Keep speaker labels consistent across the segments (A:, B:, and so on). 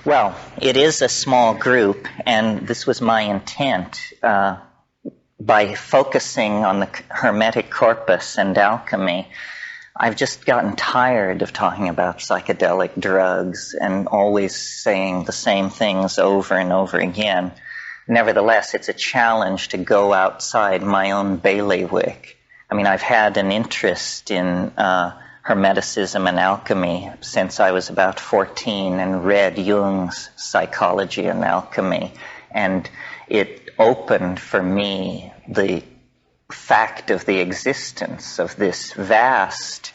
A: Well, it is a small group, and this was my intent. By focusing on the Hermetic Corpus and alchemy, I've just gotten tired of talking about psychedelic drugs and always saying the same things over and over again. Nevertheless, it's a challenge to go outside my own bailiwick. I mean, I've had an interest in Hermeticism and alchemy since I was about 14 and read Jung's Psychology and Alchemy, and it opened for me the fact of the existence of this vast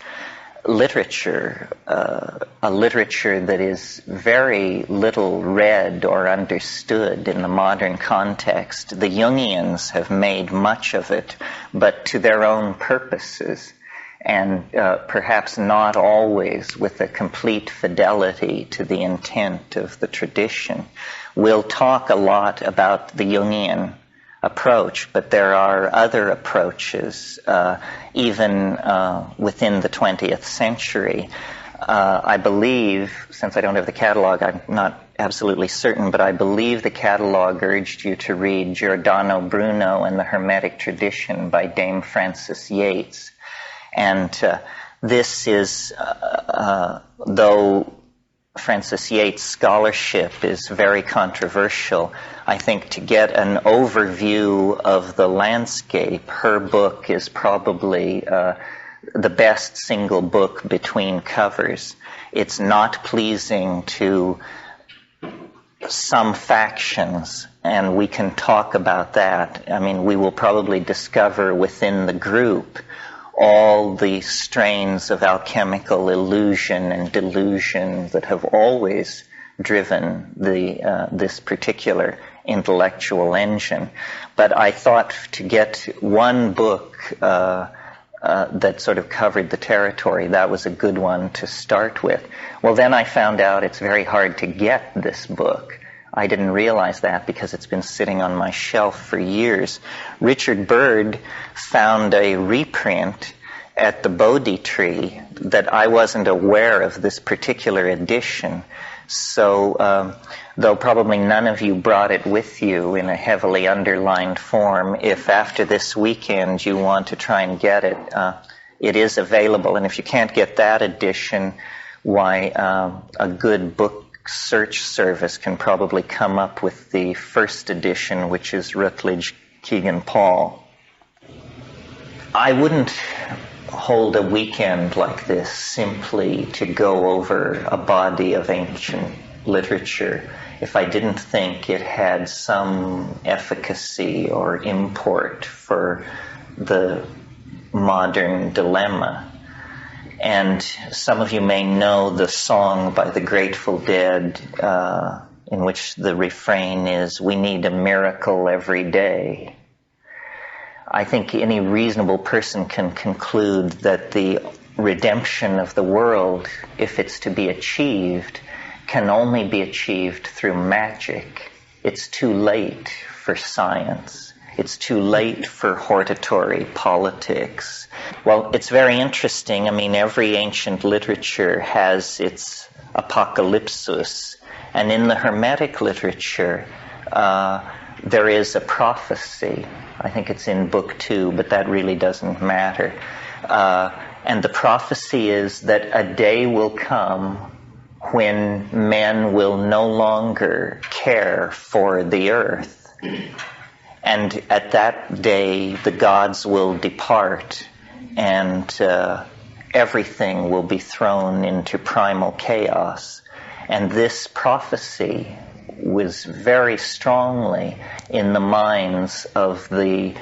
A: literature, a literature that is very little read or understood in the modern context. The Jungians have made much of it, but to their own purposes, and perhaps not always with a complete fidelity to the intent of the tradition. We'll talk a lot about the Jungian approach, but there are other approaches, even within the 20th century. I believe, since I don't have the catalog, I'm not absolutely certain, but I believe the catalog urged you to read Giordano Bruno and the Hermetic Tradition by Dame Frances Yates. And this is, though Frances Yates' scholarship is very controversial, I think to get an overview of the landscape, her book is probably the best single book between covers. It's not pleasing to some factions, and we can talk about that. I mean, we will probably discover within the group all the strains of alchemical illusion and delusion that have always driven this particular intellectual engine. But I thought to get one book that sort of covered the territory, that was a good one to start with. Well, then I found out it's very hard to get this book. I didn't realize that because it's been sitting on my shelf for years. Richard Byrd found a reprint at the Bodhi Tree that I wasn't aware of this particular edition. So, though probably none of you brought it with you in a heavily underlined form, if after this weekend you want to try and get it, it is available. And if you can't get that edition, why, a good book search service can probably come up with the first edition, which is Rutledge Keegan Paul. I wouldn't hold a weekend like this simply to go over a body of ancient literature if I didn't think it had some efficacy or import for the modern dilemma. And some of you may know the song by the Grateful Dead, in which the refrain is, "We need a miracle every day." I think any reasonable person can conclude that the redemption of the world, if it's to be achieved, can only be achieved through magic. It's too late for science. It's too late for hortatory politics. Well, it's very interesting. I mean, every ancient literature has its apocalypsis. And in the Hermetic literature, there is a prophecy. I think it's in Book 2, but that really doesn't matter. And the prophecy is that a day will come when men will no longer care for the earth. And at that day, the gods will depart, and everything will be thrown into primal chaos. And this prophecy was very strongly in the minds of the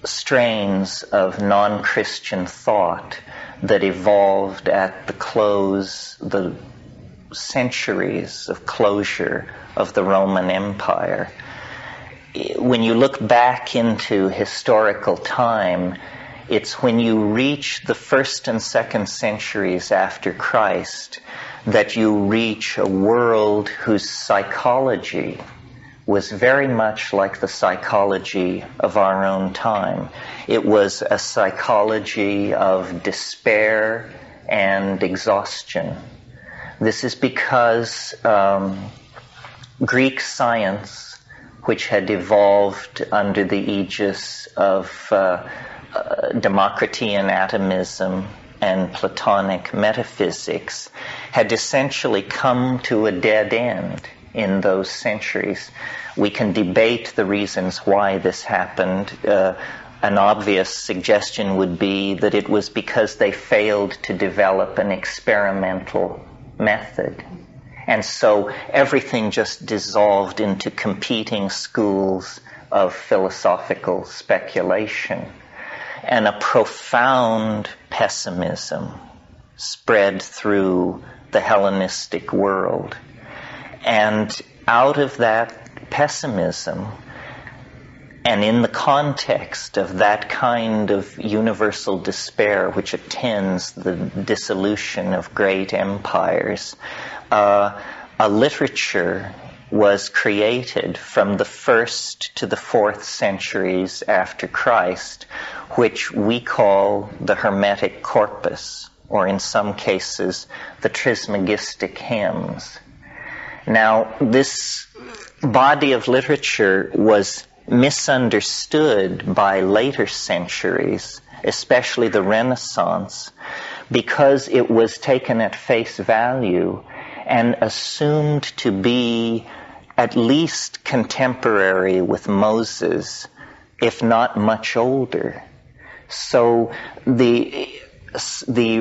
A: strains of non-Christian thought that evolved at the centuries of closure of the Roman Empire. When you look back into historical time, it's when you reach the 1st and 2nd centuries after Christ that you reach a world whose psychology was very much like the psychology of our own time. It was a psychology of despair and exhaustion. This is because Greek science, which had evolved under the aegis of Democritean atomism and Platonic metaphysics, had essentially come to a dead end in those centuries. We can debate the reasons why this happened. An obvious suggestion would be that it was because they failed to develop an experimental method. And so everything just dissolved into competing schools of philosophical speculation. And a profound pessimism spread through the Hellenistic world. And out of that pessimism, and in the context of that kind of universal despair which attends the dissolution of great empires, a literature was created from the 1st to the 4th centuries after Christ, which we call the Hermetic Corpus, or in some cases, the Trismegistic hymns. Now, this body of literature was misunderstood by later centuries, especially the Renaissance, because it was taken at face value and assumed to be at least contemporary with Moses, if not much older. So the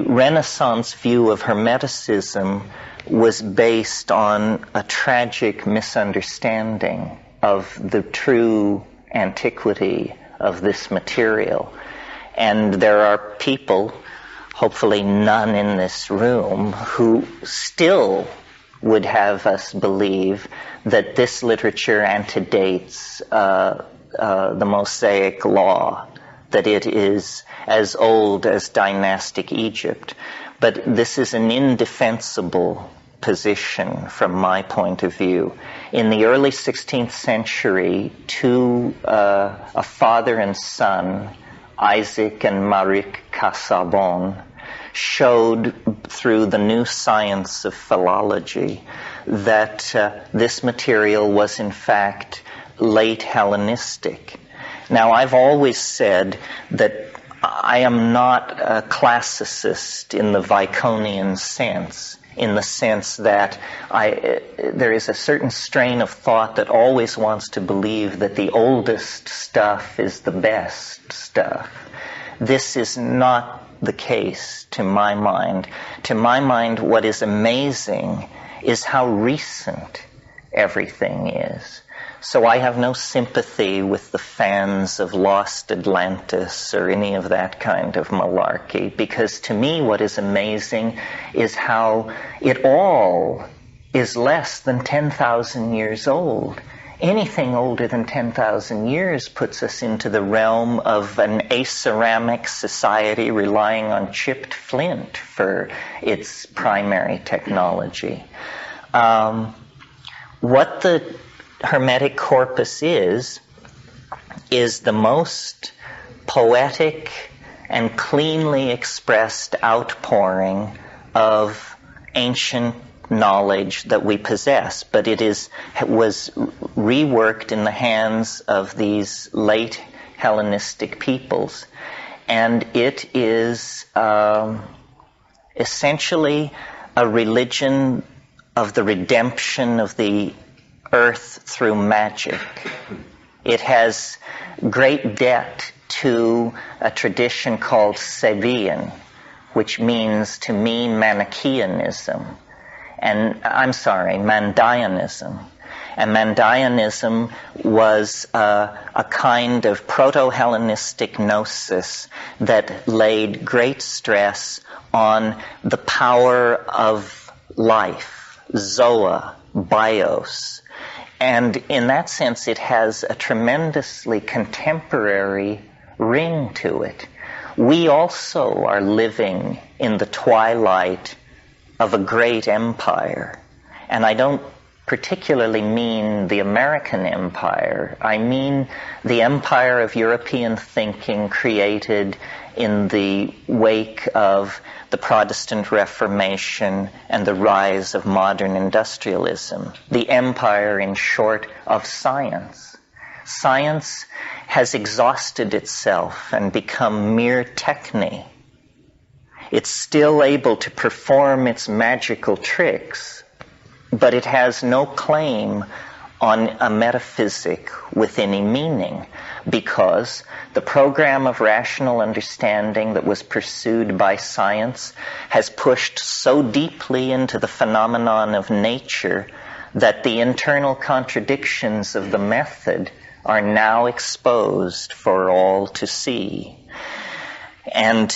A: Renaissance view of Hermeticism was based on a tragic misunderstanding of the true antiquity of this material. And there are people, hopefully none in this room, who still would have us believe that this literature antedates the Mosaic law, that it is as old as dynastic Egypt. But this is an indefensible position from my point of view. In the early 16th century, a father and son, Isaac and Marik Casaubon, showed through the new science of philology that this material was in fact late Hellenistic. Now, I've always said that I am not a classicist in the Viconian sense, in the sense that there is a certain strain of thought that always wants to believe that the oldest stuff is the best stuff. This is not the case to my mind. To my mind, what is amazing is how recent everything is. So I have no sympathy with the fans of Lost Atlantis or any of that kind of malarkey, because to me what is amazing is how it all is less than 10,000 years old. Anything older than 10,000 years puts us into the realm of an aceramic society relying on chipped flint for its primary technology. What the Hermetic Corpus is the most poetic and cleanly expressed outpouring of ancient knowledge that we possess, but it was reworked in the hands of these late Hellenistic peoples, and it is essentially a religion of the redemption of the earth through magic. It has great debt to a tradition called Sevian, which means to me Manichaeanism. And Mandaeanism. And Mandaeanism was a kind of proto-Hellenistic gnosis that laid great stress on the power of life, zoa, bios. And in that sense, it has a tremendously contemporary ring to it. We also are living in the twilight of a great empire. And I don't particularly mean the American empire. I mean the empire of European thinking created in the wake of the Protestant Reformation and the rise of modern industrialism. The empire, in short, of science. Science has exhausted itself and become mere techne. It's still able to perform its magical tricks, but it has no claim on a metaphysic with any meaning, because the program of rational understanding that was pursued by science has pushed so deeply into the phenomenon of nature that the internal contradictions of the method are now exposed for all to see. And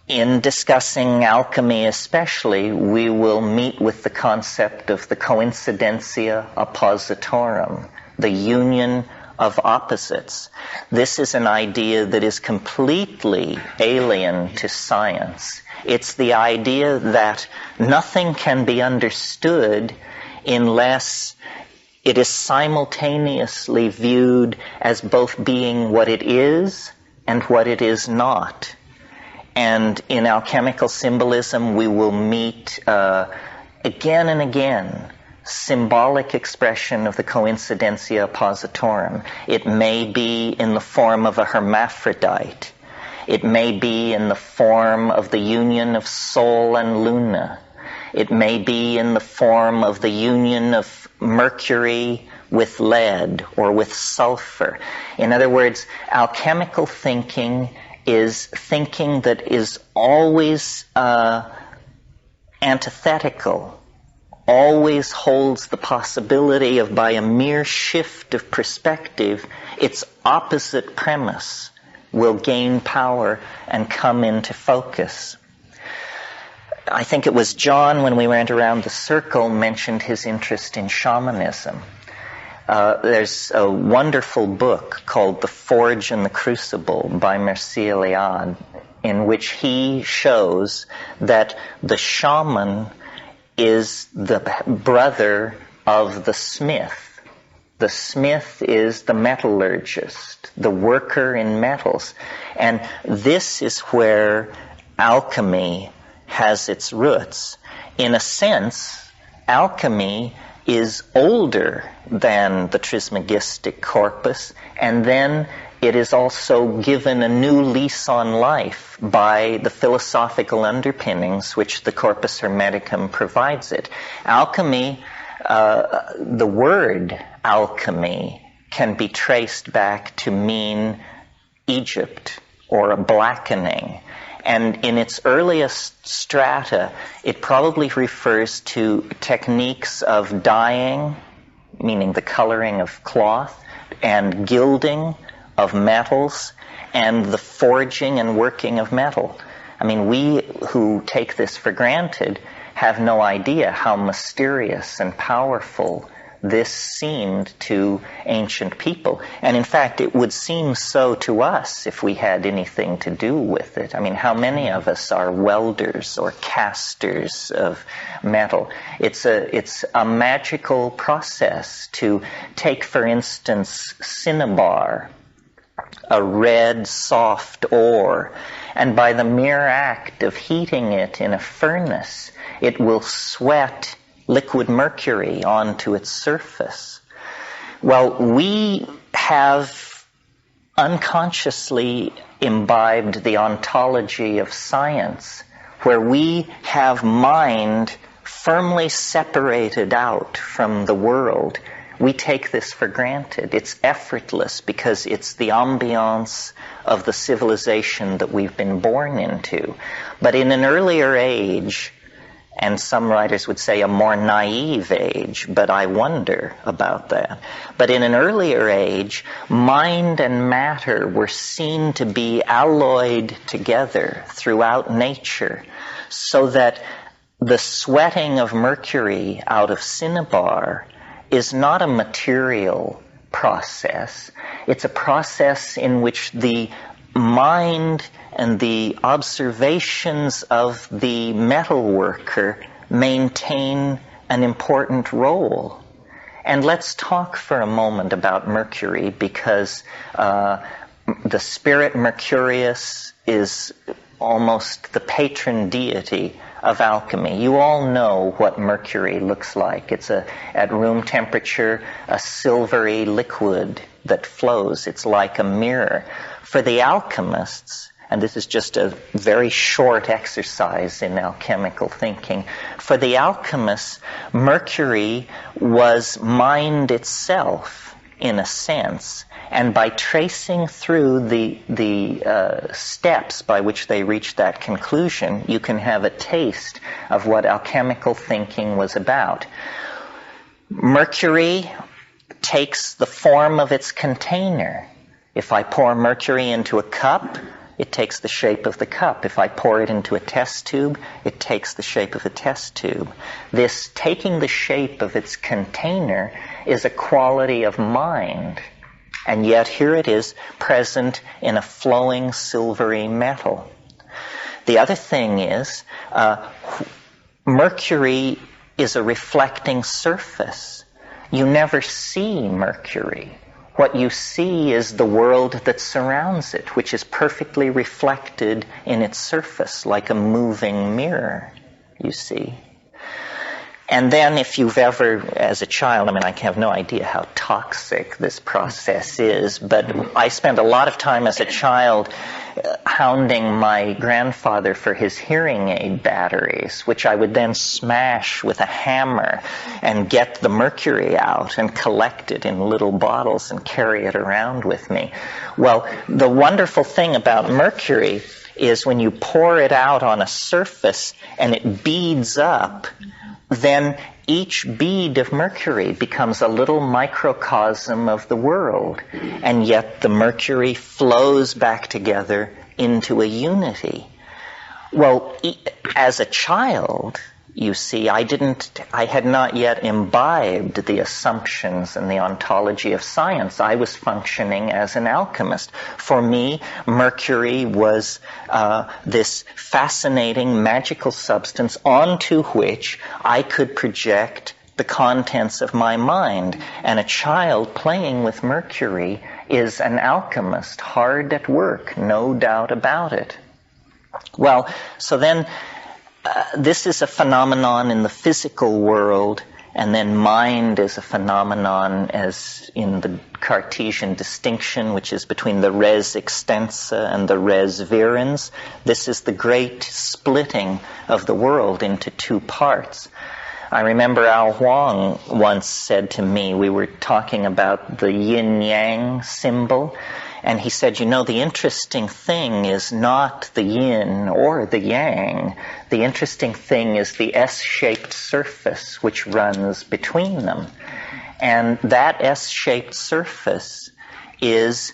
A: in discussing alchemy especially, we will meet with the concept of the coincidentia oppositorum, the union of opposites. This is an idea that is completely alien to science. It's the idea that nothing can be understood unless it is simultaneously viewed as both being what it is and what it is not. And in alchemical symbolism, we will meet again and again symbolic expression of the coincidentia oppositorum. It may be in the form of a hermaphrodite. It may be in the form of the union of Sol and Luna. It may be in the form of the union of Mercury with lead or with sulfur. In other words, alchemical thinking is thinking that is always antithetical, always holds the possibility of, by a mere shift of perspective, its opposite premise will gain power and come into focus. I think it was John, when we went around the circle, mentioned his interest in shamanism. There's a wonderful book called The Forge and the Crucible by Mircea Eliade, in which he shows that the shaman is the brother of the smith. The smith is the metallurgist, the worker in metals. And this is where alchemy has its roots. In a sense, alchemy is older than the Trismegistic corpus, and then it is also given a new lease on life by the philosophical underpinnings which the Corpus Hermeticum provides it. Alchemy, the word alchemy, can be traced back to mean Egypt or a blackening. And in its earliest strata, it probably refers to techniques of dyeing, meaning the coloring of cloth, and gilding of metals, and the forging and working of metal. I mean, we who take this for granted have no idea how mysterious and powerful this seemed to ancient people. And in fact, it would seem so to us if we had anything to do with it. I mean, how many of us are welders or casters of metal? It's a magical process to take, for instance, cinnabar, a red, soft ore, and by the mere act of heating it in a furnace, it will sweat liquid mercury onto its surface. Well, we have unconsciously imbibed the ontology of science, where we have mind firmly separated out from the world. We take this for granted. It's effortless because it's the ambiance of the civilization that we've been born into. But in an earlier age, and some writers would say a more naive age, but I wonder about that. But in an earlier age, mind and matter were seen to be alloyed together throughout nature, so that the sweating of mercury out of cinnabar is not a material process. It's a process in which the mind and the observations of the metal worker maintain an important role. And let's talk for a moment about mercury, because the spirit Mercurius is almost the patron deity of alchemy. You all know what mercury looks like. It's at room temperature, a silvery liquid that flows. It's like a mirror. For the alchemists, and this is just a very short exercise in alchemical thinking, for the alchemists, mercury was mind itself, in a sense. And by tracing through the steps by which they reached that conclusion, you can have a taste of what alchemical thinking was about. Mercury takes the form of its container. If I pour mercury into a cup, it takes the shape of the cup. If I pour it into a test tube, it takes the shape of a test tube. This taking the shape of its container is a quality of mind. And yet here it is present in a flowing silvery metal. The other thing is, mercury is a reflecting surface. You never see mercury. What you see is the world that surrounds it, which is perfectly reflected in its surface, like a moving mirror, you see. And then if you've ever, as a child, I have no idea how toxic this process is, but I spent a lot of time as a child hounding my grandfather for his hearing aid batteries, which I would then smash with a hammer and get the mercury out and collect it in little bottles and carry it around with me. Well, the wonderful thing about mercury is when you pour it out on a surface and it beads up, then each bead of mercury becomes a little microcosm of the world, and yet the mercury flows back together into a unity. Well, as a child, you see, I had not yet imbibed the assumptions and the ontology of science. I was functioning as an alchemist. For me, mercury was this fascinating magical substance onto which I could project the contents of my mind. And a child playing with mercury is an alchemist, hard at work, no doubt about it. Well, so then this is a phenomenon in the physical world, and then mind is a phenomenon as in the Cartesian distinction, which is between the res extensa and the res virens. This is the great splitting of the world into two parts. I remember Al Huang once said to me, we were talking about the yin-yang symbol, and he said, the interesting thing is not the yin or the yang. The interesting thing is the S-shaped surface which runs between them. And that S-shaped surface is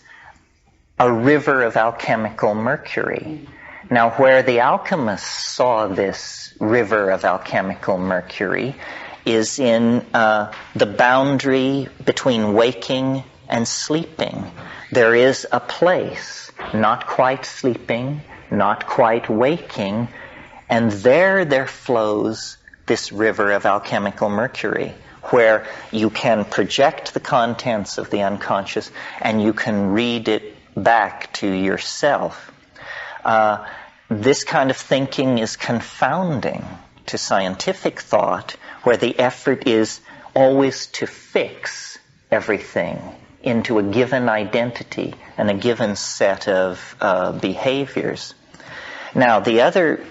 A: a river of alchemical mercury. Now, where the alchemists saw this river of alchemical mercury is in the boundary between waking and sleeping. There is a place, not quite sleeping, not quite waking, and there flows this river of alchemical mercury, where you can project the contents of the unconscious and you can read it back to yourself. This kind of thinking is confounding to scientific thought, where the effort is always to fix everything into a given identity and a given set of behaviors. Now, the other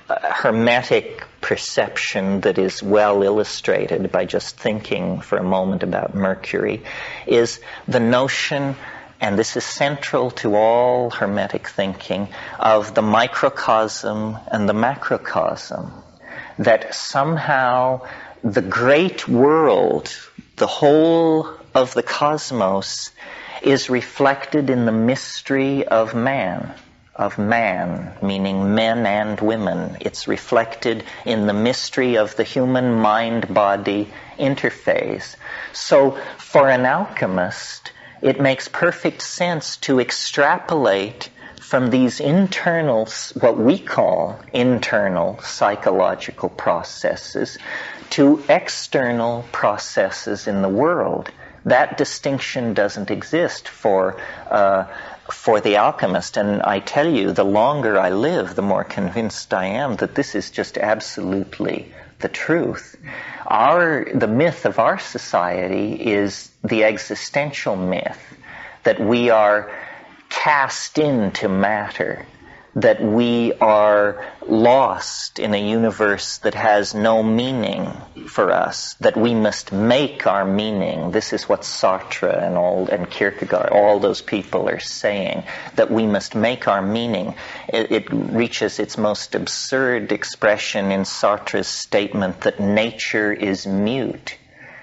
A: hermetic perception that is well illustrated by just thinking for a moment about mercury is the notion, and this is central to all hermetic thinking, of the microcosm and the macrocosm. That somehow the great world, the whole of the cosmos, is reflected in the mystery of man, meaning men and women. It's reflected in the mystery of the human mind-body interface. So for an alchemist, it makes perfect sense to extrapolate from these internal, what we call internal psychological processes, to external processes in the world, That distinction doesn't exist for the alchemist. And I tell you, the longer I live, the more convinced I am that this is just absolutely the truth. The myth of our society is the existential myth, that we are cast into matter, that we are lost in a universe that has no meaning for us, that we must make our meaning. This is what Sartre and Kierkegaard, all those people are saying, that we must make our meaning. It reaches its most absurd expression in Sartre's statement that nature is mute.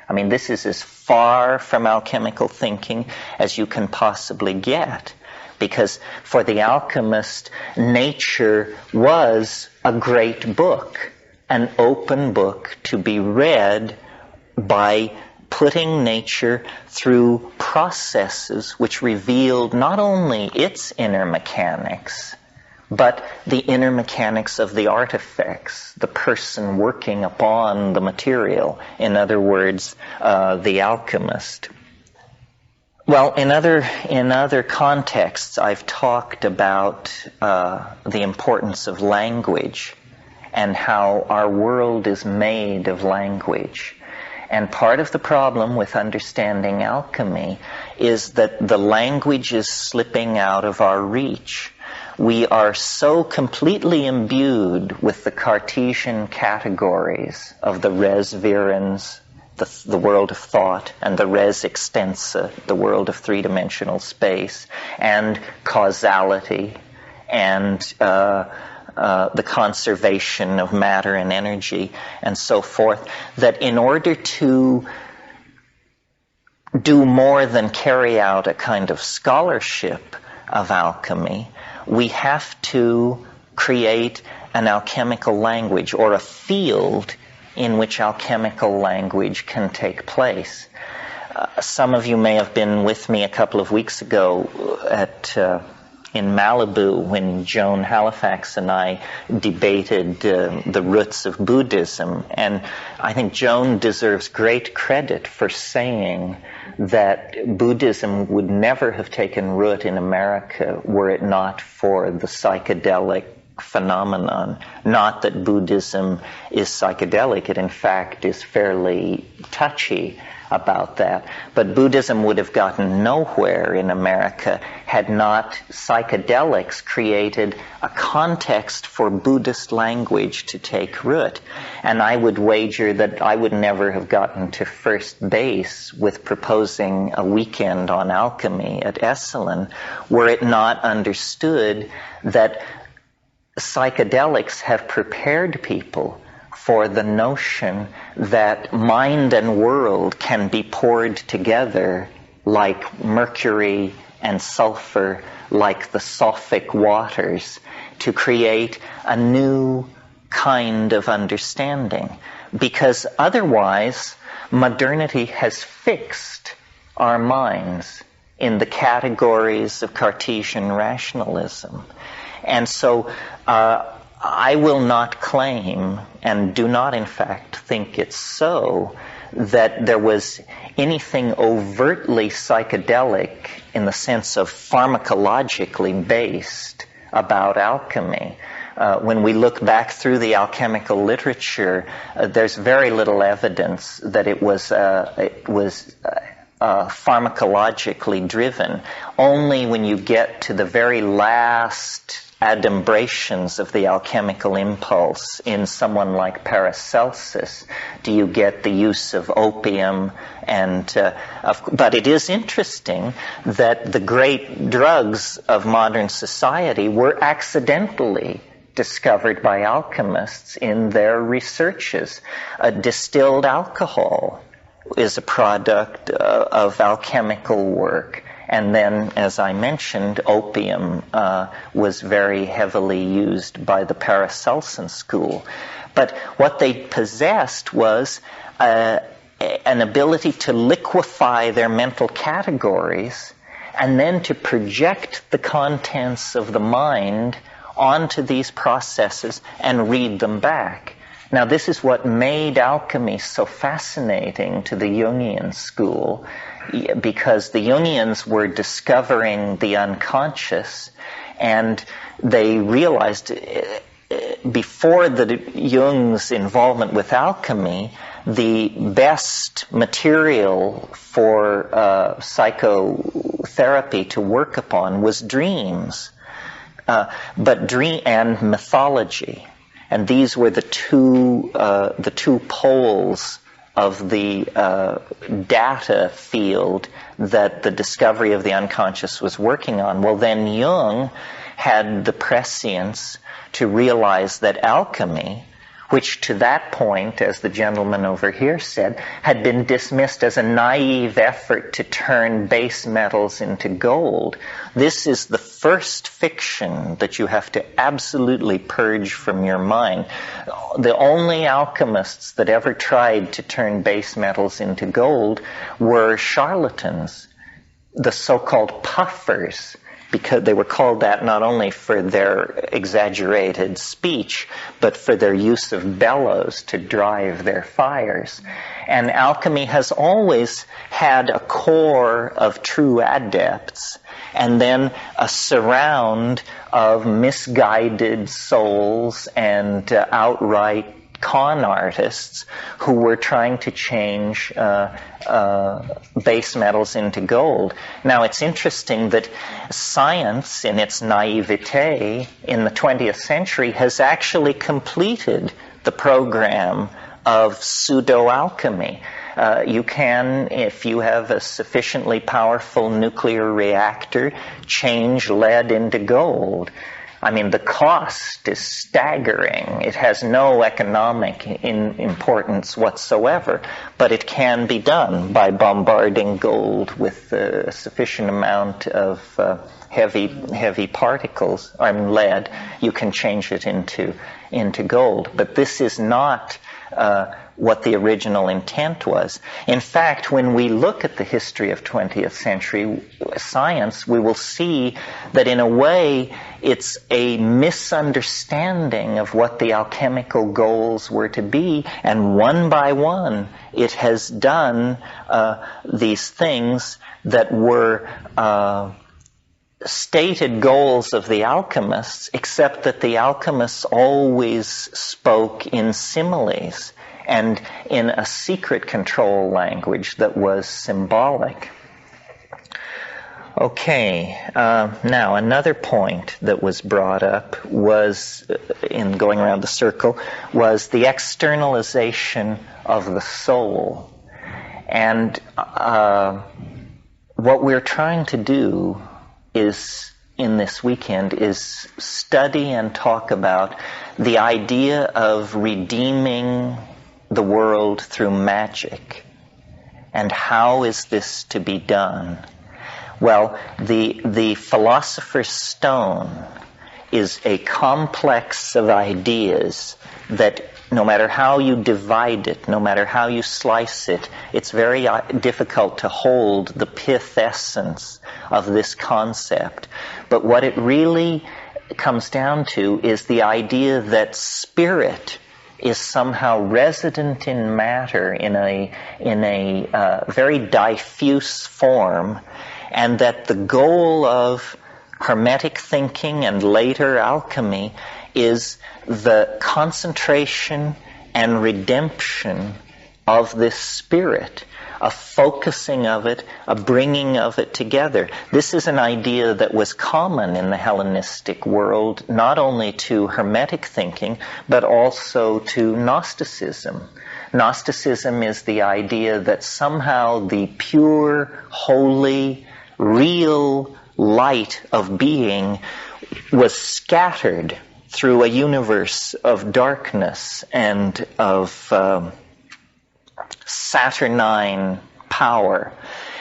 A: I mean, this is as far from alchemical thinking as you can possibly get. Because for the alchemist, nature was a great book, an open book to be read by putting nature through processes which revealed not only its inner mechanics, but the inner mechanics of the artifacts, the person working upon the material. In other words, the alchemist. Well, in other contexts, I've talked about the importance of language and how our world is made of language. And part of the problem with understanding alchemy is that the language is slipping out of our reach. We are so completely imbued with the Cartesian categories of the res virens, the world of thought, and the res extensa, the world of three-dimensional space, and causality, and the conservation of matter and energy, and so forth, that in order to do more than carry out a kind of scholarship of alchemy, we have to create an alchemical language, or a field in which alchemical language can take place. Some of you may have been with me a couple of weeks ago in Malibu when Joan Halifax and I debated the roots of Buddhism. And I think Joan deserves great credit for saying that Buddhism would never have taken root in America were it not for the psychedelic phenomenon. Not that Buddhism is psychedelic, it in fact is fairly touchy about that. But Buddhism would have gotten nowhere in America had not psychedelics created a context for Buddhist language to take root. And I would wager that I would never have gotten to first base with proposing a weekend on alchemy at Esalen were it not understood that psychedelics have prepared people for the notion that mind and world can be poured together like mercury and sulfur, like the Sophic waters, to create a new kind of understanding. Because otherwise, modernity has fixed our minds in the categories of Cartesian rationalism. And so I will not claim, and do not in fact think it's so, that there was anything overtly psychedelic in the sense of pharmacologically based about alchemy. When we look back through the alchemical literature, there's very little evidence that it was pharmacologically driven. Only when you get to the very last adumbrations of the alchemical impulse in someone like Paracelsus do you get the use of opium but it is interesting that the great drugs of modern society were accidentally discovered by alchemists in their researches. Distilled alcohol is a product of alchemical work. And then, as I mentioned, opium was very heavily used by the Paracelsian school. But what they possessed was an ability to liquefy their mental categories and then to project the contents of the mind onto these processes and read them back. Now, this is what made alchemy so fascinating to the Jungian school, because the Jungians were discovering the unconscious, and they realized before Jung's involvement with alchemy, the best material for psychotherapy to work upon was dreams, but dream and mythology. And these were the two poles of the data field that the discovery of the unconscious was working on. Well, then Jung had the prescience to realize that alchemy, which to that point, as the gentleman over here said, had been dismissed as a naive effort to turn base metals into gold. This is the first fiction that you have to absolutely purge from your mind. The only alchemists that ever tried to turn base metals into gold were charlatans, the so-called puffers, because they were called that not only for their exaggerated speech, but for their use of bellows to drive their fires. And alchemy has always had a core of true adepts, and then a surround of misguided souls and outright con artists who were trying to change base metals into gold. Now, it's interesting that science, in its naivete in the 20th century, has actually completed the program of pseudo-alchemy. You can, if you have a sufficiently powerful nuclear reactor, change lead into gold. I mean, the cost is staggering. It has no economic importance whatsoever, but it can be done by bombarding gold with a sufficient amount of heavy particles, lead. You can change it into gold. But this is not what the original intent was. In fact, when we look at the history of 20th century science, we will see that in a way it's a misunderstanding of what the alchemical goals were to be, and one by one it has done these things that were stated goals of the alchemists, except that the alchemists always spoke in similes and in a secret control language that was symbolic. Okay, now another point that was brought up was, in going around the circle, was the externalization of the soul. And what we're trying to do is, in this weekend, is study and talk about the idea of redeeming the world through magic. And how is this to be done? Well, the philosopher's stone is a complex of ideas that no matter how you divide it, no matter how you slice it, it's very difficult to hold the pith essence of this concept. But what it really comes down to is the idea that spirit is somehow resident in matter in a very diffuse form, and that the goal of Hermetic thinking and later alchemy is the concentration and redemption of this spirit, a focusing of it, a bringing of it together. This is an idea that was common in the Hellenistic world, not only to Hermetic thinking, but also to Gnosticism. Gnosticism is the idea that somehow the pure, holy, real light of being was scattered through a universe of darkness and of saturnine power,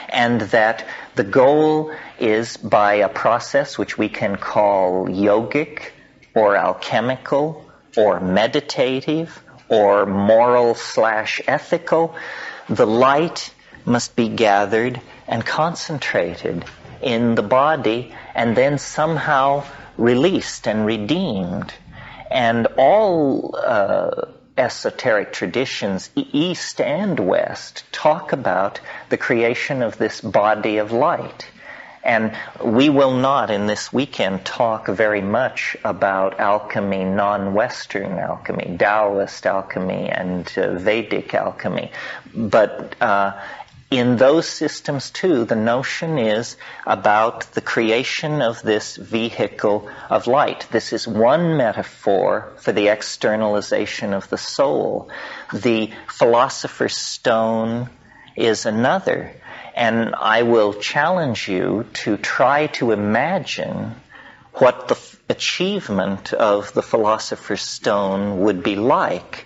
A: and that the goal is, by a process which we can call yogic or alchemical or meditative or moral/ethical, the light must be gathered and concentrated in the body and then somehow released and redeemed. And all esoteric traditions, East and West, talk about the creation of this body of light. And we will not in this weekend talk very much about alchemy, non-Western alchemy, Taoist alchemy, and Vedic alchemy. But in those systems too, the notion is about the creation of this vehicle of light. This is one metaphor for the externalization of the soul. The philosopher's stone is another. And I will challenge you to try to imagine what the achievement of the philosopher's stone would be like,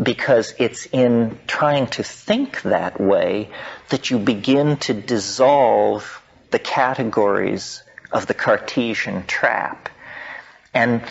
A: because it's in trying to think that way that you begin to dissolve the categories of the Cartesian trap. And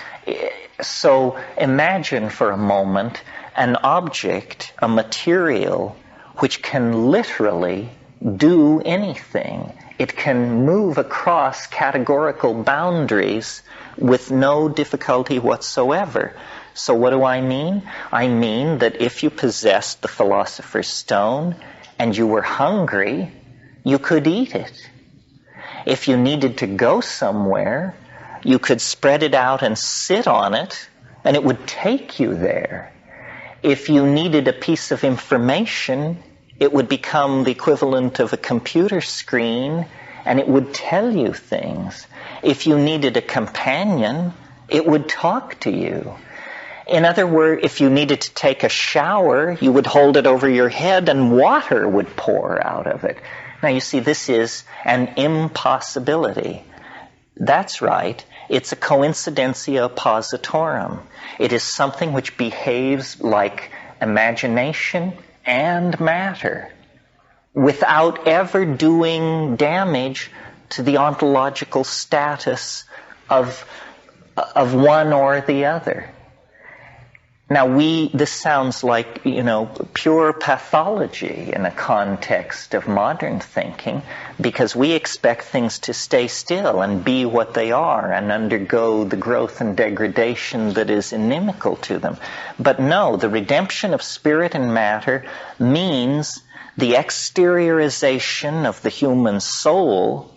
A: so imagine for a moment an object, a material, which can literally do anything. It can move across categorical boundaries with no difficulty whatsoever. So what do I mean? I mean that if you possessed the philosopher's stone and you were hungry, you could eat it. If you needed to go somewhere, you could spread it out and sit on it, and it would take you there. If you needed a piece of information, it would become the equivalent of a computer screen, and it would tell you things. If you needed a companion, it would talk to you. In other words, if you needed to take a shower, you would hold it over your head and water would pour out of it. Now you see, this is an impossibility. That's right. It's a coincidentia oppositorum. It is something which behaves like imagination and matter without ever doing damage to the ontological status of one or the other. Now this sounds like, pure pathology in a context of modern thinking, because we expect things to stay still and be what they are and undergo the growth and degradation that is inimical to them. But no, the redemption of spirit and matter means the exteriorization of the human soul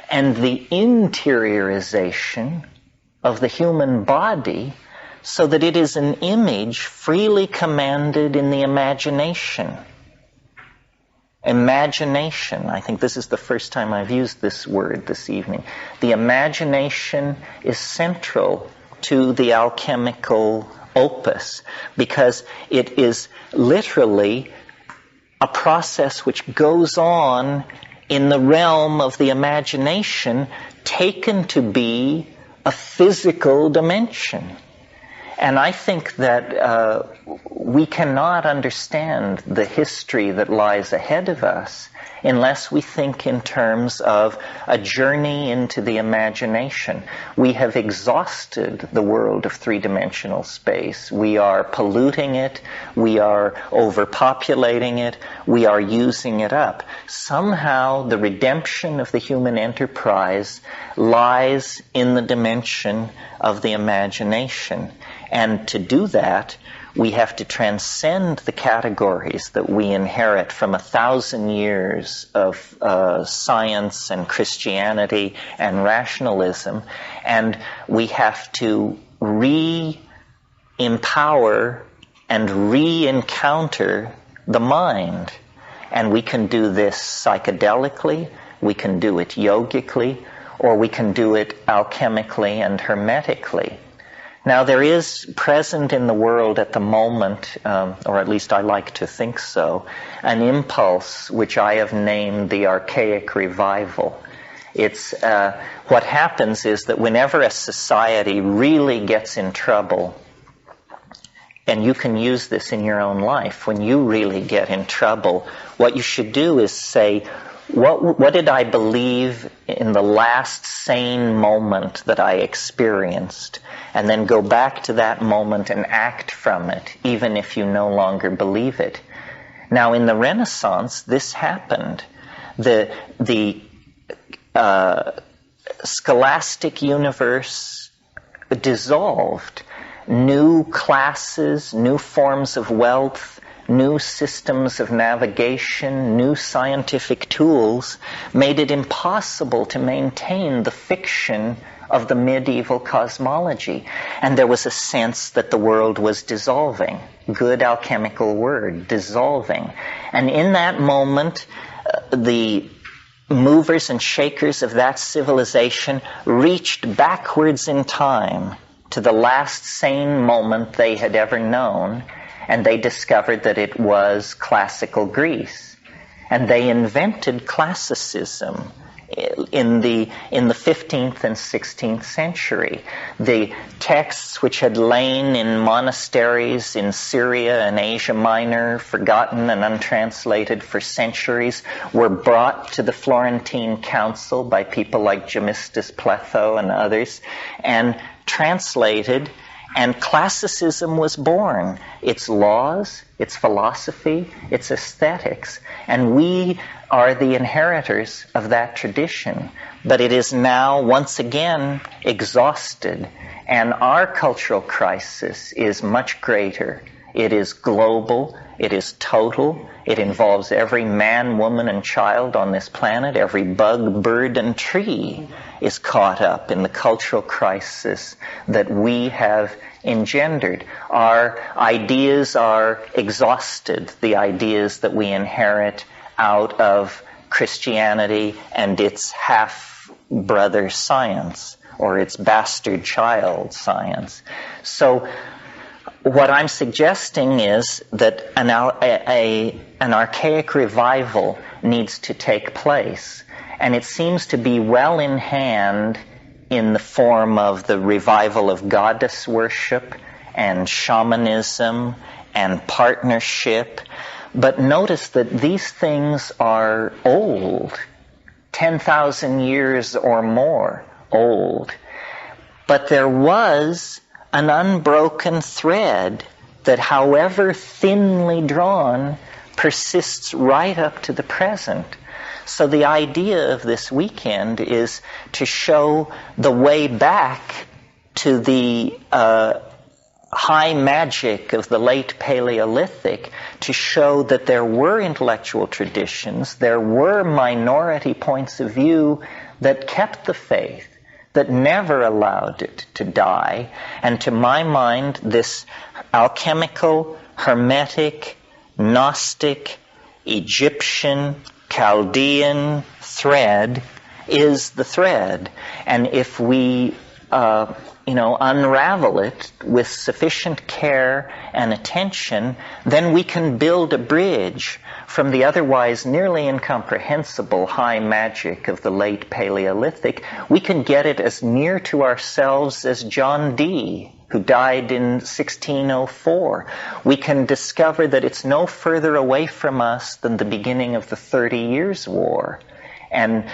A: and the interiorization of the human body, so that it is an image freely commanded in the imagination. Imagination. I think this is the first time I've used this word this evening. The imagination is central to the alchemical opus, because it is literally a process which goes on in the realm of the imagination, taken to be a physical dimension. And I think that we cannot understand the history that lies ahead of us unless we think in terms of a journey into the imagination. We have exhausted the world of three-dimensional space. We are polluting it. We are overpopulating it. We are using it up. Somehow the redemption of the human enterprise lies in the dimension of the imagination. And to do that, we have to transcend the categories that we inherit from 1,000 years of science and Christianity and rationalism, and we have to re-empower and re-encounter the mind. And we can do this psychedelically, we can do it yogically, or we can do it alchemically and hermetically. Now, there is present in the world at the moment, or at least I like to think so, an impulse which I have named the archaic revival. It's what happens is that whenever a society really gets in trouble, and you can use this in your own life, when you really get in trouble, what you should do is say, what did I believe in the last sane moment that I experienced? And then go back to that moment and act from it, even if you no longer believe it. Now, in the Renaissance, this happened. The scholastic universe dissolved. new classes, new forms of wealth, new systems of navigation, new scientific tools made it impossible to maintain the fiction of the medieval cosmology. And there was a sense that the world was dissolving. Good alchemical word, dissolving. And in that moment, the movers and shakers of that civilization reached backwards in time to the last sane moment they had ever known, and they discovered that it was classical Greece. And they invented classicism in the 15th and 16th century. The texts which had lain in monasteries in Syria and Asia Minor, forgotten and untranslated for centuries, were brought to the Florentine Council by people like Gemistus Pletho and others, and translated, and classicism was born. Its laws, its philosophy, its aesthetics. And we are the inheritors of that tradition. But it is now once again exhausted. And our cultural crisis is much greater. It is global. It is total. It involves every man, woman, and child on this planet. Every bug, bird, and tree is caught up in the cultural crisis that we have engendered. Our ideas are exhausted, the ideas that we inherit out of Christianity and its half-brother science, or its bastard child science. So what I'm suggesting is that an archaic revival needs to take place. And it seems to be well in hand in the form of the revival of goddess worship and shamanism and partnership. But notice that these things are old, 10,000 years or more old. But there was an unbroken thread that, however thinly drawn, persists right up to the present. So the idea of this weekend is to show the way back to the high magic of the late Paleolithic, to show that there were intellectual traditions, there were minority points of view that kept the faith, that never allowed it to die. And to my mind, this alchemical, hermetic, Gnostic, Egyptian, Chaldean thread is the thread. And if we unravel it with sufficient care and attention, then we can build a bridge from the otherwise nearly incomprehensible high magic of the late Paleolithic. We can get it as near to ourselves as John Dee, who died in 1604. We can discover that it's no further away from us than the beginning of the 30 Years' War. And,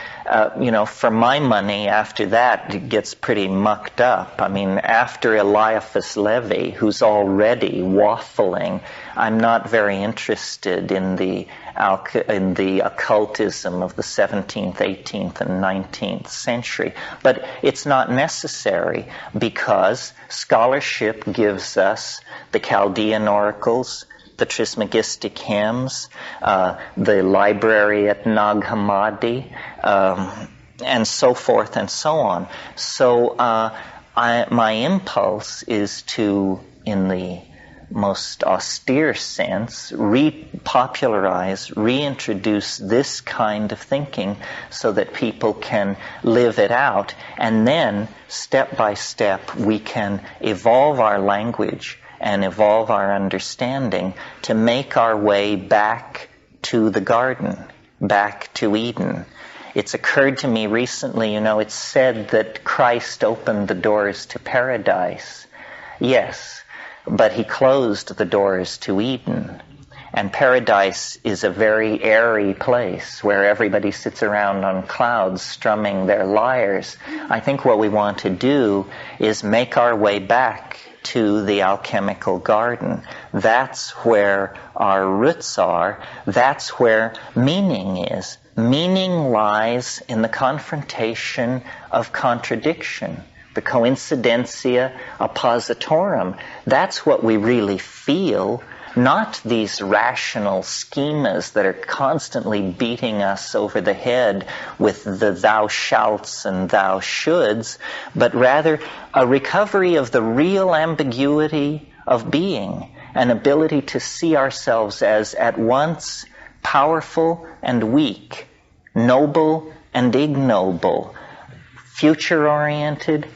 A: for my money, after that, it gets pretty mucked up. I mean, after Eliphas Levi, who's already waffling, I'm not very interested in the occultism of the 17th, 18th, and 19th century. But it's not necessary, because scholarship gives us the Chaldean oracles, the Trismegistic hymns, the library at Nag Hammadi, and so forth and so on. So my impulse is to, in the most austere sense, repopularize, reintroduce this kind of thinking so that people can live it out. And then, step by step, we can evolve our language and evolve our understanding to make our way back to the garden, back to Eden. It's occurred to me recently, it's said that Christ opened the doors to paradise. Yes, but he closed the doors to Eden. And paradise is a very airy place where everybody sits around on clouds strumming their lyres. I think what we want to do is make our way back to the alchemical garden. That's where our roots are. That's where meaning is. Meaning lies in the confrontation of contradiction. the coincidentia, oppositorum. That's what we really feel, not these rational schemas that are constantly beating us over the head with the thou shalts and thou shoulds, but rather a recovery of the real ambiguity of being, an ability to see ourselves as at once powerful and weak, noble and ignoble, future-oriented,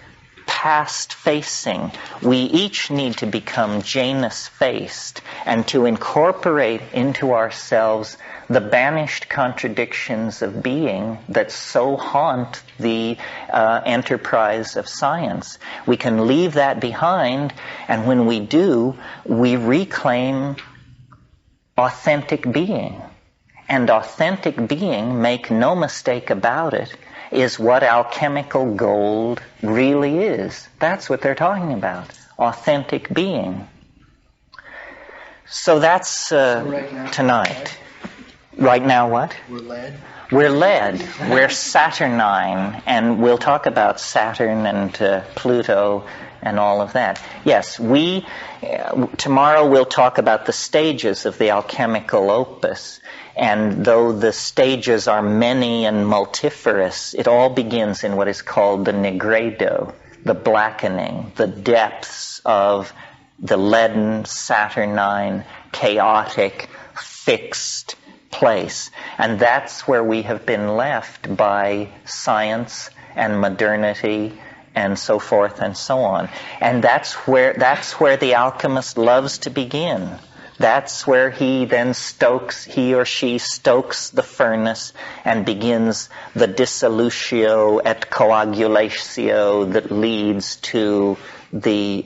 A: past-facing. We each need to become Janus-faced and to incorporate into ourselves the banished contradictions of being that so haunt the enterprise of science. We can leave that behind, and when we do, we reclaim authentic being. And authentic being, make no mistake about it, is what alchemical gold really is. That's what they're talking about. Authentic being. So that's
B: right now,
A: tonight. Right now what?
B: We're led.
A: We're led. We're Saturnine, and we'll talk about Saturn and Pluto and all of that. Yes, tomorrow we'll talk about the stages of the alchemical opus. And though the stages are many and multifarious, it all begins in what is called the nigredo, the blackening, the depths of the leaden, saturnine, chaotic, fixed place. And that's where we have been left by science and modernity and so forth and so on. And that's where the alchemist loves to begin. That's where he or she stokes the furnace and begins the dissolutio et coagulatio that leads to the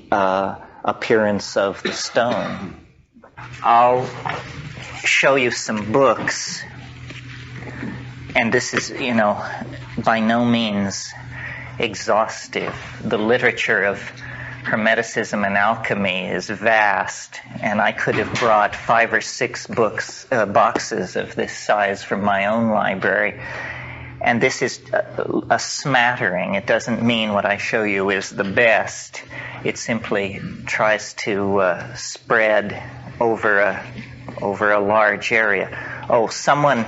A: appearance of the stone. I'll show you some books, and this is, by no means exhaustive. The literature of Hermeticism and alchemy is vast, and I could have brought 5 or 6 boxes of this size from my own library. And this is a smattering. It doesn't mean what I show you is the best. It simply tries to spread over a large area. Oh, someone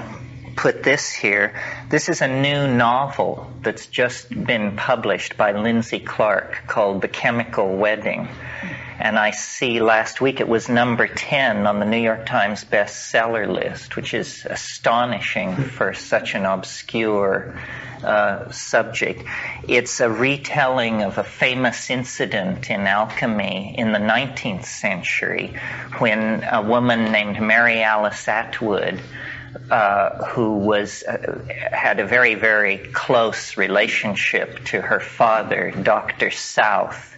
A: put this here. This is a new novel that's just been published by Lindsay Clark called The Chemical Wedding. And I see last week it was number 10 on the New York Times bestseller list, which is astonishing for such an obscure subject. It's a retelling of a famous incident in alchemy in the 19th century when a woman named Mary Alice Atwood who had a very, very close relationship to her father, Dr. South,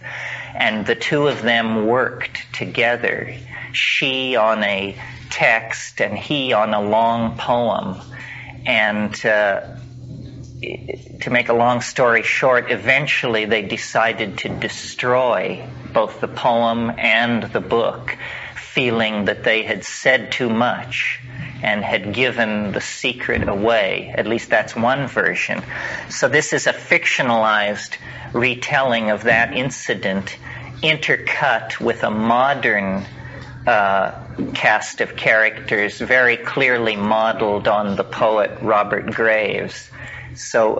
A: and the two of them worked together, she on a text and he on a long poem. And to make a long story short, eventually they decided to destroy both the poem and the book, feeling that they had said too much and had given the secret away. At least that's one version. So this is a fictionalized retelling of that incident, intercut with a modern cast of characters, very clearly modeled on the poet Robert Graves. So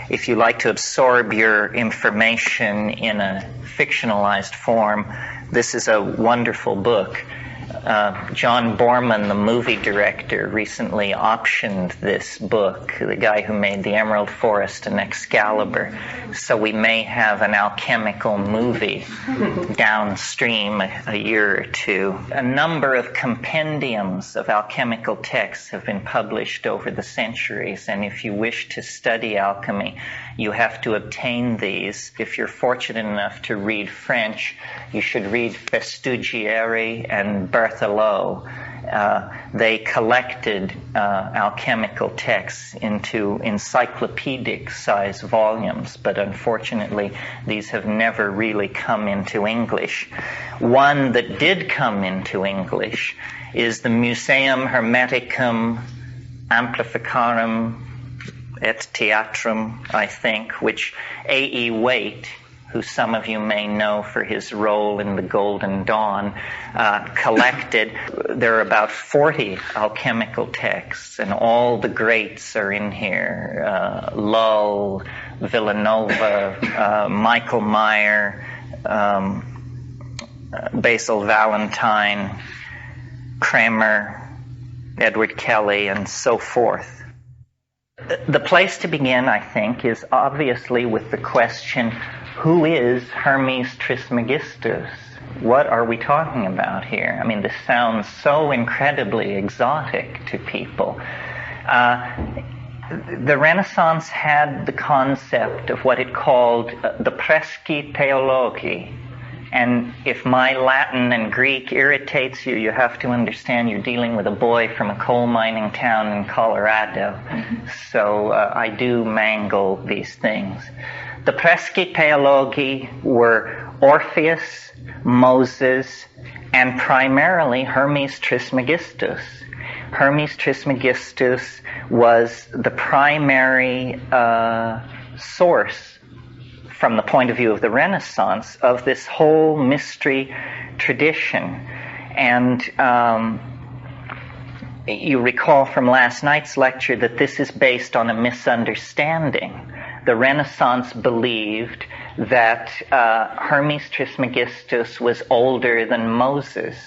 A: if you like to absorb your information in a fictionalized form, this is a wonderful book. John Borman, the movie director, recently optioned this book, the guy who made The Emerald Forest and Excalibur. So we may have an alchemical movie downstream a year or two. A number of compendiums of alchemical texts have been published over the centuries, and if you wish to study alchemy, you have to obtain these. If you're fortunate enough to read French, you should read Festugieri and Berthelot. They collected alchemical texts into encyclopedic size volumes, but unfortunately these have never really come into English. One that did come into English is the Museum Hermeticum Amplificarum et Theatrum, I think, which A.E. Waite who some of you may know for his role in the Golden Dawn, collected. There are about 40 alchemical texts, and all the greats are in here. Lull, Villanova, Michael Meyer, Basil Valentine, Kramer, Edward Kelly, and so forth. The place to begin, I think, is obviously with the question, who is Hermes Trismegistus? What are we talking about here? I mean, this sounds so incredibly exotic to people. The Renaissance had the concept of what it called the presci theologi. And if my Latin and Greek irritates you, you have to understand you're dealing with a boy from a coal mining town in Colorado. So I do mangle these things. The presci theologi were Orpheus, Moses, and primarily Hermes Trismegistus. Hermes Trismegistus was the primary source, from the point of view of the Renaissance, of this whole mystery tradition. And you recall from last night's lecture that this is based on a misunderstanding. The Renaissance believed that Hermes Trismegistus was older than Moses.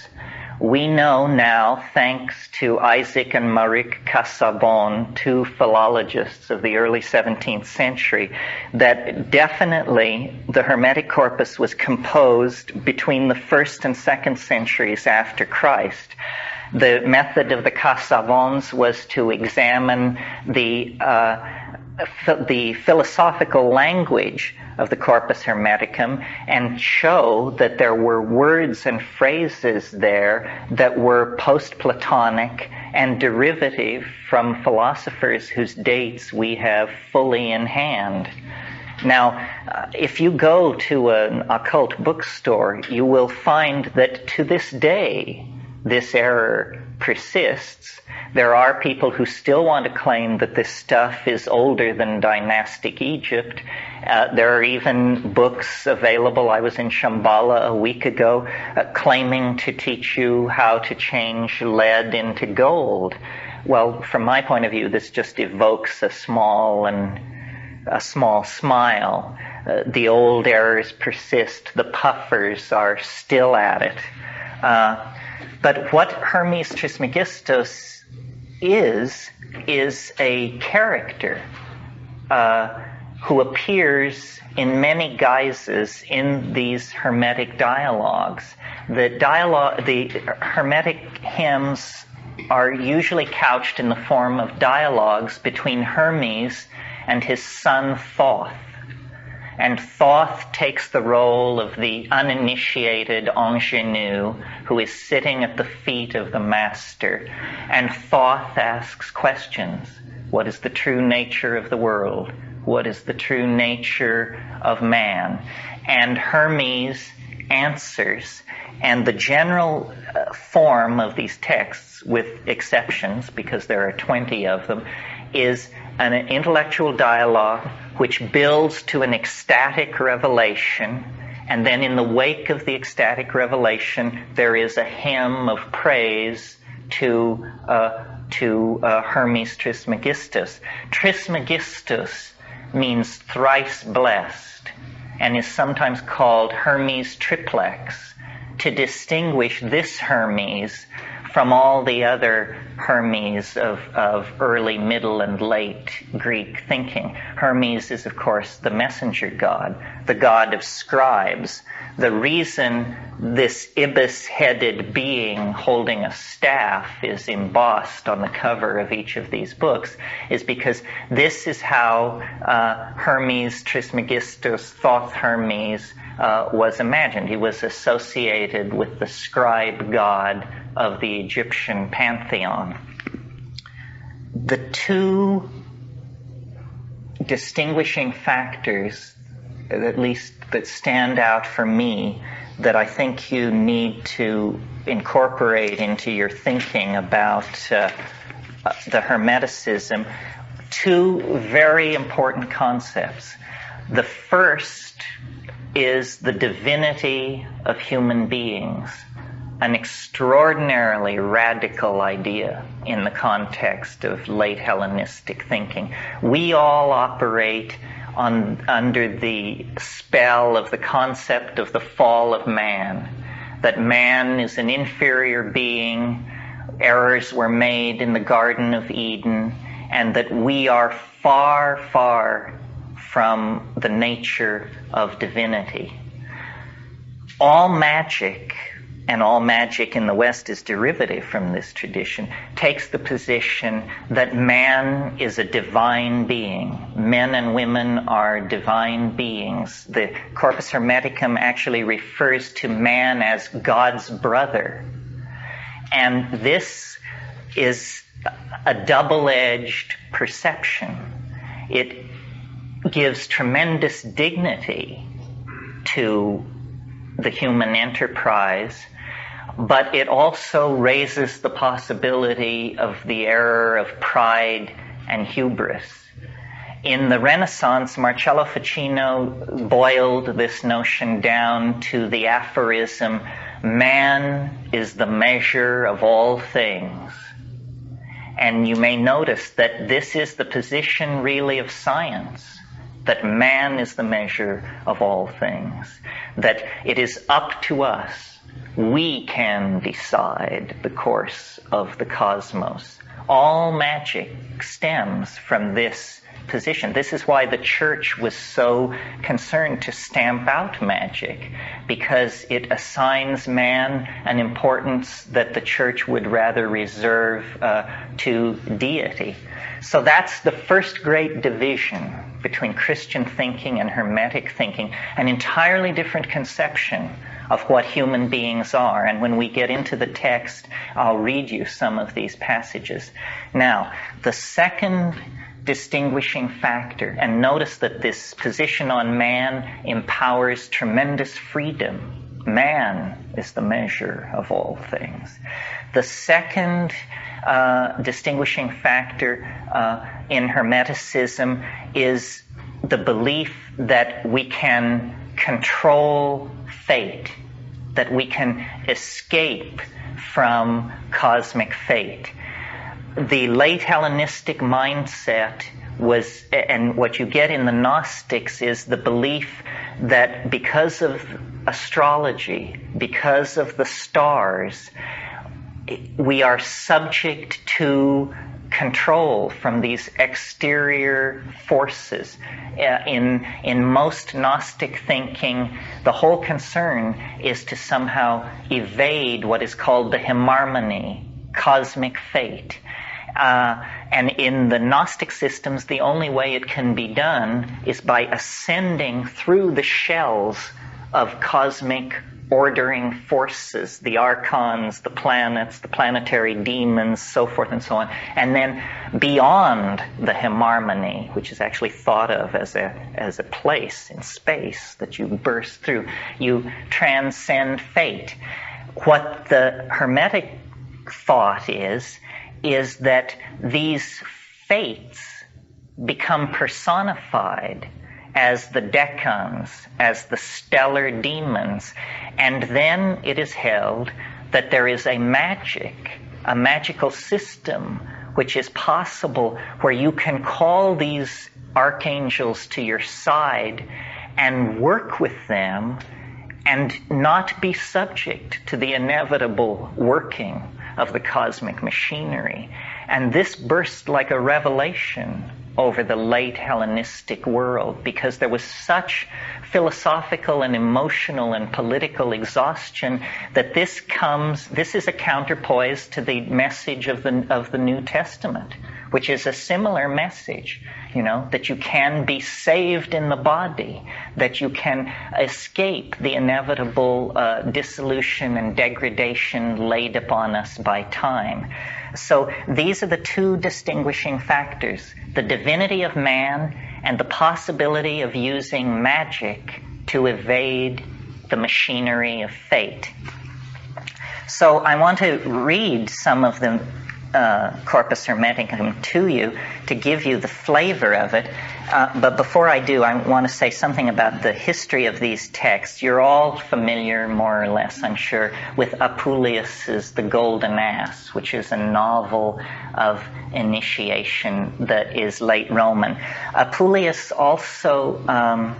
A: We know now, thanks to Isaac and Maric Casaubon, two philologists of the early 17th century, that definitely the Hermetic Corpus was composed between the 1st and 2nd centuries after Christ. The method of the Casaubons was to examine the philosophical language of the Corpus Hermeticum and show that there were words and phrases there that were post-Platonic and derivative from philosophers whose dates we have fully in hand. Now, if you go to an occult bookstore, you will find that to this day, this error persists. There are people who still want to claim that this stuff is older than dynastic Egypt. There are even books available. I was in Shambhala a week ago claiming to teach you how to change lead into gold. Well, from my point of view, this just evokes a small smile. The old errors persist. The puffers are still at it. But what Hermes Trismegistus is a character who appears in many guises in these Hermetic dialogues. The Hermetic hymns are usually couched in the form of dialogues between Hermes and his son Thoth. And Thoth takes the role of the uninitiated ingenue who is sitting at the feet of the master. And Thoth asks questions. What is the true nature of the world? What is the true nature of man? And Hermes answers. And the general form of these texts, with exceptions, because there are 20 of them, is an intellectual dialogue which builds to an ecstatic revelation, and then in the wake of the ecstatic revelation, there is a hymn of praise to Hermes Trismegistus. Trismegistus means thrice blessed, and is sometimes called Hermes triplex, to distinguish this Hermes from all the other Hermes of early, middle, and late Greek thinking. Hermes is, of course, the messenger god, the god of scribes. The reason this ibis-headed being holding a staff is embossed on the cover of each of these books is because this is how Hermes Trismegistus, Thoth Hermes, was imagined. He was associated with the scribe god of the Egyptian pantheon. The two distinguishing factors, at least that stand out for me, that I think you need to incorporate into your thinking about the Hermeticism, two very important concepts. The first is the divinity of human beings, an extraordinarily radical idea in the context of late Hellenistic thinking. We all operate under the spell of the concept of the fall of man, that man is an inferior being, errors were made in the Garden of Eden, and that we are far, far from the nature of divinity. All magic, and all magic in the West is derivative from this tradition, takes the position that man is a divine being. Men and women are divine beings. The Corpus Hermeticum actually refers to man as God's brother. And this is a double-edged perception. It gives tremendous dignity to the human enterprise, but it also raises the possibility of the error of pride and hubris. In the Renaissance, Marcello Ficino boiled this notion down to the aphorism, man is the measure of all things. And you may notice that this is the position really of science, that man is the measure of all things, that it is up to us. We can decide the course of the cosmos. All magic stems from this position. This is why the church was so concerned to stamp out magic, because it assigns man an importance that the church would rather reserve to deity. So that's the first great division between Christian thinking and Hermetic thinking, an entirely different conception of what human beings are. And when we get into the text, I'll read you some of these passages. Now, the second distinguishing factor, and notice that this position on man empowers tremendous freedom. Man is the measure of all things. The second distinguishing factor in Hermeticism is the belief that we can control fate, that we can escape from cosmic fate. The late Hellenistic mindset was, and what you get in the Gnostics is the belief that because of astrology, because of the stars, we are subject to control from these exterior forces. In most Gnostic thinking, the whole concern is to somehow evade what is called the hymarmony, cosmic fate. And in the Gnostic systems, the only way it can be done is by ascending through the shells of cosmic ordering forces, the archons, the planets, the planetary demons, so forth and so on, and then beyond the hymarmony, which is actually thought of as a place in space that you burst through, you transcend fate. What the Hermetic thought is that these fates become personified as the decans, as the stellar demons, and then it is held that there is a magical system which is possible where you can call these archangels to your side and work with them and not be subject to the inevitable working of the cosmic machinery. And this burst like a revelation over the late Hellenistic world, because there was such philosophical and emotional and political exhaustion that this is a counterpoise to the message of the New Testament, which is a similar message, that you can be saved in the body, that you can escape the inevitable dissolution and degradation laid upon us by time. So these are the two distinguishing factors, the divinity of man and the possibility of using magic to evade the machinery of fate. So I want to read some of the Corpus Hermeticum to you to give you the flavor of it. But before I do, I want to say something about the history of these texts. You're all familiar, more or less, I'm sure, with Apuleius's The Golden Ass, which is a novel of initiation that is late Roman. Apuleius also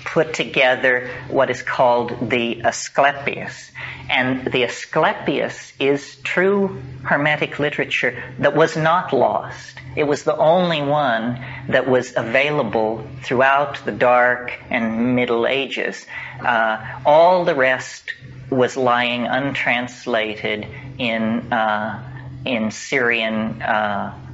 A: put together what is called the Asclepius. And the Asclepius is true Hermetic literature that was not lost. It was the only one that was available throughout the Dark and Middle Ages. All the rest was lying untranslated in Syrian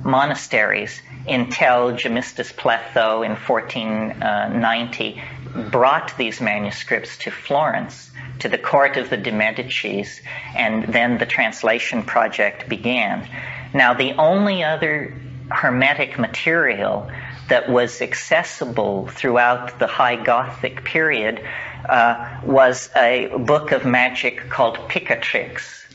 A: monasteries until Gemistus Pletho in 1490 brought these manuscripts to Florence, to the court of the de Medicis, and then the translation project began. Now, the only other Hermetic material that was accessible throughout the High Gothic period was a book of magic called Picatrix.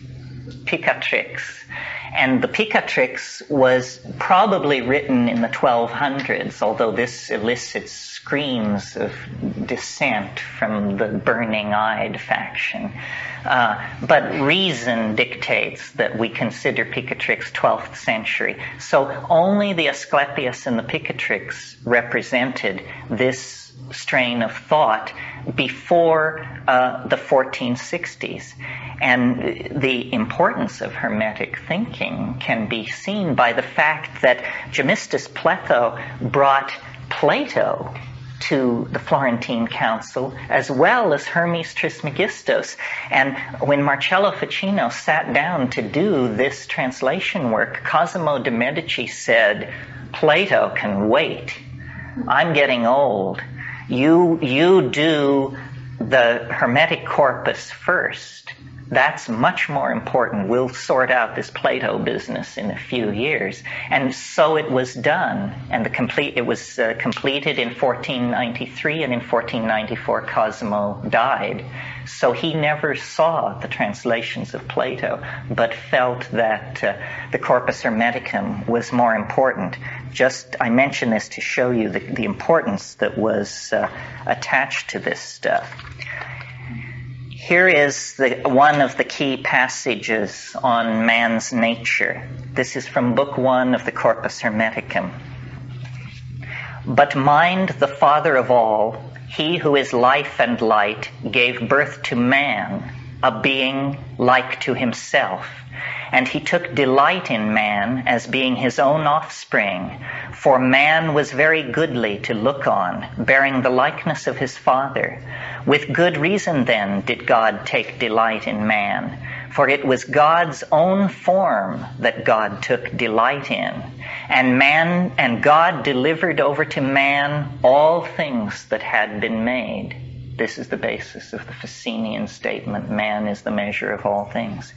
A: And the Picatrix was probably written in the 1200s, although this elicits screams of dissent from the burning-eyed faction. But reason dictates that we consider Picatrix 12th century. So only the Asclepius and the Picatrix represented this strain of thought before the 1460s. And the importance of Hermetic thinking can be seen by the fact that Gemistus Pletho brought Plato to the Florentine Council, as well as Hermes Trismegistus. And when Marcello Ficino sat down to do this translation work, Cosimo de' Medici said, "Plato can wait. I'm getting old. You do the Hermetic Corpus first. That's much more important. We'll sort out this Plato business in a few years." And so it was done. And it was completed in 1493, and in 1494 Cosimo died. So he never saw the translations of Plato, but felt that the Corpus Hermeticum was more important. I mention this to show you the importance that was attached to this stuff. Here is one of the key passages on man's nature. This is from Book 1 of the Corpus Hermeticum. "But mind, the father of all, he who is life and light, gave birth to man, a being like to himself. And he took delight in man as being his own offspring. For man was very goodly to look on, bearing the likeness of his father. With good reason then did God take delight in man. For it was God's own form that God took delight in. And God delivered over to man all things that had been made." This is the basis of the Ficenian statement, man is the measure of all things.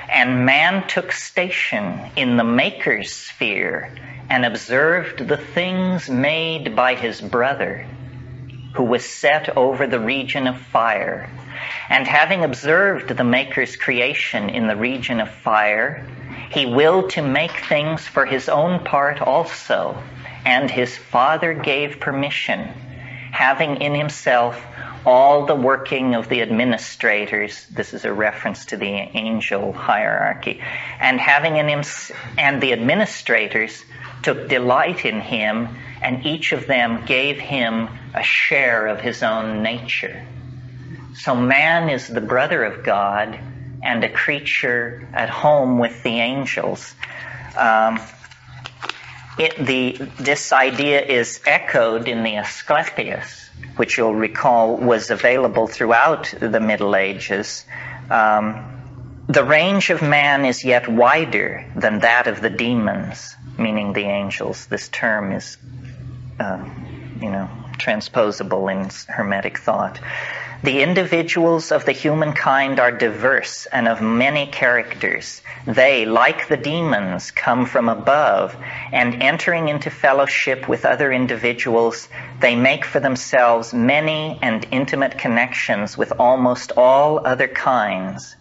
A: "And man took station in the Maker's sphere and observed the things made by his brother, who was set over the region of fire. And having observed the Maker's creation in the region of fire, he willed to make things for his own part also, and his Father gave permission, having in himself all the working of the administrators." This is a reference to the angel hierarchy. "And and the administrators took delight in him, and each of them gave him a share of his own nature." So man is the brother of God and a creature at home with the angels. This idea is echoed in the Asclepius, which you'll recall was available throughout the Middle Ages. "The range of man is yet wider than that of the demons," meaning the angels. This term is, transposable in Hermetic thought. "The individuals of the humankind are diverse and of many characters. They, like the demons, come from above, and entering into fellowship with other individuals, they make for themselves many and intimate connections with almost all other kinds,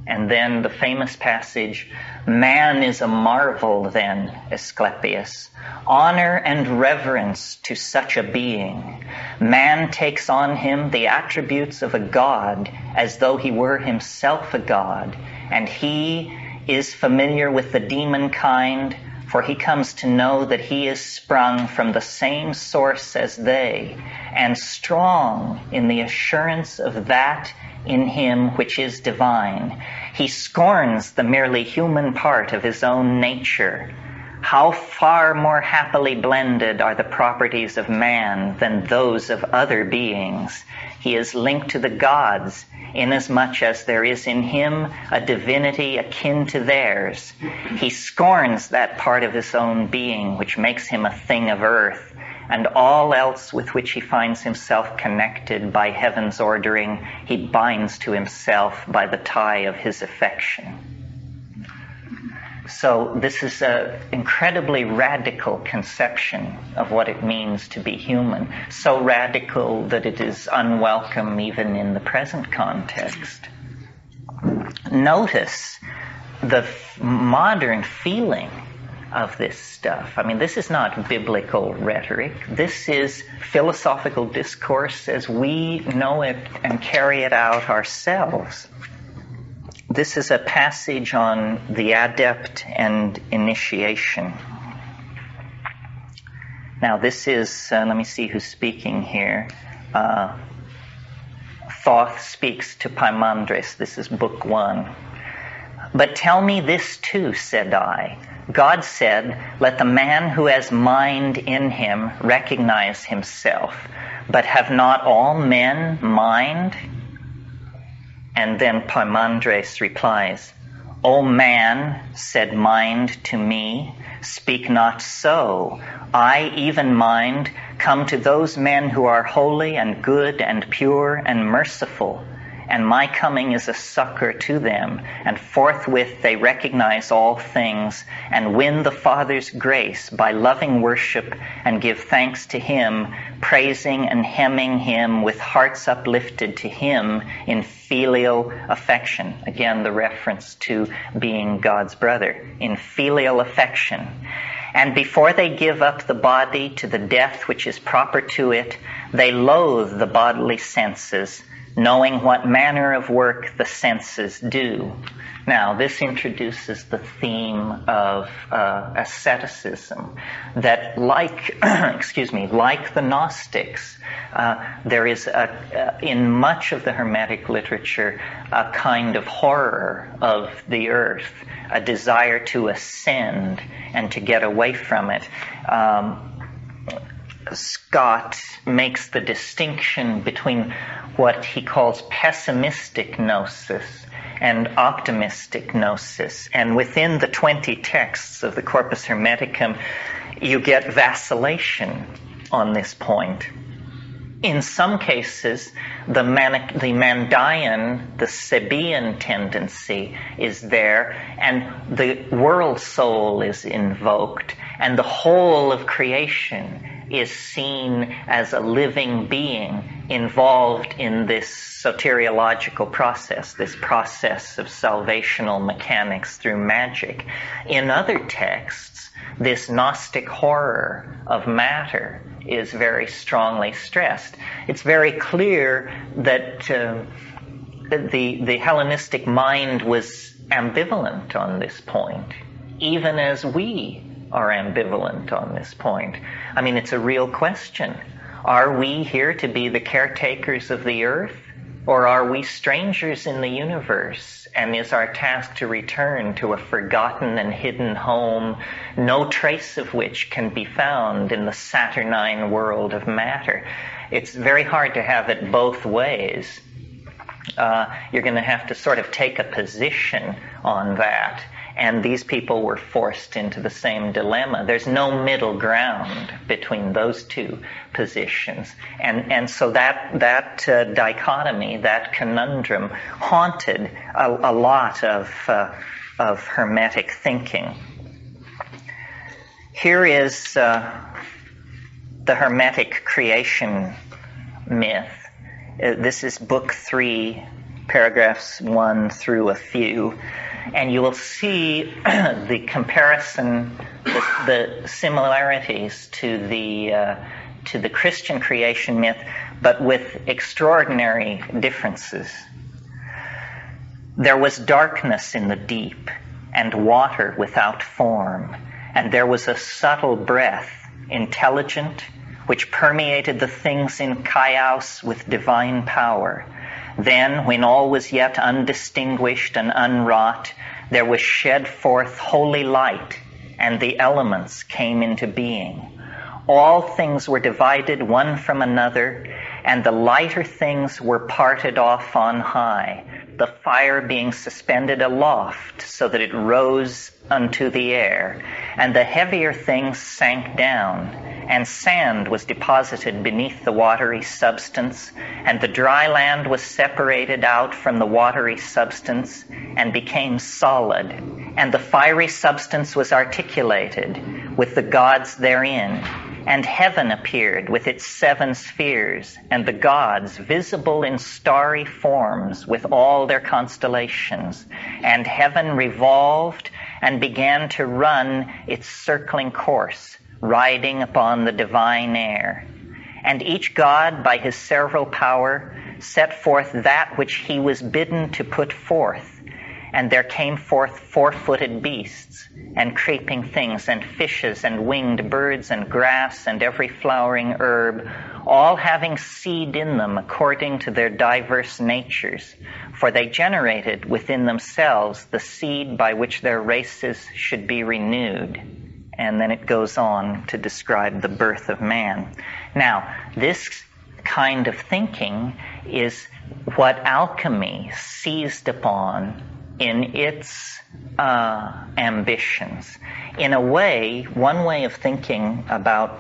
A: And then the famous passage, "Man is a marvel then, Asclepius. Honor and reverence to such a being. Man takes on him the attributes of a god as though he were himself a god, and he is familiar with the demon kind, for he comes to know that he is sprung from the same source as they, and strong in the assurance of that in him which is divine. He scorns the merely human part of his own nature. How far more happily blended are the properties of man than those of other beings. He is linked to the gods, inasmuch as there is in him a divinity akin to theirs. He scorns that part of his own being which makes him a thing of earth, and all else with which he finds himself connected by heaven's ordering, he binds to himself by the tie of his affection." So this is an incredibly radical conception of what it means to be human, so radical that it is unwelcome even in the present context. Notice the modern feeling of this stuff. I mean, this is not biblical rhetoric. This is philosophical discourse as we know it and carry it out ourselves. This is a passage on the adept and initiation. Now, this is, let me see who's speaking here. Thoth speaks to Paimandres. This is book 1. "But tell me this too," said I. "God said, 'Let the man who has mind in him recognize himself.' But have not all men mind?" And then Paimandres replies, "O man," said mind to me, "speak not so. I, even mind, come to those men who are holy and good and pure and merciful, and my coming is a succor to them, and forthwith they recognize all things and win the Father's grace by loving worship and give thanks to him, praising and hymning him with hearts uplifted to him in filial affection." Again, the reference to being God's brother, in filial affection. "And before they give up the body to the death which is proper to it, they loathe the bodily senses, knowing what manner of work the senses do." Now, this introduces the theme of asceticism, that like, like the Gnostics, there is, in much of the Hermetic literature, a kind of horror of the earth, a desire to ascend and to get away from it. Scott makes the distinction between what he calls pessimistic gnosis and optimistic gnosis. And within the 20 texts of the Corpus Hermeticum, you get vacillation on this point. In some cases, the Mandaean, the Sabaean tendency is there, and the world soul is invoked, and the whole of creation is seen as a living being involved in this soteriological process, this process of salvational mechanics through magic. In other texts, this Gnostic horror of matter is very strongly stressed. It's very clear that the Hellenistic mind was ambivalent on this point, even as we are ambivalent on this point. I mean, it's a real question. Are we here to be the caretakers of the earth, or are we strangers in the universe, and is our task to return to a forgotten and hidden home, no trace of which can be found in the saturnine world of matter? It's very hard to have it both ways. You're going to have to sort of take a position on that. And these people were forced into the same dilemma. There's no middle ground between those two positions. And so that dichotomy, that conundrum, haunted a lot of Hermetic thinking. Here is the Hermetic creation myth. This is book 3, paragraphs 1 through a few, and you will see the comparison, the similarities to the Christian creation myth, but with extraordinary differences. There was darkness in the deep, and water without form, and there was a subtle breath, intelligent, which permeated the things in chaos with divine power. Then, when all was yet undistinguished and unwrought, there was shed forth holy light, and the elements came into being. All things were divided one from another, and the lighter things were parted off on high, the fire being suspended aloft so that it rose unto the air, and the heavier things sank down, and sand was deposited beneath the watery substance, and the dry land was separated out from the watery substance and became solid, and the fiery substance was articulated with the gods therein. And heaven appeared with its 7 spheres, and the gods visible in starry forms with all their constellations. And heaven revolved and began to run its circling course, riding upon the divine air. And each god, by his several power, set forth that which he was bidden to put forth. And there came forth 4-footed beasts, and creeping things, and fishes, and winged birds, and grass, and every flowering herb, all having seed in them according to their diverse natures. For they generated within themselves the seed by which their races should be renewed. And then it goes on to describe the birth of man. Now, this kind of thinking is what alchemy seized upon in its ambitions. In a way, one way of thinking about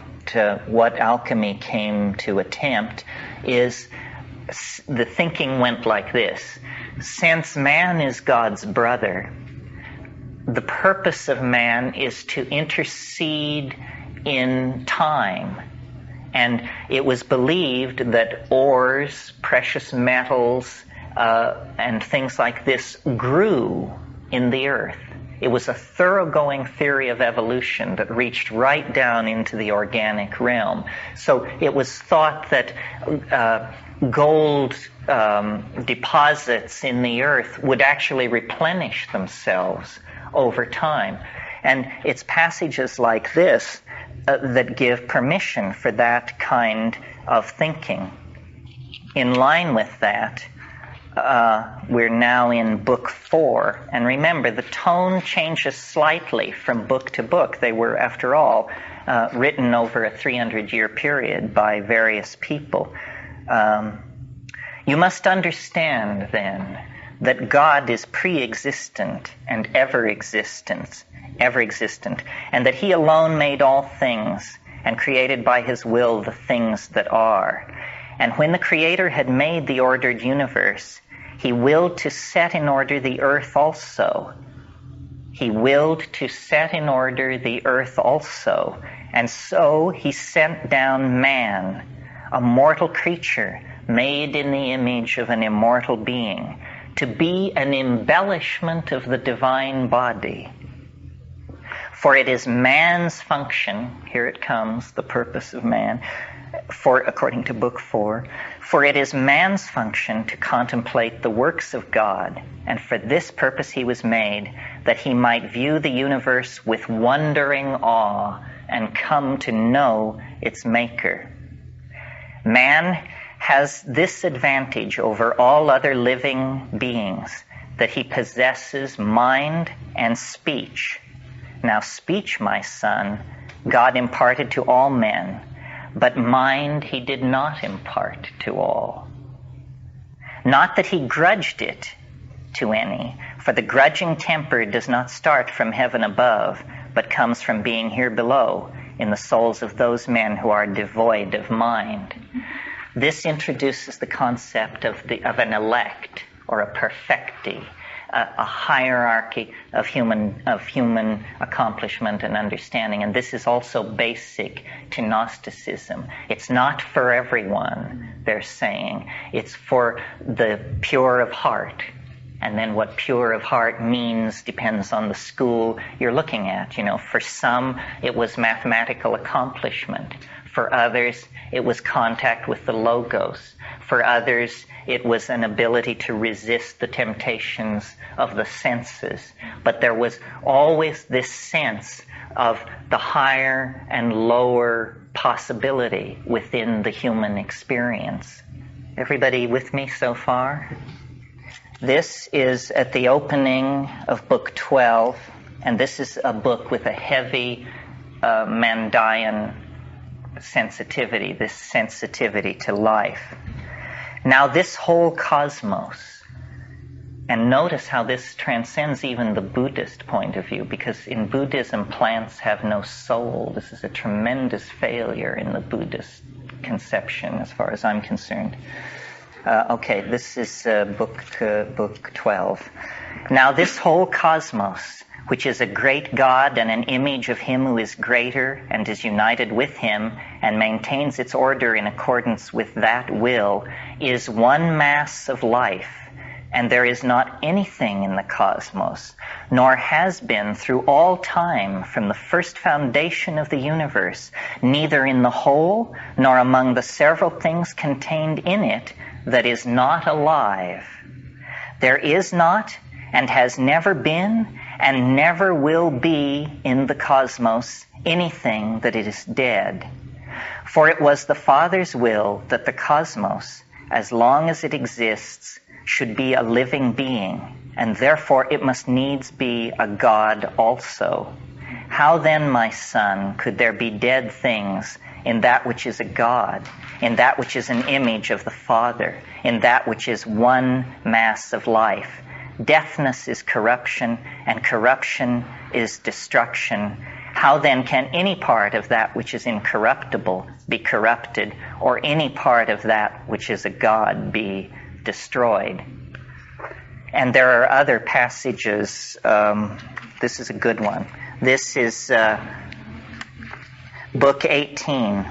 A: what alchemy came to attempt is the thinking went like this. Since man is God's brother, the purpose of man is to intercede in time. And it was believed that ores, precious metals, and things like this grew in the earth. It was a thoroughgoing theory of evolution that reached right down into the organic realm. So it was thought that gold deposits in the earth would actually replenish themselves over time. And it's passages like this that give permission for that kind of thinking. In line with that, we're now in book 4. And remember, the tone changes slightly from book to book. They were, after all, written over a 300-year period by various people. You must understand, then, that God is pre-existent and ever-existent, and that He alone made all things and created by His will the things that are. And when the Creator had made the ordered universe, He willed to set in order the earth also. He willed to set in order the earth also. And so He sent down man, a mortal creature made in the image of an immortal being, to be an embellishment of the divine body. For it is man's function, here it comes, the purpose of man, according to book 4, for it is man's function to contemplate the works of God, and for this purpose he was made, that he might view the universe with wondering awe and come to know its maker. Man has this advantage over all other living beings, that he possesses mind and speech. Now speech, my son, God imparted to all men, but mind He did not impart to all. Not that He grudged it to any, for the grudging temper does not start from heaven above, but comes from being here below, in the souls of those men who are devoid of mind. This introduces the concept of an elect, or a perfecti, a hierarchy of human accomplishment and understanding. And this is also basic to Gnosticism. It's not for everyone, they're saying. It's for the pure of heart. And then what pure of heart means depends on the school you're looking at. For some, it was mathematical accomplishment. For others, it was contact with the logos. For others, it was an ability to resist the temptations of the senses. But there was always this sense of the higher and lower possibility within the human experience. Everybody with me so far? This is at the opening of Book 12, and this is a book with a heavy Mandaean sensitivity, this sensitivity to life. Now this whole cosmos, and notice how this transcends even the Buddhist point of view, because in Buddhism plants have no soul. This is a tremendous failure in the Buddhist conception as far as I'm concerned. Okay, this is book 12. Now this whole cosmos, which is a great God and an image of him who is greater and is united with him and maintains its order in accordance with that will, is one mass of life, and there is not anything in the cosmos, nor has been through all time from the first foundation of the universe, neither in the whole nor among the several things contained in it, that is not alive. There is not and has never been and never will be in the cosmos anything that it is dead. For it was the Father's will that the cosmos, as long as it exists, should be a living being, and therefore it must needs be a God also. How then, my son, could there be dead things in that which is a God, in that which is an image of the Father, in that which is one mass of life? Deathness is corruption, and corruption is destruction. How then can any part of that which is incorruptible be corrupted, or any part of that which is a God be destroyed? And there are other passages. This is a good one. This is Book 18.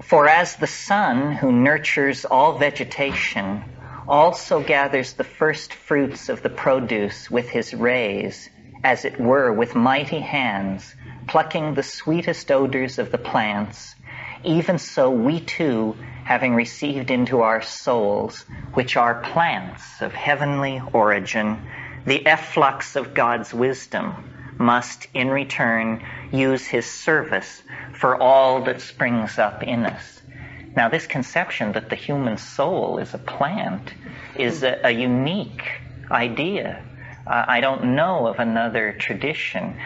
A: For as the sun, who nurtures all vegetation, also gathers the first fruits of the produce with his rays, as it were with mighty hands, plucking the sweetest odors of the plants, even so we too, having received into our souls, which are plants of heavenly origin, the efflux of God's wisdom, must in return use his service for all that springs up in us. Now this conception that the human soul is a plant is a unique idea. I don't know of another tradition.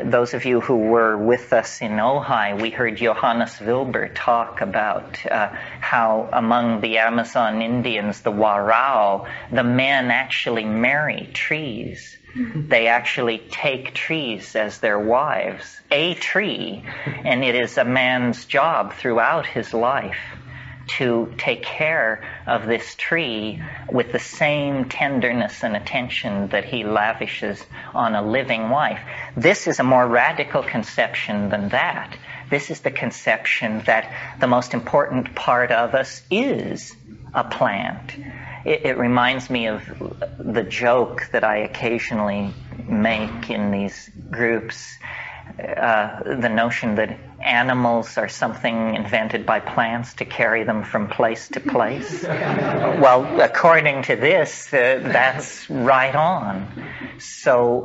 A: Those of you who were with us in Ojai, we heard Johannes Wilber talk about how among the Amazon Indians, the Warao, the men actually marry trees. They actually take trees as their wives, a tree, and it is a man's job throughout his life to take care of this tree with the same tenderness and attention that he lavishes on a living wife. This is a more radical conception than that. This is the conception that the most important part of us is a plant. It reminds me of the joke that I occasionally make in these groups, the notion that animals are something invented by plants to carry them from place to place. Well, according to this, that's right on. So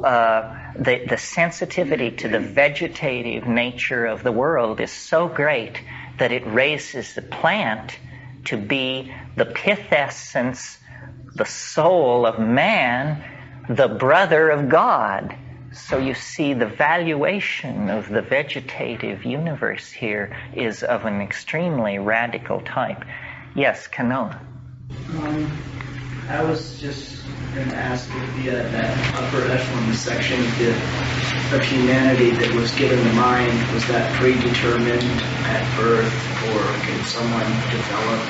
A: the sensitivity to the vegetative nature of the world is so great that it raises the plant to be the pith essence, the soul of man, the brother of God. So you see, the valuation of the vegetative universe here is of an extremely radical type. Yes, Kanoa.
B: I was just going to ask if that upper echelon section of humanity that was given the mind, was that predetermined at birth, or can someone develop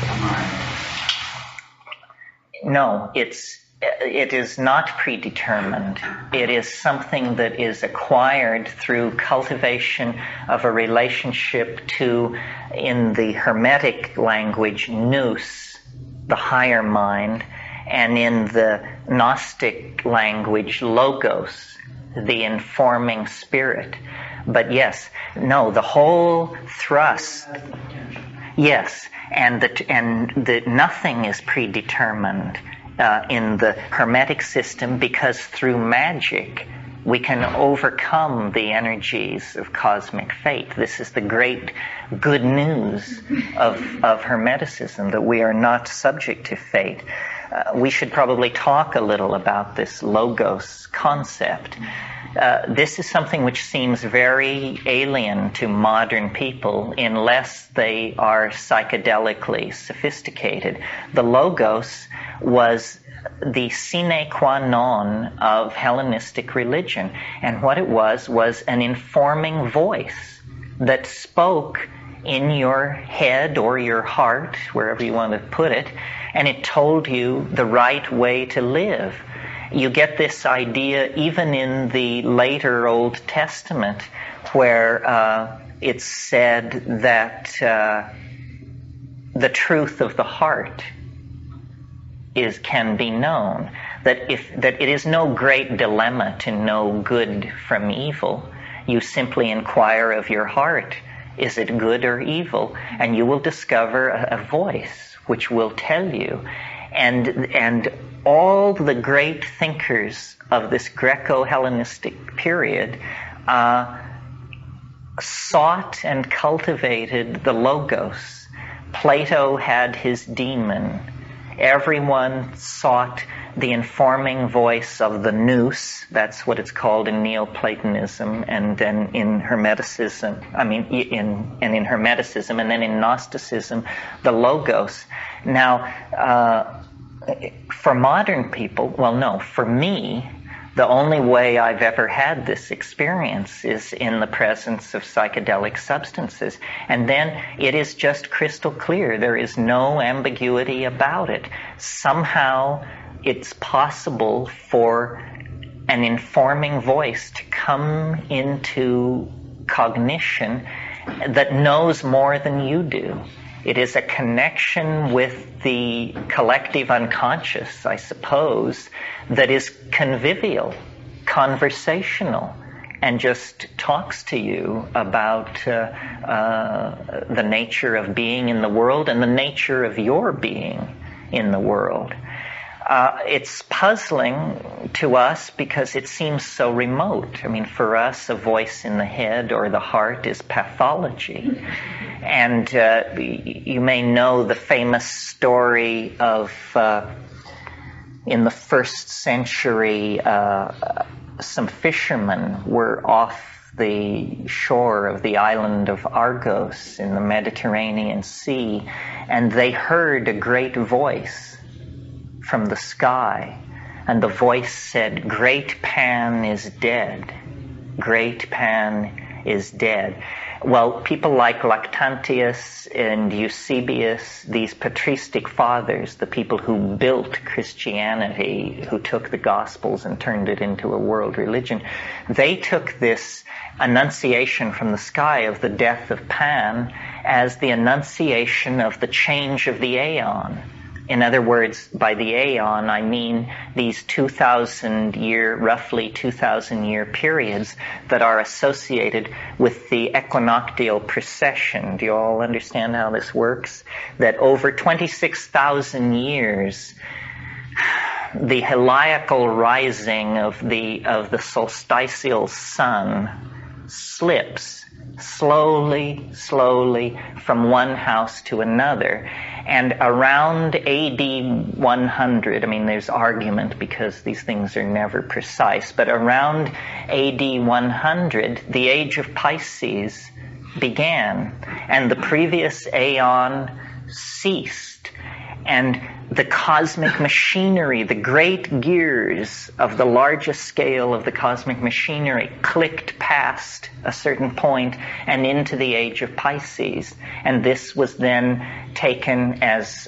B: a mind?
A: No, it is not predetermined. It is something that is acquired through cultivation of a relationship to, in the Hermetic language, nous, the higher mind, and in the Gnostic language, logos, the informing spirit. But yes, no, the whole thrust. Yes, and the nothing is predetermined in the Hermetic system, because through magic we can overcome the energies of cosmic fate. This is the great good news of Hermeticism, that we are not subject to fate. We should probably talk a little about this logos concept. This is something which seems very alien to modern people unless they are psychedelically sophisticated. The logos was the sine qua non of Hellenistic religion. And what it was an informing voice that spoke in your head or your heart, wherever you want to put it, and it told you the right way to live. You get this idea even in the later Old Testament, where it's said that the truth of the heart can be known. That it is no great dilemma to know good from evil. You simply inquire of your heart, is it good or evil? And you will discover a voice which will tell you. And all the great thinkers of this Greco-Hellenistic period sought and cultivated the logos. Plato had his demon. Everyone sought the informing voice of the nous. That's what it's called in Neoplatonism, and then in Hermeticism. In Hermeticism, and then in Gnosticism, the logos. Now, for modern people, for me, the only way I've ever had this experience is in the presence of psychedelic substances. And then it is just crystal clear. There is no ambiguity about it. Somehow it's possible for an informing voice to come into cognition that knows more than you do. It is a connection with the collective unconscious, I suppose, that is convivial, conversational, and just talks to you about the nature of being in the world and the nature of your being in the world. It's puzzling to us because it seems so remote. For us, a voice in the head or the heart is pathology. And you may know the famous story of, in the 1st century, some fishermen were off the shore of the island of Argos in the Mediterranean Sea, and they heard a great voice from the sky, and the voice said, "Great Pan is dead. Great Pan is dead." Well, people like Lactantius and Eusebius, these patristic fathers, the people who built Christianity, who took the Gospels and turned it into a world religion, they took this annunciation from the sky of the death of Pan as the annunciation of the change of the aeon. In other words, by the aeon, I mean these roughly 2,000 year periods that are associated with the equinoctial precession. Do you all understand how this works? That over 26,000 years, the heliacal rising of the solstitial sun slips slowly from one house to another. And around AD 100, there's argument because these things are never precise, but around AD 100, the age of Pisces began, and the previous aeon ceased. And the cosmic machinery, the great gears of the largest scale of the cosmic machinery clicked past a certain point and into the age of Pisces. And this was then taken as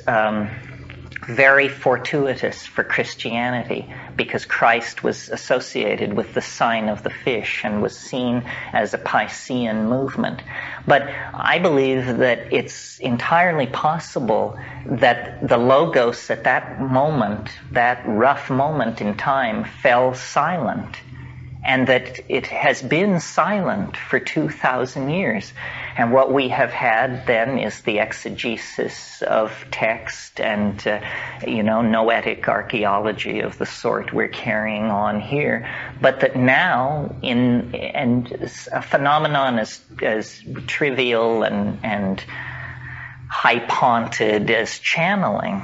A: very fortuitous for Christianity, because Christ was associated with the sign of the fish and was seen as a Piscean movement. But I believe that it's entirely possible that the Logos at that moment, that rough moment in time, fell silent, and that it has been silent for 2,000 years. And what we have had then is the exegesis of text and, noetic archaeology of the sort we're carrying on here. But that now, and a phenomenon as trivial and high-ponted as channeling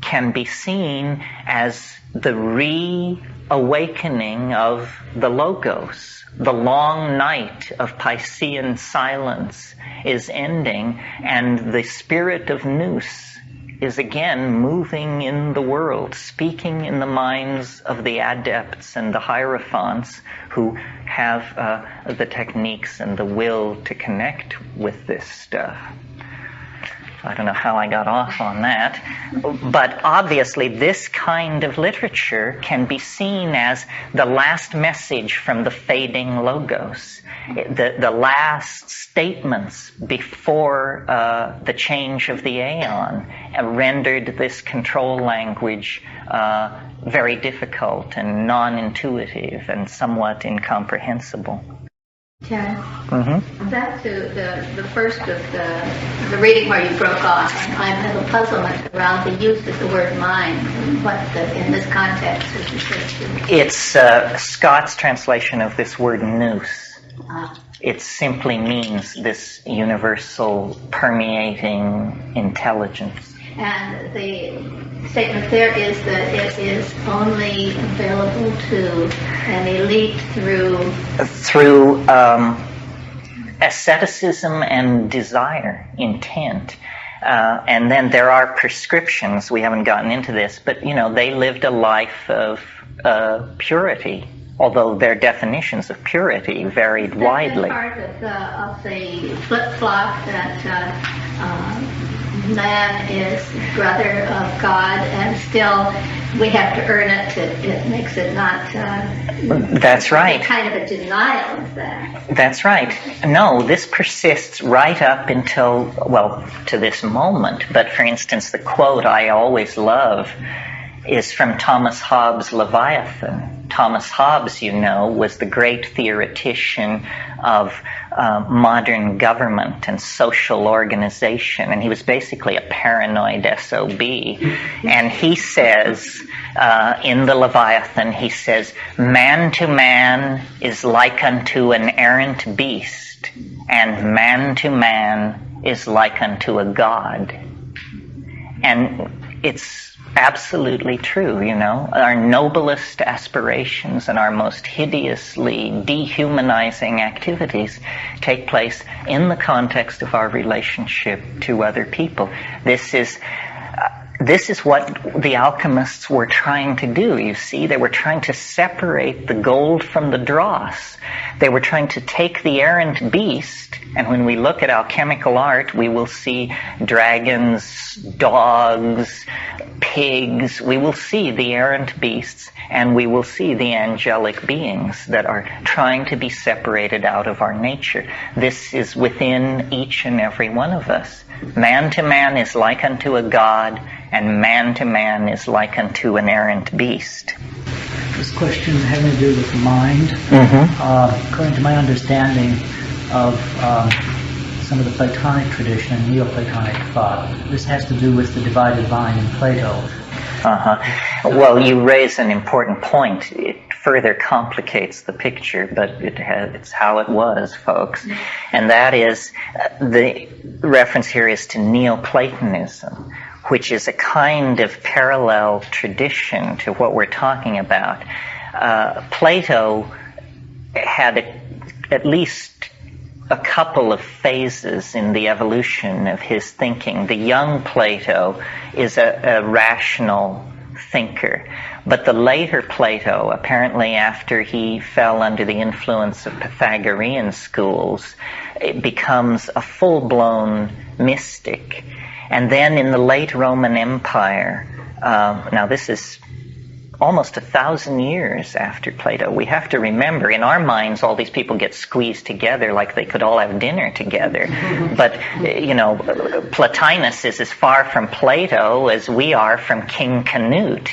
A: can be seen as the reawakening of the Logos. The long night of Piscean silence is ending, and the spirit of Nous is again moving in the world, speaking in the minds of the adepts and the hierophants who have the techniques and the will to connect with this stuff. I don't know how I got off on that, but obviously this kind of literature can be seen as the last message from the fading Logos, the last statements before the change of the aeon rendered this control language very difficult and non-intuitive and somewhat incomprehensible.
C: Terence,
A: Mm-hmm.
C: back to the first of the reading where you broke off, I have a puzzlement around the use of the word mind. In this context is referred to.
A: It's Scott's translation of this word nous. It simply means this universal permeating intelligence.
C: And the statement there is that it is only available to an elite through
A: asceticism and desire, intent. And then there are prescriptions. We haven't gotten into this, but they lived a life of purity, although their definitions of purity varied widely.
C: That's part of the flip-flop that man is brother of God, and still we have to earn it. It makes it not.
A: That's right.
C: Kind of a denial of that.
A: That's right. No, this persists right up until, to this moment. But for instance, the quote I always love is from Thomas Hobbes' Leviathan. Thomas Hobbes, was the great theoretician of modern government and social organization, and he was basically a paranoid SOB. And he says, in the Leviathan, he says, "Man to man is like unto an errant beast, and man to man is like unto a god." And it's absolutely true, Our noblest aspirations and our most hideously dehumanizing activities take place in the context of our relationship to other people. This is what the alchemists were trying to do, you see. They were trying to separate the gold from the dross. They were trying to take the errant beast, and when we look at alchemical art, we will see dragons, dogs, pigs. We will see the errant beasts, and we will see the angelic beings that are trying to be separated out of our nature. This is within each and every one of us. Man to man is like unto a god, and man to man is like unto an errant beast.
D: This question having to do with mind. According to my understanding of some of the Platonic tradition and Neoplatonic thought, this has to do with the divided mind in Plato.
A: Well, you raise an important point. It further complicates the picture, but it's how it was, folks. And that is, the reference here is to Neoplatonism, which is a kind of parallel tradition to what we're talking about. Plato had at least a couple of phases in the evolution of his thinking. The young Plato is a rational thinker, but the later Plato, apparently after he fell under the influence of Pythagorean schools, it becomes a full-blown mystic. And then in the late Roman Empire, Now this is almost 1,000 years after Plato. We have to remember, in our minds, all these people get squeezed together like they could all have dinner together. But, Plotinus is as far from Plato as we are from King Canute.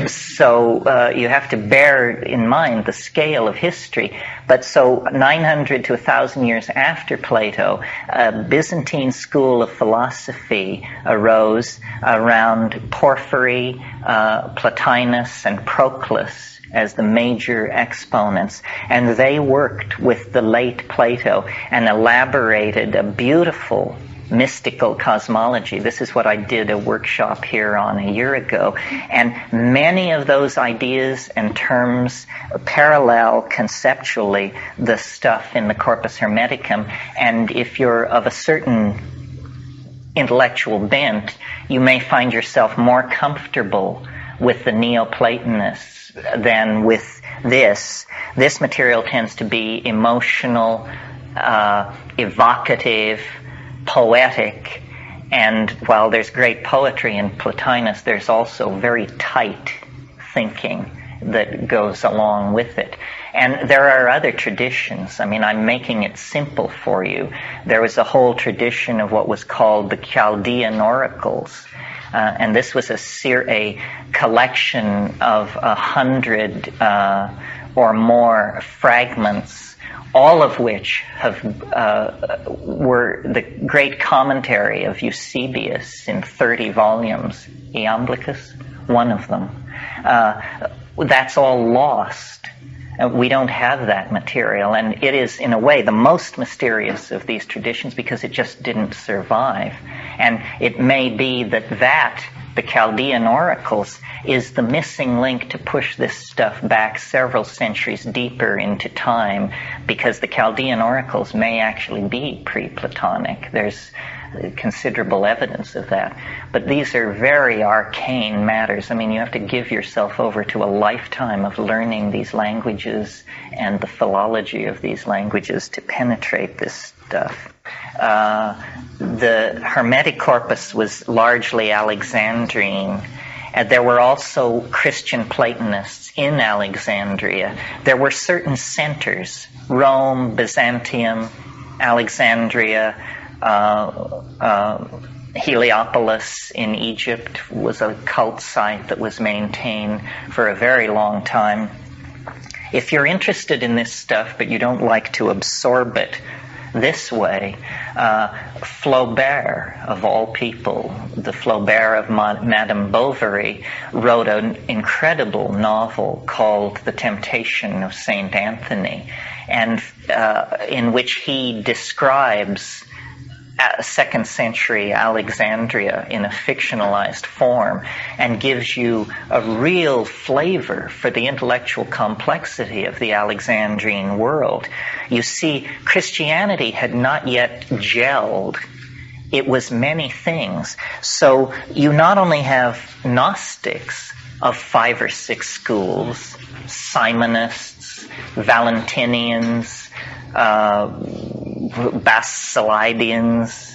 A: So you have to bear in mind the scale of history. But so 900 to 1,000 years after Plato, a Byzantine school of philosophy arose around Porphyry, Plotinus, and Proclus as the major exponents. And they worked with the late Plato and elaborated a beautiful mystical cosmology. This is what I did a workshop here on a year ago. And many of those ideas and terms parallel conceptually the stuff in the Corpus Hermeticum. And if you're of a certain intellectual bent, you may find yourself more comfortable with the Neoplatonists than with this. This material tends to be emotional, evocative, poetic, and while there's great poetry in Plotinus, there's also very tight thinking that goes along with it. And there are other traditions. I mean, I'm making it simple for you. There was a whole tradition of what was called the Chaldean oracles. And this was a collection of 100 or more fragments, all of which were the great commentary of Eusebius in 30 volumes. Iamblichus, one of them. That's all lost. We don't have that material, and it is, in a way, the most mysterious of these traditions because it just didn't survive. And it may be that the Chaldean oracles, is the missing link to push this stuff back several centuries deeper into time, because the Chaldean oracles may actually be pre-Platonic. There's considerable evidence of that. But these are very arcane matters. I mean, you have to give yourself over to a lifetime of learning these languages and the philology of these languages to penetrate this stuff. The Hermetic Corpus was largely Alexandrine. There were also Christian Platonists in Alexandria. There were certain centers, Rome, Byzantium, Alexandria, Heliopolis in Egypt was a cult site that was maintained for a very long time. If you're interested in this stuff but you don't like to absorb it this way, Flaubert, of all people, the Flaubert of Madame Bovary, wrote an incredible novel called The Temptation of Saint Anthony, and in which he describes 2nd century Alexandria in a fictionalized form and gives you a real flavor for the intellectual complexity of the Alexandrine world. You see, Christianity had not yet gelled. It was many things. So you not only have Gnostics of 5 or 6 schools, Simonists, Valentinians, Basilidians,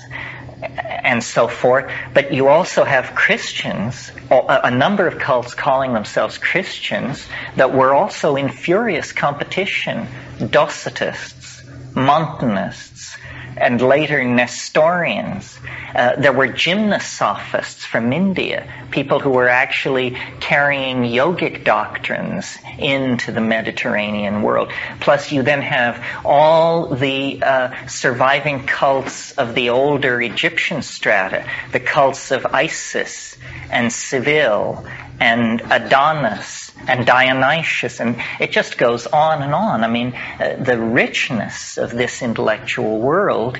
A: and so forth. But you also have Christians, a number of cults calling themselves Christians, that were also in furious competition. Docetists, Montanists, and later Nestorians. There were gymnosophists from India, people who were actually carrying yogic doctrines into the Mediterranean world. Plus you then have all the surviving cults of the older Egyptian strata, the cults of Isis and Cybele and Adonis and Dionysius, and it just goes on and on. I mean, the richness of this intellectual world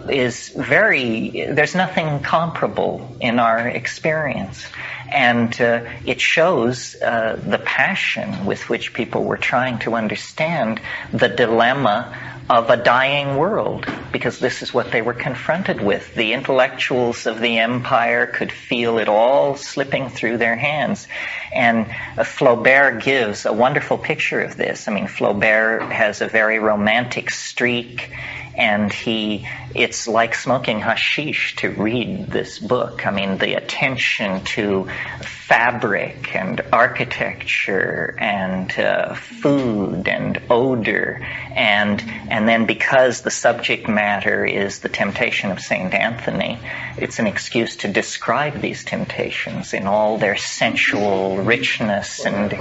A: is there's nothing comparable in our experience. And it shows the passion with which people were trying to understand the dilemma of a dying world, because this is what they were confronted with. The intellectuals of the empire could feel it all slipping through their hands. And Flaubert gives a wonderful picture of this. I mean, Flaubert has a very romantic streak, And it's like smoking hashish to read this book. I mean, the attention to fabric and architecture and food and odor, and then because the subject matter is the temptation of Saint Anthony, it's an excuse to describe these temptations in all their sensual richness and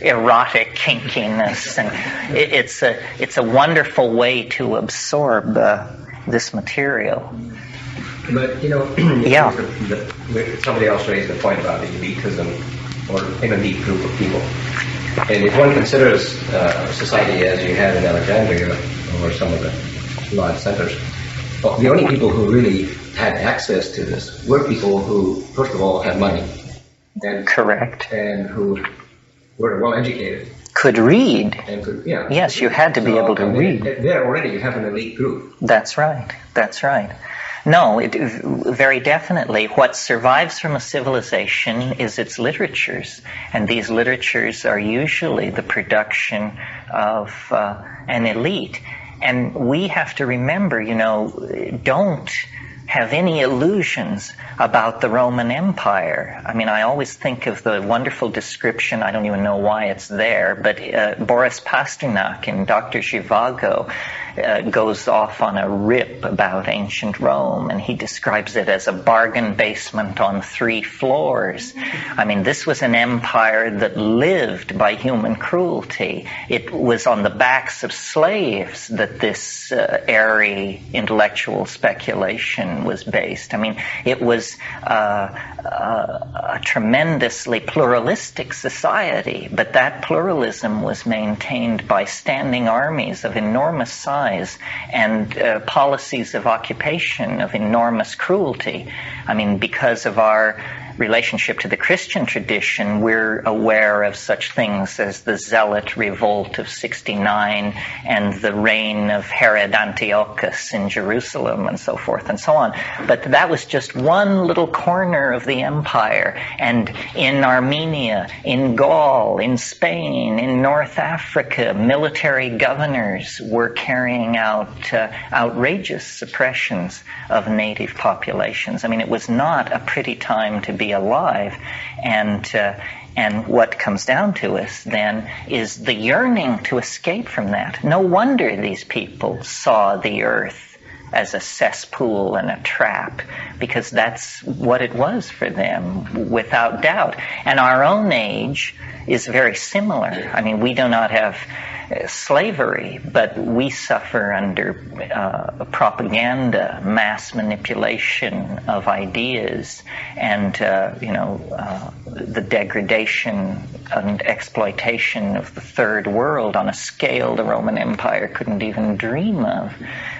A: erotic kinkiness, and it's a wonderful way to absorb this material.
E: But
A: Yeah.
E: Somebody else raised the point about the elitism or an elite group of people. And if one considers society as you had in Alexandria or some of the large centers, well, the only people who really had access to this were people who, first of all, had money. And,
A: Correct.
E: And who were well educated.
A: Could read.
E: And could, yeah.
A: Yes, you had to be able to read.
E: There already you have an elite group.
A: That's right. That's right. No, very definitely. What survives from a civilization is its literatures, and these literatures are usually the production of an elite. And we have to remember, don't have any illusions about the Roman Empire. I mean, I always think of the wonderful description, I don't even know why it's there, but Boris Pasternak in Dr. Zhivago goes off on a rip about ancient Rome, and he describes it as a bargain basement on 3 floors. I mean, this was an empire that lived by human cruelty. It was on the backs of slaves that this airy intellectual speculation was based. I mean, it was a tremendously pluralistic society, but that pluralism was maintained by standing armies of enormous size and policies of occupation of enormous cruelty. I mean, because of our relationship to the Christian tradition, we're aware of such things as the Zealot Revolt of 69 and the reign of Herod Antiochus in Jerusalem and so forth and so on. But that was just one little corner of the empire. And in Armenia, in Gaul, in Spain, in North Africa, military governors were carrying out outrageous suppressions of native populations. I mean, it was not a pretty time to be alive, and what comes down to us then is the yearning to escape from that. No wonder these people saw the earth as a cesspool and a trap, because that's what it was for them, without doubt. And our own age is very similar. I mean, we do not have slavery, but we suffer under propaganda, mass manipulation of ideas, and the degradation and exploitation of the third world on a scale the Roman Empire couldn't even dream of.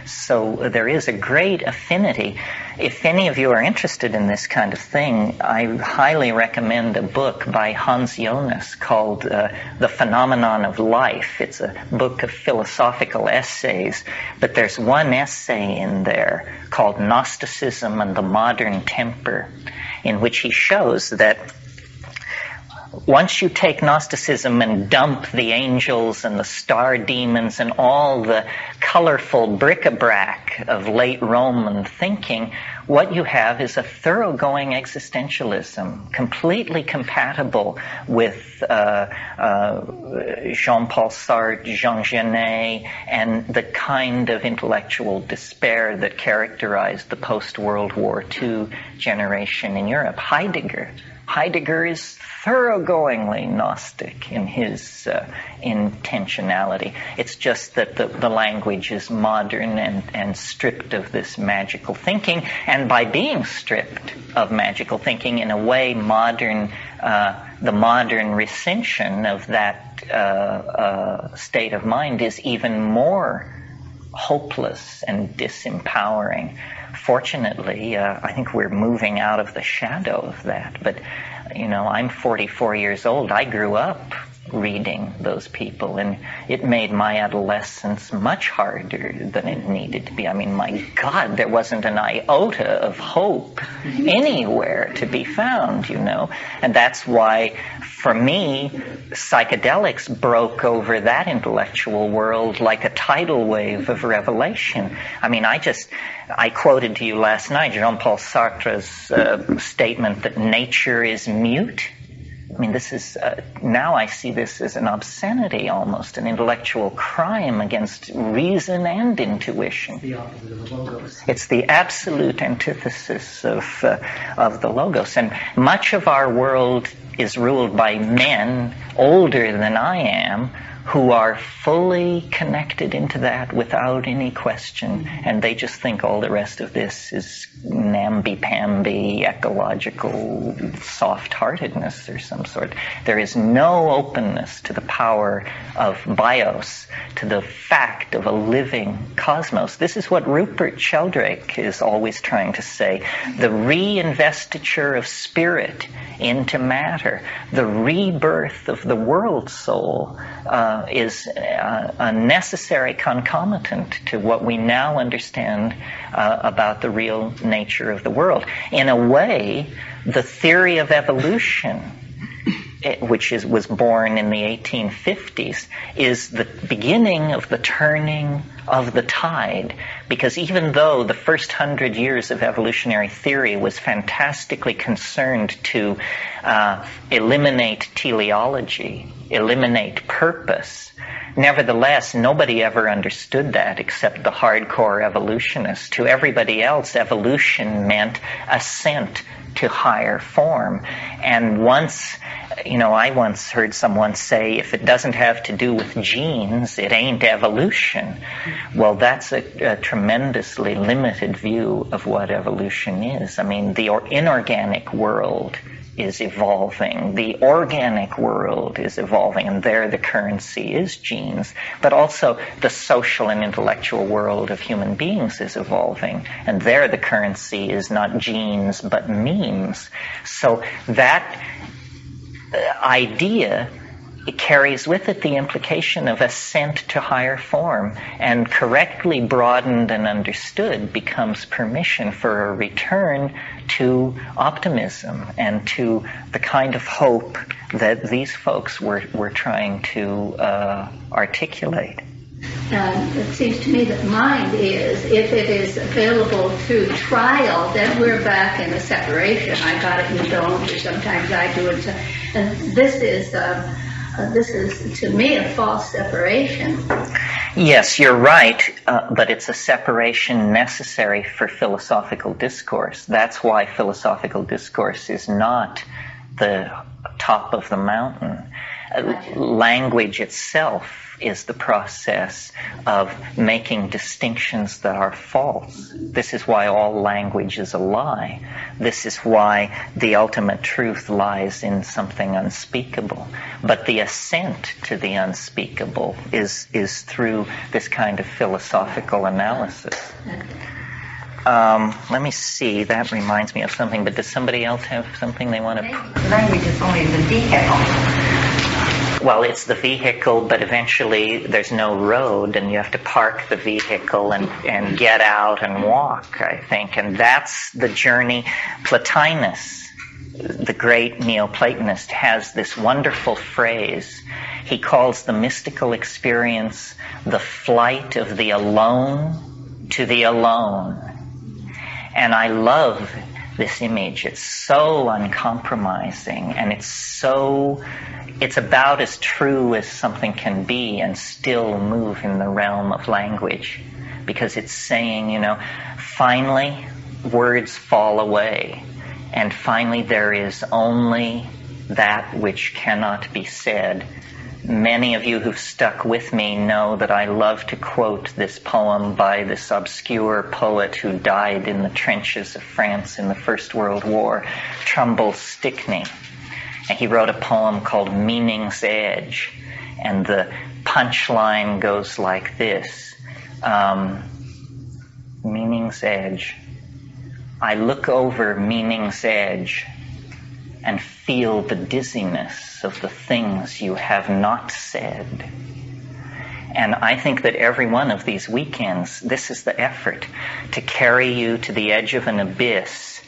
A: So there is a great affinity. If any of you are interested in this kind of thing, I highly recommend a book by Hans Jonas called The Phenomenon of Life. It's a book of philosophical essays, but there's one essay in there called Gnosticism and the Modern Temper, in which he shows that once you take Gnosticism and dump the angels and the star demons and all the colorful bric-a-brac of late Roman thinking, what you have is a thoroughgoing existentialism, completely compatible with Jean-Paul Sartre, Jean Genet, and the kind of intellectual despair that characterized the post-World War II generation in Europe. Heidegger is thoroughgoingly Gnostic in his intentionality. It's just that the language is modern and stripped of this magical thinking, and by being stripped of magical thinking, in a way, the modern recension of that state of mind is even more hopeless and disempowering. Fortunately, I think we're moving out of the shadow of that. But, I'm 44 years old. I grew up reading those people, and it made my adolescence much harder than it needed to be. I mean, my God, there wasn't an iota of hope anywhere to be found, you know. And that's why, for me, psychedelics broke over that intellectual world like a tidal wave of revelation. I mean, I quoted to you last night Jean-Paul Sartre's statement that nature is mute. I mean, this is, now I see this as an obscenity almost, an intellectual crime against reason and intuition.
D: The opposite of the logos.
A: It's the absolute antithesis of the logos. And much of our world is ruled by men older than I am, who are fully connected into that without any question, and they just think all the rest of this is namby-pamby, ecological soft-heartedness or some sort. There is no openness to the power of bios, to the fact of a living cosmos. This is what Rupert Sheldrake is always trying to say. The reinvestiture of spirit into matter, the rebirth of the world soul, is a necessary concomitant to what we now understand about the real nature of the world. In a way, the theory of evolution, which was born in the 1850s, is the beginning of the turning of the tide. Because even though the first 100 years of evolutionary theory was fantastically concerned to eliminate teleology, eliminate purpose, nevertheless, nobody ever understood that except the hardcore evolutionists. To everybody else, evolution meant ascent to higher form. And once, I once heard someone say, if it doesn't have to do with genes, it ain't evolution. Well, that's a tremendously limited view of what evolution is. I mean, the inorganic world is evolving. The organic world is evolving, and there the currency is genes. But also the social and intellectual world of human beings is evolving, and there the currency is not genes but memes. So that idea, it carries with it the implication of ascent to higher form, and correctly broadened and understood becomes permission for a return to optimism and to the kind of hope that these folks were trying to articulate.
C: It seems to me that mind is, if it is available through trial, then we're back in a separation. I got it, you don't, or sometimes I do it. And this is, to me, a false separation.
A: Yes, you're right, but it's a separation necessary for philosophical discourse. That's why philosophical discourse is not the top of the mountain. Language itself is the process of making distinctions that are false. This is why all language is a lie. This is why the ultimate truth lies in something unspeakable. But the ascent to the unspeakable is through this kind of philosophical analysis. Let me see, that reminds me of something, but does somebody else have something they want to...
F: Language is only the vehicle.
A: Well, it's the vehicle, but eventually there's no road, and you have to park the vehicle and get out and walk, I think. And that's the journey. Plotinus, the great Neoplatonist, has this wonderful phrase. He calls the mystical experience the flight of the alone to the alone. And I love this image. It's so uncompromising, and it's about as true as something can be and still move in the realm of language, because it's saying, finally words fall away, and finally there is only that which cannot be said. Many of you who've stuck with me know that I love to quote this poem by this obscure poet who died in the trenches of France in the First World War, Trumbull Stickney. And he wrote a poem called Meaning's Edge. And the punchline goes like this. Meaning's edge. I look over meaning's edge. and feel the dizziness of the things you have not said. And I think that every one of these weekends, this is the effort, to carry you to the edge of an abyss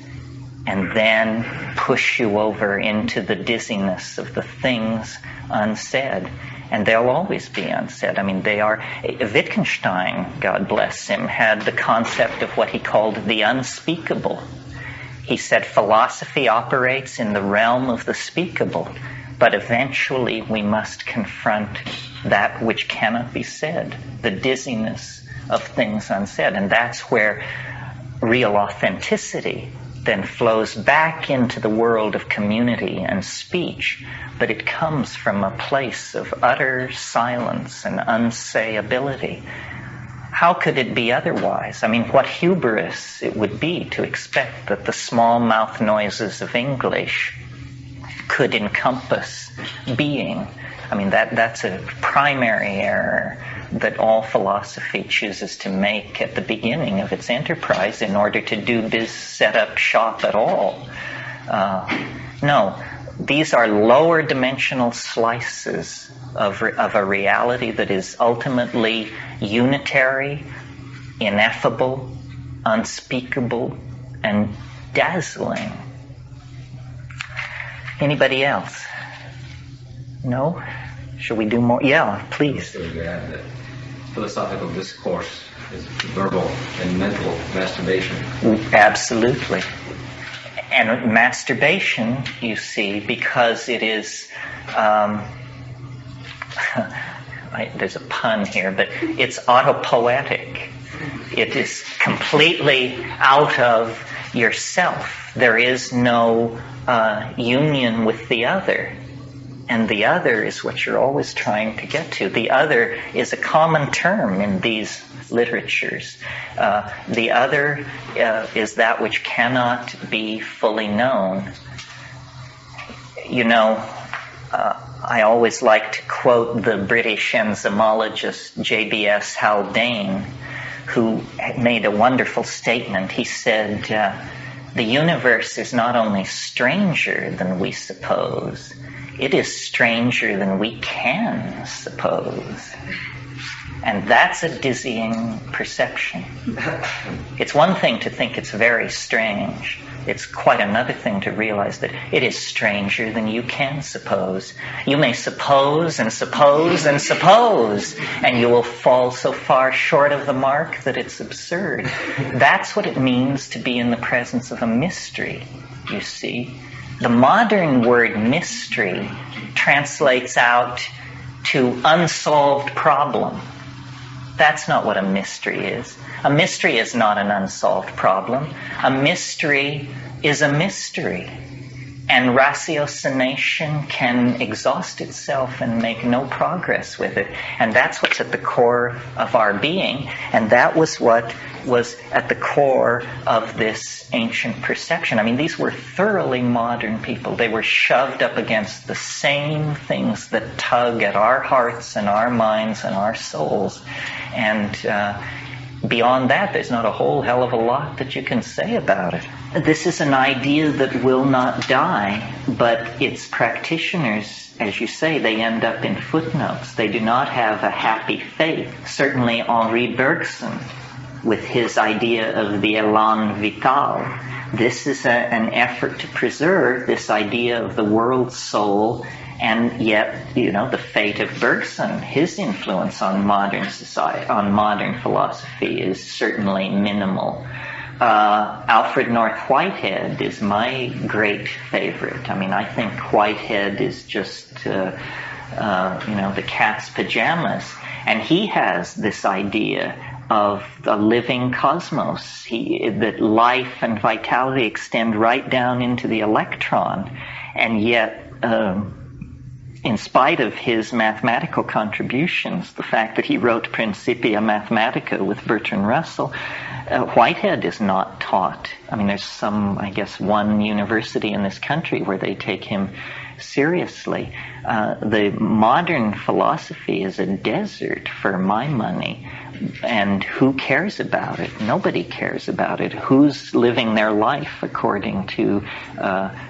A: and then push you over into the dizziness of the things unsaid. And they'll always be unsaid. I mean, they are. Wittgenstein, God bless him, had the concept of what he called the unspeakable. He said philosophy operates in the realm of the speakable, but eventually we must confront that which cannot be said, the dizziness of things unsaid. And that's where real authenticity then flows back into the world of community and speech, but it comes from a place of utter silence and unsayability. How could it be otherwise? I mean, what hubris it would be to expect that the small mouth noises of English could encompass being. I mean, that's a primary error that all philosophy chooses to make at the beginning of its enterprise in order to set up shop at all. No, these are lower dimensional slices of a reality that is ultimately unitary, ineffable, unspeakable, and dazzling. Anybody else? No? Shall we do more? Yeah, please.
E: The philosophical discourse is verbal and mental masturbation.
A: Absolutely. And masturbation, you see, because it is, there's a pun here, but it's autopoetic. It is completely out of yourself. There is no union with the other. And the other is what you're always trying to get to. The other is a common term in these literatures. The other is that which cannot be fully known. You know, I always like to quote the British enzymologist J.B.S. Haldane, who made a wonderful statement. He said, the universe is not only stranger than we suppose, it is stranger than we can suppose. And that's a dizzying perception. It's one thing to think it's very strange. It's quite another thing to realize that it is stranger than you can suppose. You may suppose and suppose and suppose, and you will fall so far short of the mark that it's absurd. That's what it means to be in the presence of a mystery, you see. The modern word mystery translates out to unsolved problem. That's not what a mystery is. A mystery is not an unsolved problem. A mystery is a mystery. And ratiocination can exhaust itself and make no progress with it. And that's what's at the core of our being. And that was what was at the core of this ancient perception. I mean, these were thoroughly modern people. They were shoved up against the same things that tug at our hearts and our minds and our souls. And beyond that, there's not a whole hell of a lot that you can say about it. This is an idea that will not die, but its practitioners, as you say, they end up in footnotes. They do not have a happy fate. Certainly Henri Bergson, with his idea of the élan vital, this is an effort to preserve this idea of the world soul. And yet, you know, the fate of Bergson, his influence on modern society, on modern philosophy, is certainly minimal. Alfred North Whitehead is my great favorite. I mean, I think Whitehead is just, the cat's pajamas. And he has this idea of a living cosmos, that life and vitality extend right down into the electron. And yet, in spite of his mathematical contributions, the fact that he wrote Principia Mathematica with Bertrand Russell, Whitehead is not taught. I mean, there's one university in this country where they take him seriously. The modern philosophy is a desert for my money. And who cares about it? Nobody cares about it. Who's living their life according to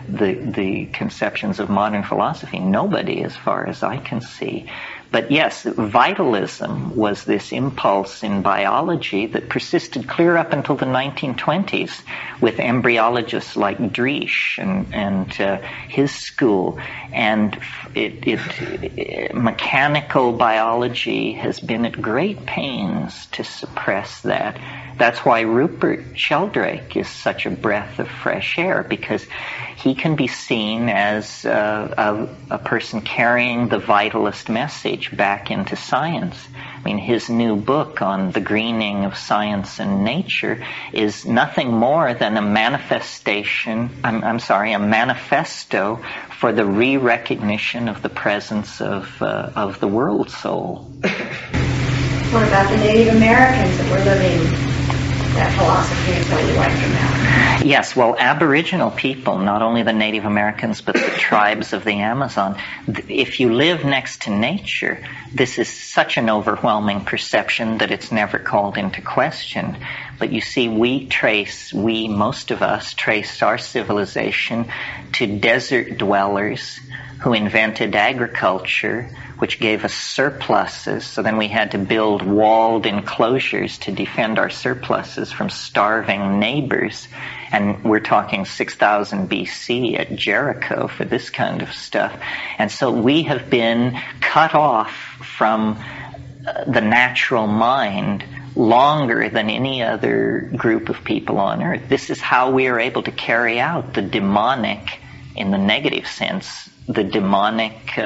A: the conceptions of modern philosophy? Nobody, as far as I can see. But yes, vitalism was this impulse in biology that persisted clear up until the 1920s with embryologists like Driesch and his school. And mechanical biology has been at great pains to suppress that. That's why Rupert Sheldrake is such a breath of fresh air, because he can be seen as a person carrying the vitalist message back into science. I mean, his new book on the greening of science and nature is nothing more than a manifesto for the re-recognition of the presence of the world soul.
F: What about the Native Americans that were living that philosophy until you wiped them out?
A: Yes, well, Aboriginal people, not only the Native Americans, but the tribes of the Amazon, if you live next to nature, this is such an overwhelming perception that it's never called into question. But you see, most of us trace our civilization to desert dwellers who invented agriculture, which gave us surpluses. So then we had to build walled enclosures to defend our surpluses from starving neighbors. And we're talking 6,000 BC at Jericho for this kind of stuff. And so we have been cut off from the natural mind longer than any other group of people on earth. This is how we are able to carry out the demonic, in the negative sense, the demonic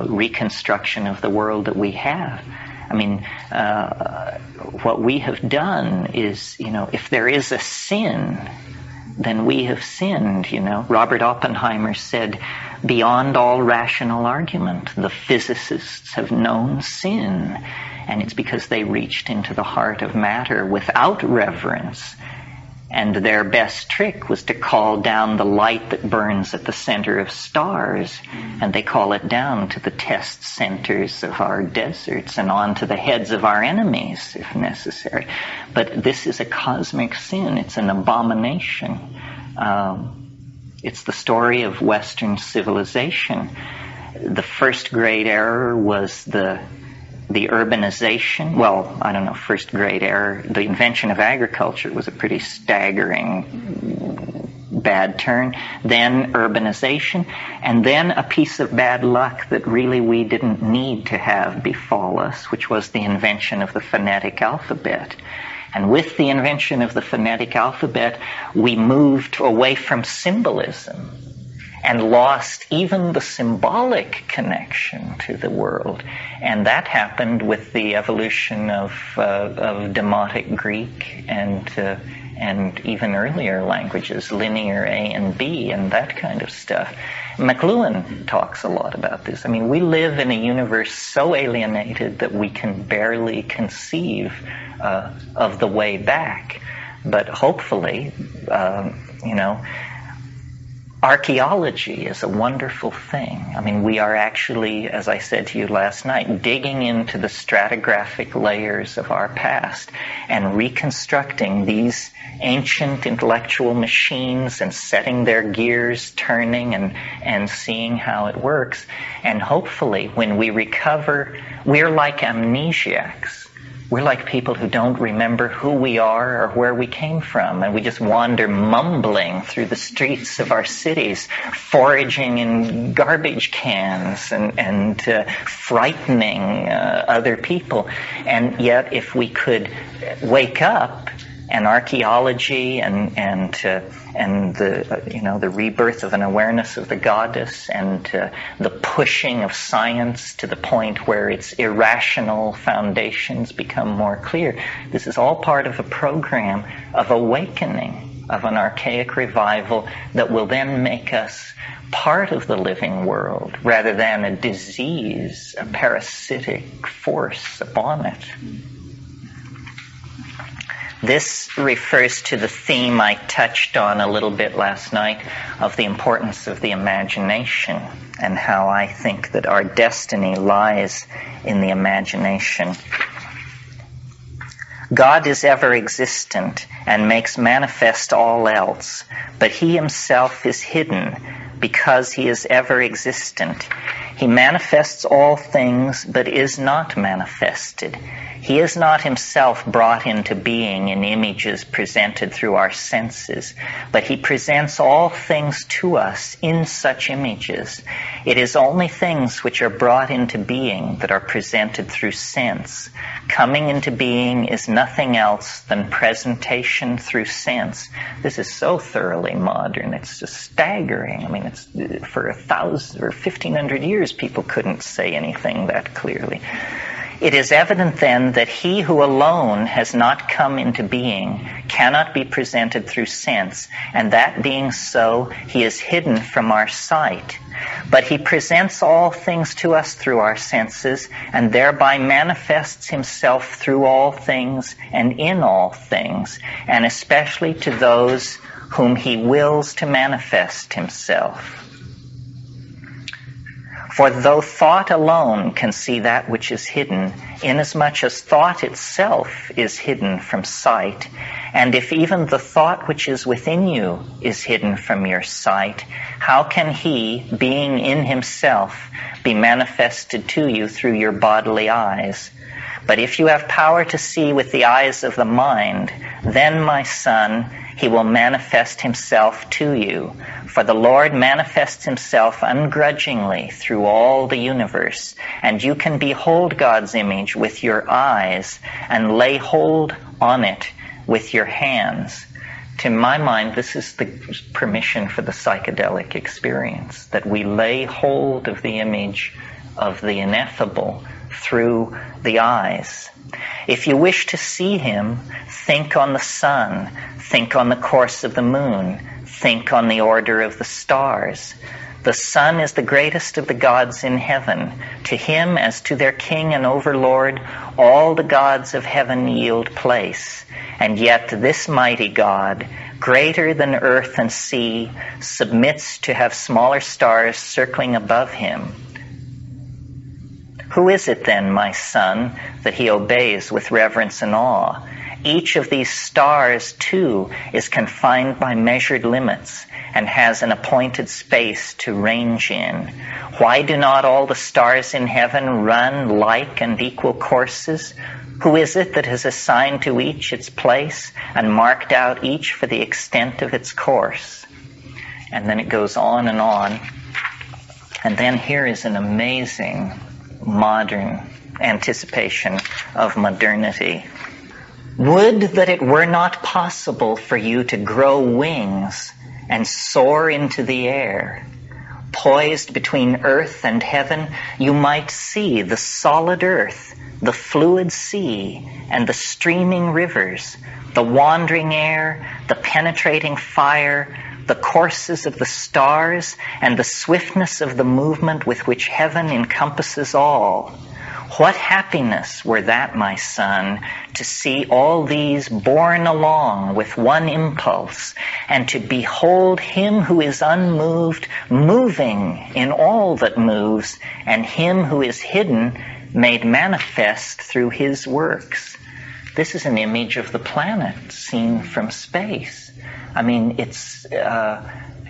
A: reconstruction of the world that we have. I mean, what we have done is, if there is a sin, then we have sinned, Robert Oppenheimer said, beyond all rational argument, the physicists have known sin. And it's because they reached into the heart of matter without reverence. And their best trick was to call down the light that burns at the center of stars, and they call it down to the test centers of our deserts and on to the heads of our enemies, if necessary. But this is a cosmic sin. It's an abomination. It's the story of Western civilization. The first great error was the urbanization, first great error, the invention of agriculture was a pretty staggering bad turn. Then urbanization, and then a piece of bad luck that really we didn't need to have befall us, which was the invention of the phonetic alphabet. And with the invention of the phonetic alphabet, we moved away from symbolism and lost even the symbolic connection to the world. And that happened with the evolution of Demotic Greek and even earlier languages, linear A and B and that kind of stuff. McLuhan talks a lot about this. I mean, we live in a universe so alienated that we can barely conceive of the way back. But hopefully, archaeology is a wonderful thing. I mean, we are actually, as I said to you last night, digging into the stratigraphic layers of our past and reconstructing these ancient intellectual machines and setting their gears turning and seeing how it works. And hopefully, when we recover, we're like amnesiacs. We're like people who don't remember who we are or where we came from, and we just wander mumbling through the streets of our cities, foraging in garbage cans and frightening other people. And yet, if we could wake up, and archaeology and the rebirth of an awareness of the goddess and the pushing of science to the point where its irrational foundations become more clear. This is all part of a program of awakening, of an archaic revival that will then make us part of the living world rather than a disease, a parasitic force upon it. This refers to the theme I touched on a little bit last night of the importance of the imagination and how I think that our destiny lies in the imagination. God is ever existent and makes manifest all else, but he himself is hidden because he is ever existent. He manifests all things, but is not manifested. He is not himself brought into being in images presented through our senses, but he presents all things to us in such images. It is only things which are brought into being that are presented through sense. Coming into being is nothing else than presentation through sense. This is so thoroughly modern. It's just staggering. I mean, it's for 1,000 or 1,500 years, people couldn't say anything that clearly. It is evident then that he who alone has not come into being cannot be presented through sense, and that being so, he is hidden from our sight. But he presents all things to us through our senses, and thereby manifests himself through all things and in all things, and especially to those whom he wills to manifest himself. For though thought alone can see that which is hidden, inasmuch as thought itself is hidden from sight, and if even the thought which is within you is hidden from your sight, how can he, being in himself, be manifested to you through your bodily eyes? But if you have power to see with the eyes of the mind, then, my son, he will manifest himself to you. For the Lord manifests himself ungrudgingly through all the universe, and you can behold God's image with your eyes and lay hold on it with your hands. To my mind, this is the permission for the psychedelic experience, that we lay hold of the image of the ineffable through the eyes. If you wish to see him, think on the sun, think on the course of the moon, think on the order of the stars. The sun is the greatest of the gods in heaven. To him, as to their king and overlord, all the gods of heaven yield place. And yet this mighty God, greater than earth and sea, submits to have smaller stars circling above him. Who is it then, my son, that he obeys with reverence and awe? Each of these stars, too, is confined by measured limits and has an appointed space to range in. Why do not all the stars in heaven run like and equal courses? Who is it that has assigned to each its place and marked out each for the extent of its course? And then it goes on. And then here is an amazing modern anticipation of modernity. Would that it were not possible for you to grow wings and soar into the air. Poised between earth and heaven, you might see the solid earth, the fluid sea, and the streaming rivers, the wandering air, the penetrating fire, the courses of the stars, and the swiftness of the movement with which heaven encompasses all. What happiness were that, my son, to see all these borne along with one impulse, and to behold him who is unmoved, moving in all that moves, and him who is hidden, made manifest through his works. This is an image of the planet seen from space. I mean, it's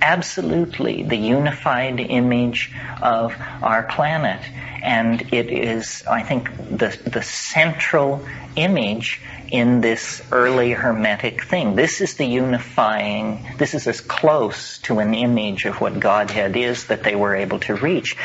A: absolutely the unified image of our planet. And it is, I think, the central image in this early Hermetic thing. This is the unifying, this is as close to an image of what Godhead is that they were able to reach.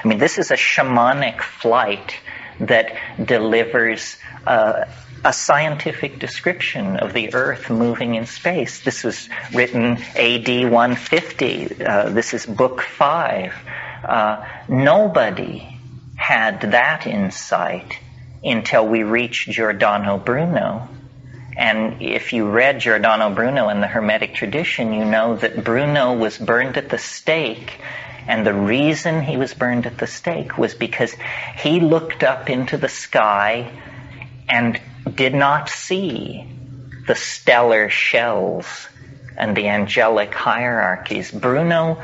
A: I mean, this is a shamanic flight that delivers a scientific description of the Earth moving in space. This was written AD 150. This is Book 5. Nobody had that insight until we reached Giordano Bruno. And if you read Giordano Bruno in the Hermetic tradition, you know that Bruno was burned at the stake. And the reason he was burned at the stake was because he looked up into the sky and did not see the stellar shells and the angelic hierarchies. Bruno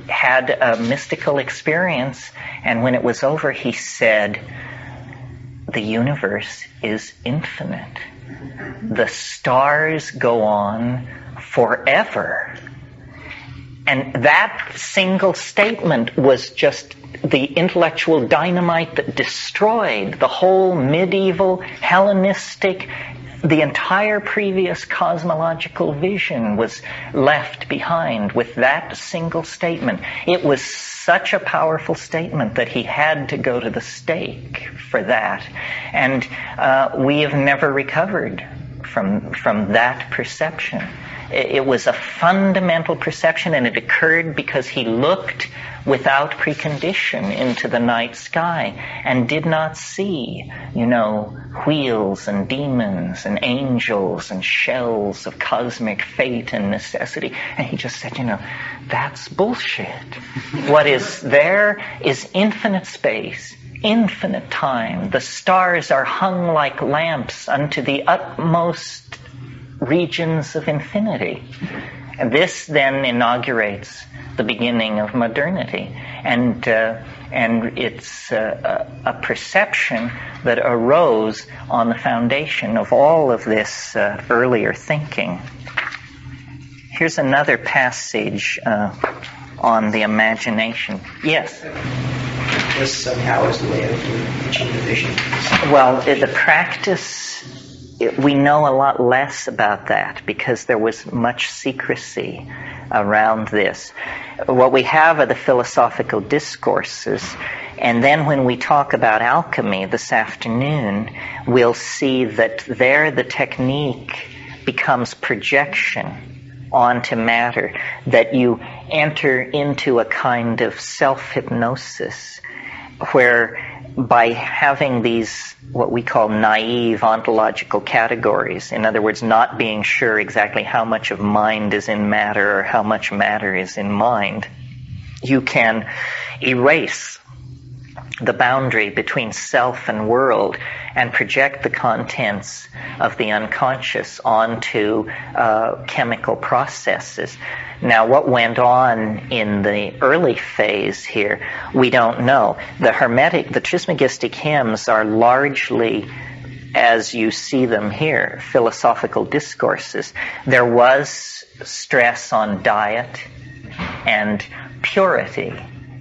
A: had a mystical experience, and when it was over, he said, "The universe is infinite." The stars go on forever. And that single statement was just the intellectual dynamite that destroyed the whole medieval, Hellenistic, the entire previous cosmological vision was left behind with that single statement. It was such a powerful statement that he had to go to the stake for that. And we have never recovered from that perception. It was a fundamental perception, and it occurred because he looked without precondition into the night sky and did not see, wheels and demons and angels and shells of cosmic fate and necessity. And he just said, that's bullshit. What is there is infinite space, infinite time. The stars are hung like lamps unto the utmost regions of infinity. And this then inaugurates the beginning of modernity. And it's a perception that arose on the foundation of all of this earlier thinking. Here's another passage on the imagination. Yes?
B: This somehow is the way of reaching the vision.
A: Well, the practice, we know a lot less about that because there was much secrecy around this. What we have are the philosophical discourses, and then when we talk about alchemy this afternoon, we'll see that there the technique becomes projection onto matter, that you enter into a kind of self-hypnosis where by having these, what we call naive ontological categories, in other words, not being sure exactly how much of mind is in matter or how much matter is in mind, you can erase the boundary between self and world and project the contents of the unconscious onto chemical processes. Now, what went on in the early phase here, we don't know. The Trismegistic hymns are largely, as you see them here, philosophical discourses. There was stress on diet and purity.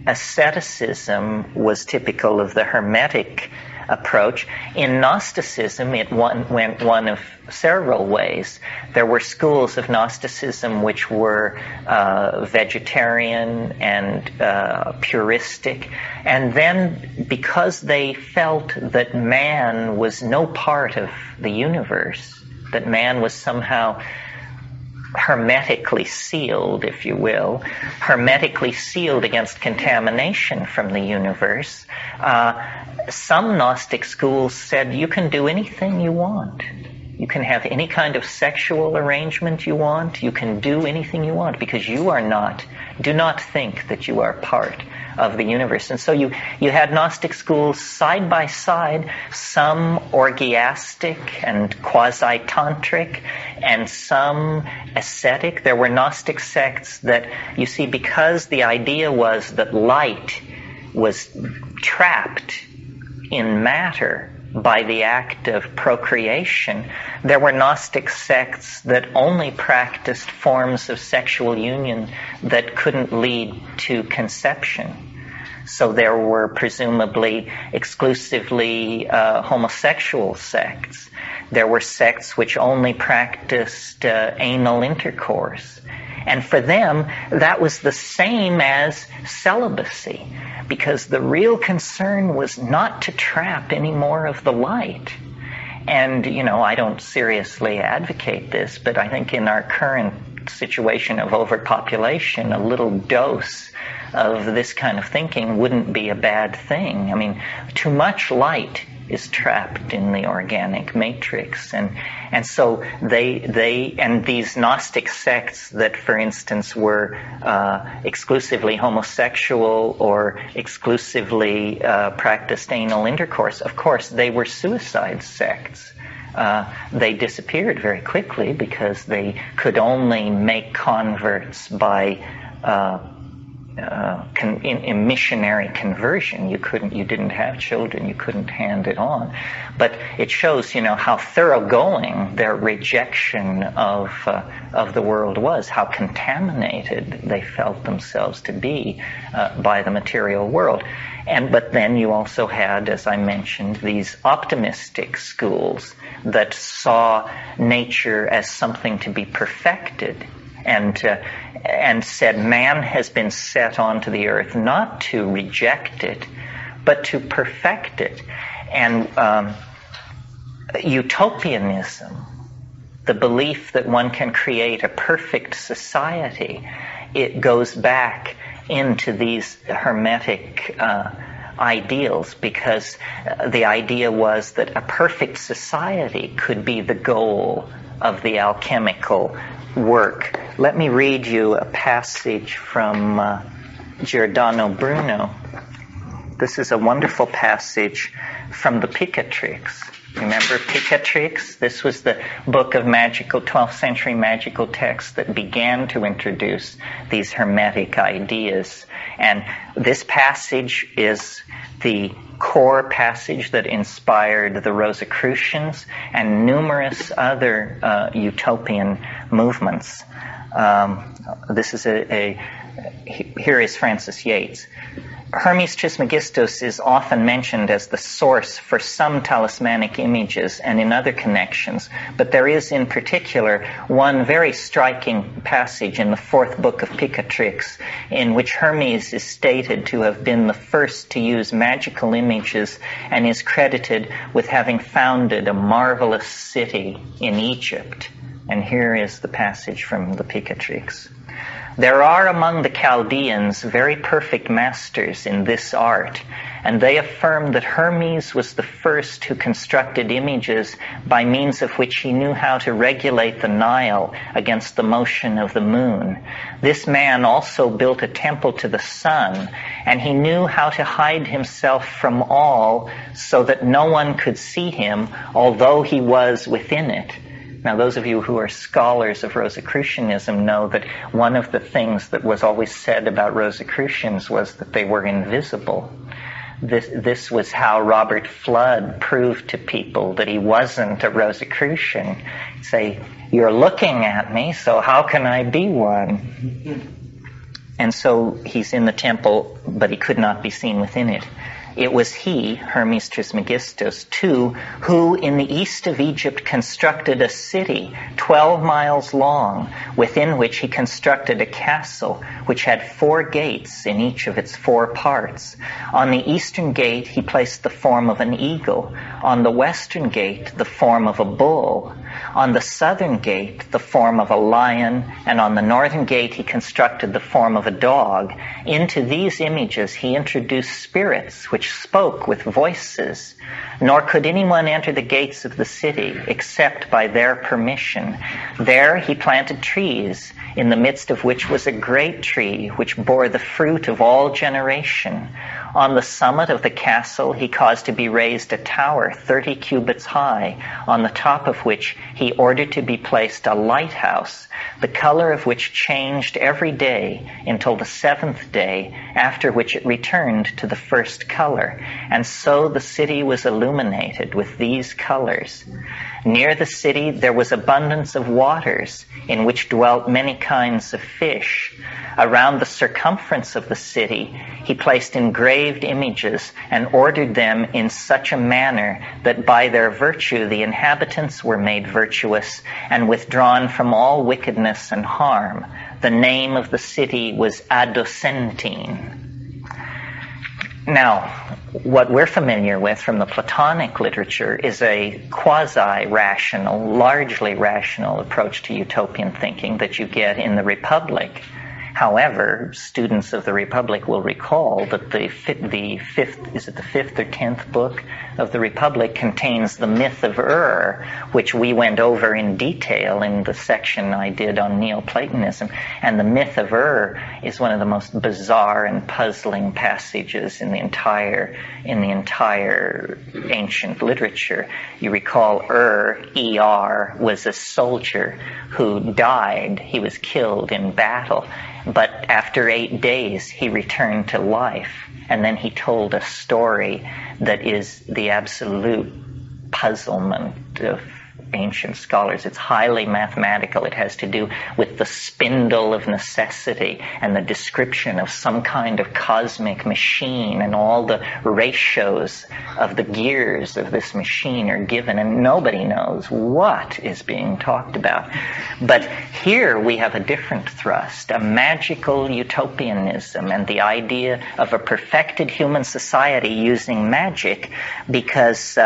A: Asceticism was typical of the Hermetic approach. In Gnosticism, it went one of several ways. There were schools of Gnosticism which were vegetarian and puristic. And then, because they felt that man was no part of the universe, that man was somehow hermetically sealed, if you will, hermetically sealed against contamination from the universe, some Gnostic schools said you can do anything you want. You can have any kind of sexual arrangement you want. You can do anything you want because do not think that you are part of the universe. And so you had Gnostic schools side by side, some orgiastic and quasi-tantric, and some ascetic. There were Gnostic sects that, you see, because the idea was that light was trapped in matter by the act of procreation, there were Gnostic sects that only practiced forms of sexual union that couldn't lead to conception. So there were presumably exclusively homosexual sects. There were sects which only practiced anal intercourse. And for them, that was the same as celibacy, because the real concern was not to trap any more of the light. And, I don't seriously advocate this, but I think in our current situation of overpopulation, a little dose of this kind of thinking wouldn't be a bad thing. I mean, too much light is trapped in the organic matrix, and so these Gnostic sects that, for instance, were exclusively homosexual or exclusively practiced anal intercourse, of course, they were suicide sects. They disappeared very quickly because they could only make converts by in missionary conversion. You didn't have children, you couldn't hand it on. But it shows, how thoroughgoing their rejection of the world was, how contaminated they felt themselves to be by the material world. But then you also had, as I mentioned, these optimistic schools that saw nature as something to be perfected, and said man has been set onto the earth not to reject it, but to perfect it. And utopianism, the belief that one can create a perfect society, it goes back into these Hermetic ideals, because the idea was that a perfect society could be the goal of the alchemical work. Let me read you a passage from Giordano Bruno. This is a wonderful passage from the Picatrix. Remember Picatrix? This was the book of 12th century magical texts that began to introduce these Hermetic ideas. And this passage is the core passage that inspired the Rosicrucians and numerous other utopian movements. Here is Francis Yates. Hermes Trismegistus is often mentioned as the source for some talismanic images and in other connections, but there is in particular one very striking passage in the 4th book of Picatrix, in which Hermes is stated to have been the first to use magical images and is credited with having founded a marvelous city in Egypt. And here is the passage from the Picatrix. There are among the Chaldeans very perfect masters in this art, and they affirm that Hermes was the first who constructed images by means of which he knew how to regulate the Nile against the motion of the moon. This man also built a temple to the sun, and he knew how to hide himself from all so that no one could see him, although he was within it. Now, those of you who are scholars of Rosicrucianism know that one of the things that was always said about Rosicrucians was that they were invisible. This was how Robert Flood proved to people that he wasn't a Rosicrucian. He'd say, "You're looking at me, so how can I be one?" And so he's in the temple, but he could not be seen within it. It was he, Hermes Trismegistus, too, who in the east of Egypt constructed a city 12 miles long, within which he constructed a castle which had 4 gates in each of its 4 parts. On the eastern gate he placed the form of an eagle, on the western gate the form of a bull, on the southern gate the form of a lion, and on the northern gate he constructed the form of a dog. Into these images he introduced spirits which spoke with voices, nor could anyone enter the gates of the city except by their permission. There he planted trees, in the midst of which was a great tree which bore the fruit of all generation. On the summit of the castle he caused to be raised a tower 30 cubits high, on the top of which he ordered to be placed a lighthouse, the color of which changed every day until the 7th day, after which it returned to the first color. And so the city was illuminated with these colors. Near the city there was abundance of waters, in which dwelt many kinds of fish. Around the circumference of the city he placed engraved images and ordered them in such a manner that by their virtue the inhabitants were made virtuous and withdrawn from all wickedness and harm. The name of the city was Adocentine. Now, what we're familiar with from the Platonic literature is a quasi-rational, largely rational approach to utopian thinking that you get in the Republic. However, students of the Republic will recall that the fifth or 10th book of the Republic contains the myth of which we went over in detail in the section I did on Neoplatonism. And the myth of is one of the most bizarre and puzzling passages in the entire ancient literature. You recall Er was a soldier who died. He was killed in battle. But after 8 days, he returned to life, and then he told a story that is the absolute puzzlement of ancient scholars. It's highly mathematical. It has to do with the spindle of necessity and the description of some kind of cosmic machine, and all the ratios of the gears of this machine are given, and nobody knows what is being talked about. But here we have a different thrust, a magical utopianism, and the idea of a perfected human society using magic, because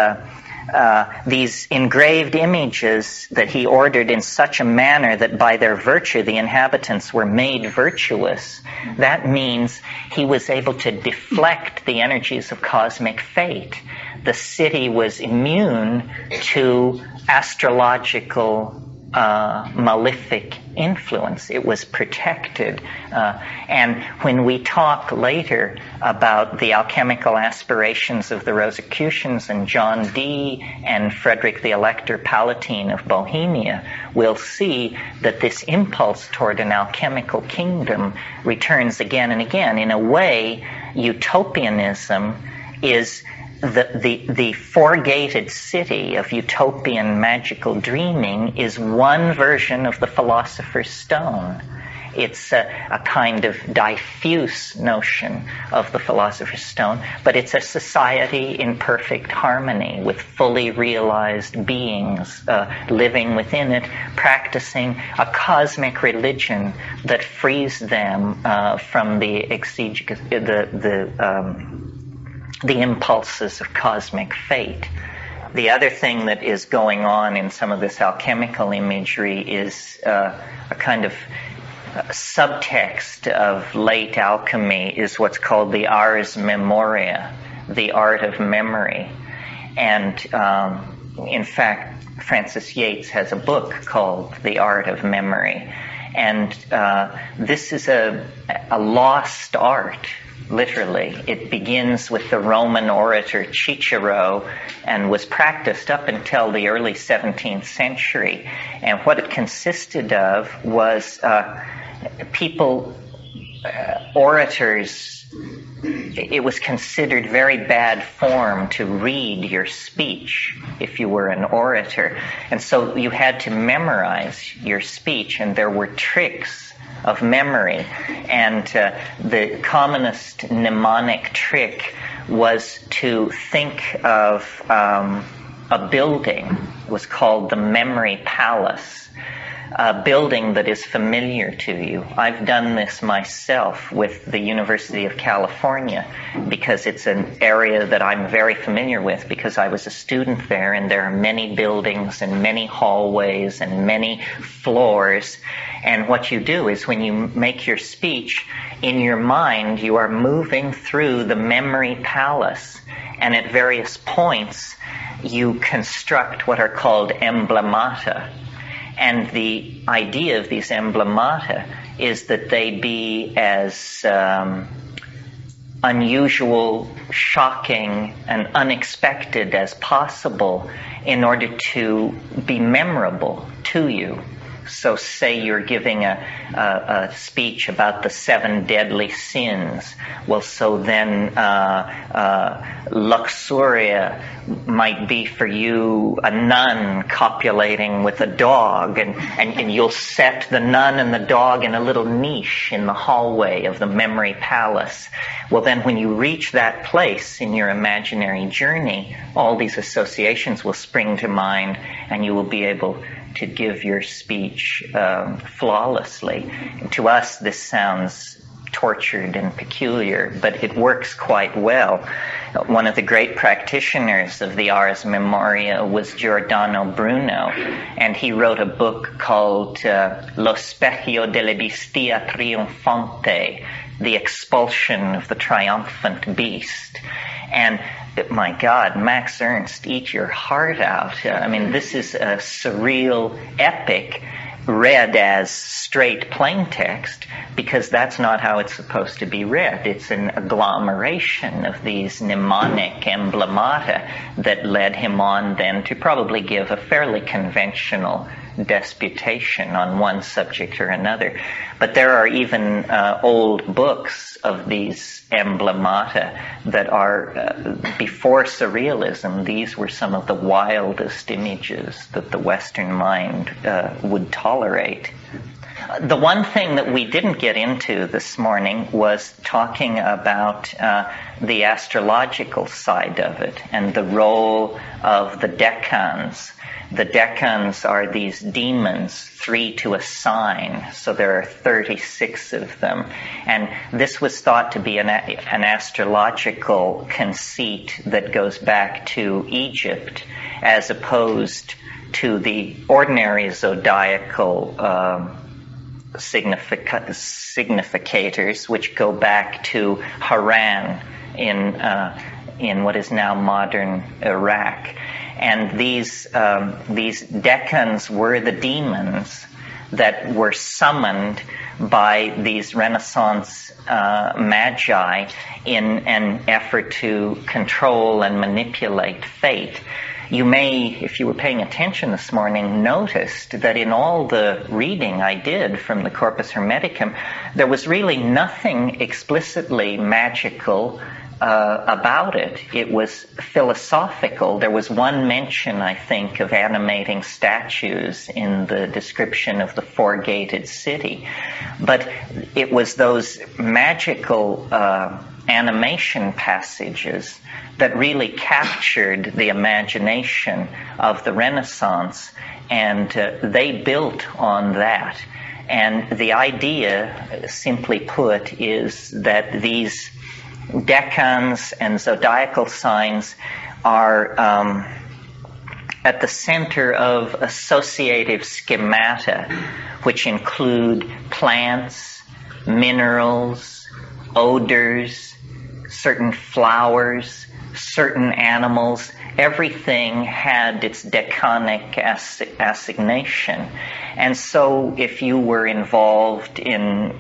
A: these engraved images that he ordered in such a manner that by their virtue the inhabitants were made virtuous, that means he was able to deflect the energies of cosmic fate. The city was immune to astrological malefic influence. It was protected. And when we talk later about the alchemical aspirations of the Rosicrucians and John Dee and Frederick the Elector Palatine of Bohemia, we'll see that this impulse toward an alchemical kingdom returns again and again. In a way, utopianism is the four-gated city of utopian magical dreaming is one version of the Philosopher's Stone. It's a kind of diffuse notion of the Philosopher's Stone, but it's a society in perfect harmony with fully realized beings living within it, practicing a cosmic religion that frees them from the impulses of cosmic fate. The other thing that is going on in some of this alchemical imagery is a kind of subtext of late alchemy is what's called the ars memoria, the art of memory. And in fact, Francis Yates has a book called The Art of Memory. And this is a lost art. Literally, it begins with the Roman orator Cicero and was practiced up until the early 17th century. And what it consisted of was orators. It was considered very bad form to read your speech if you were an orator. And so you had to memorize your speech, and there were tricks of memory. And the commonest mnemonic trick was to think of a building. It was called the Memory Palace, a building that is familiar to you. I've done this myself with the University of California because it's an area that I'm very familiar with because I was a student there, and there are many buildings and many hallways and many floors. And what you do is when you make your speech, in your mind you are moving through the memory palace, and at various points you construct what are called emblemata. And the idea of these emblemata is that they be as unusual, shocking, and unexpected as possible in order to be memorable to you. So say you're giving a speech about the 7 deadly sins. Well, so then luxuria might be for you a nun copulating with a dog, and you'll set the nun and the dog in a little niche in the hallway of the memory palace. Well, then when you reach that place in your imaginary journey, all these associations will spring to mind, and you will be able to give your speech flawlessly. To us, this sounds tortured and peculiar, but it works quite well. One of the great practitioners of the Ars Memoria was Giordano Bruno, and he wrote a book called Lo Specchio delle Bestia Triunfante, The Expulsion of the Triumphant Beast. And my God, Max Ernst, eat your heart out. I mean, this is a surreal epic read as straight plain text, because that's not how it's supposed to be read. It's an agglomeration of these mnemonic emblemata that led him on then to probably give a fairly conventional disputation on one subject or another. But there are even old books of these emblemata that are before surrealism. These were some of the wildest images that the Western mind would tolerate. The one thing that we didn't get into this morning was talking about the astrological side of it and the role of the decans. The decans are these demons, 3 to a sign, so there are 36 of them. And this was thought to be an astrological conceit that goes back to Egypt, as opposed to the ordinary zodiacal significators, which go back to Haran in what is now modern Iraq. And these decans were the demons that were summoned by these Renaissance magi in an effort to control and manipulate fate. You may, if you were paying attention this morning, noticed that in all the reading I did from the Corpus Hermeticum, there was really nothing explicitly magical about it. It was philosophical. There was one mention, I think, of animating statues in the description of the four-gated city. But it was those magical animation passages that really captured the imagination of the Renaissance, and they built on that. And the idea, simply put, is that these decans and zodiacal signs are at the center of associative schemata, which include plants, minerals, odors, certain flowers, certain animals. Everything had its decanic assignation. And so if you were involved in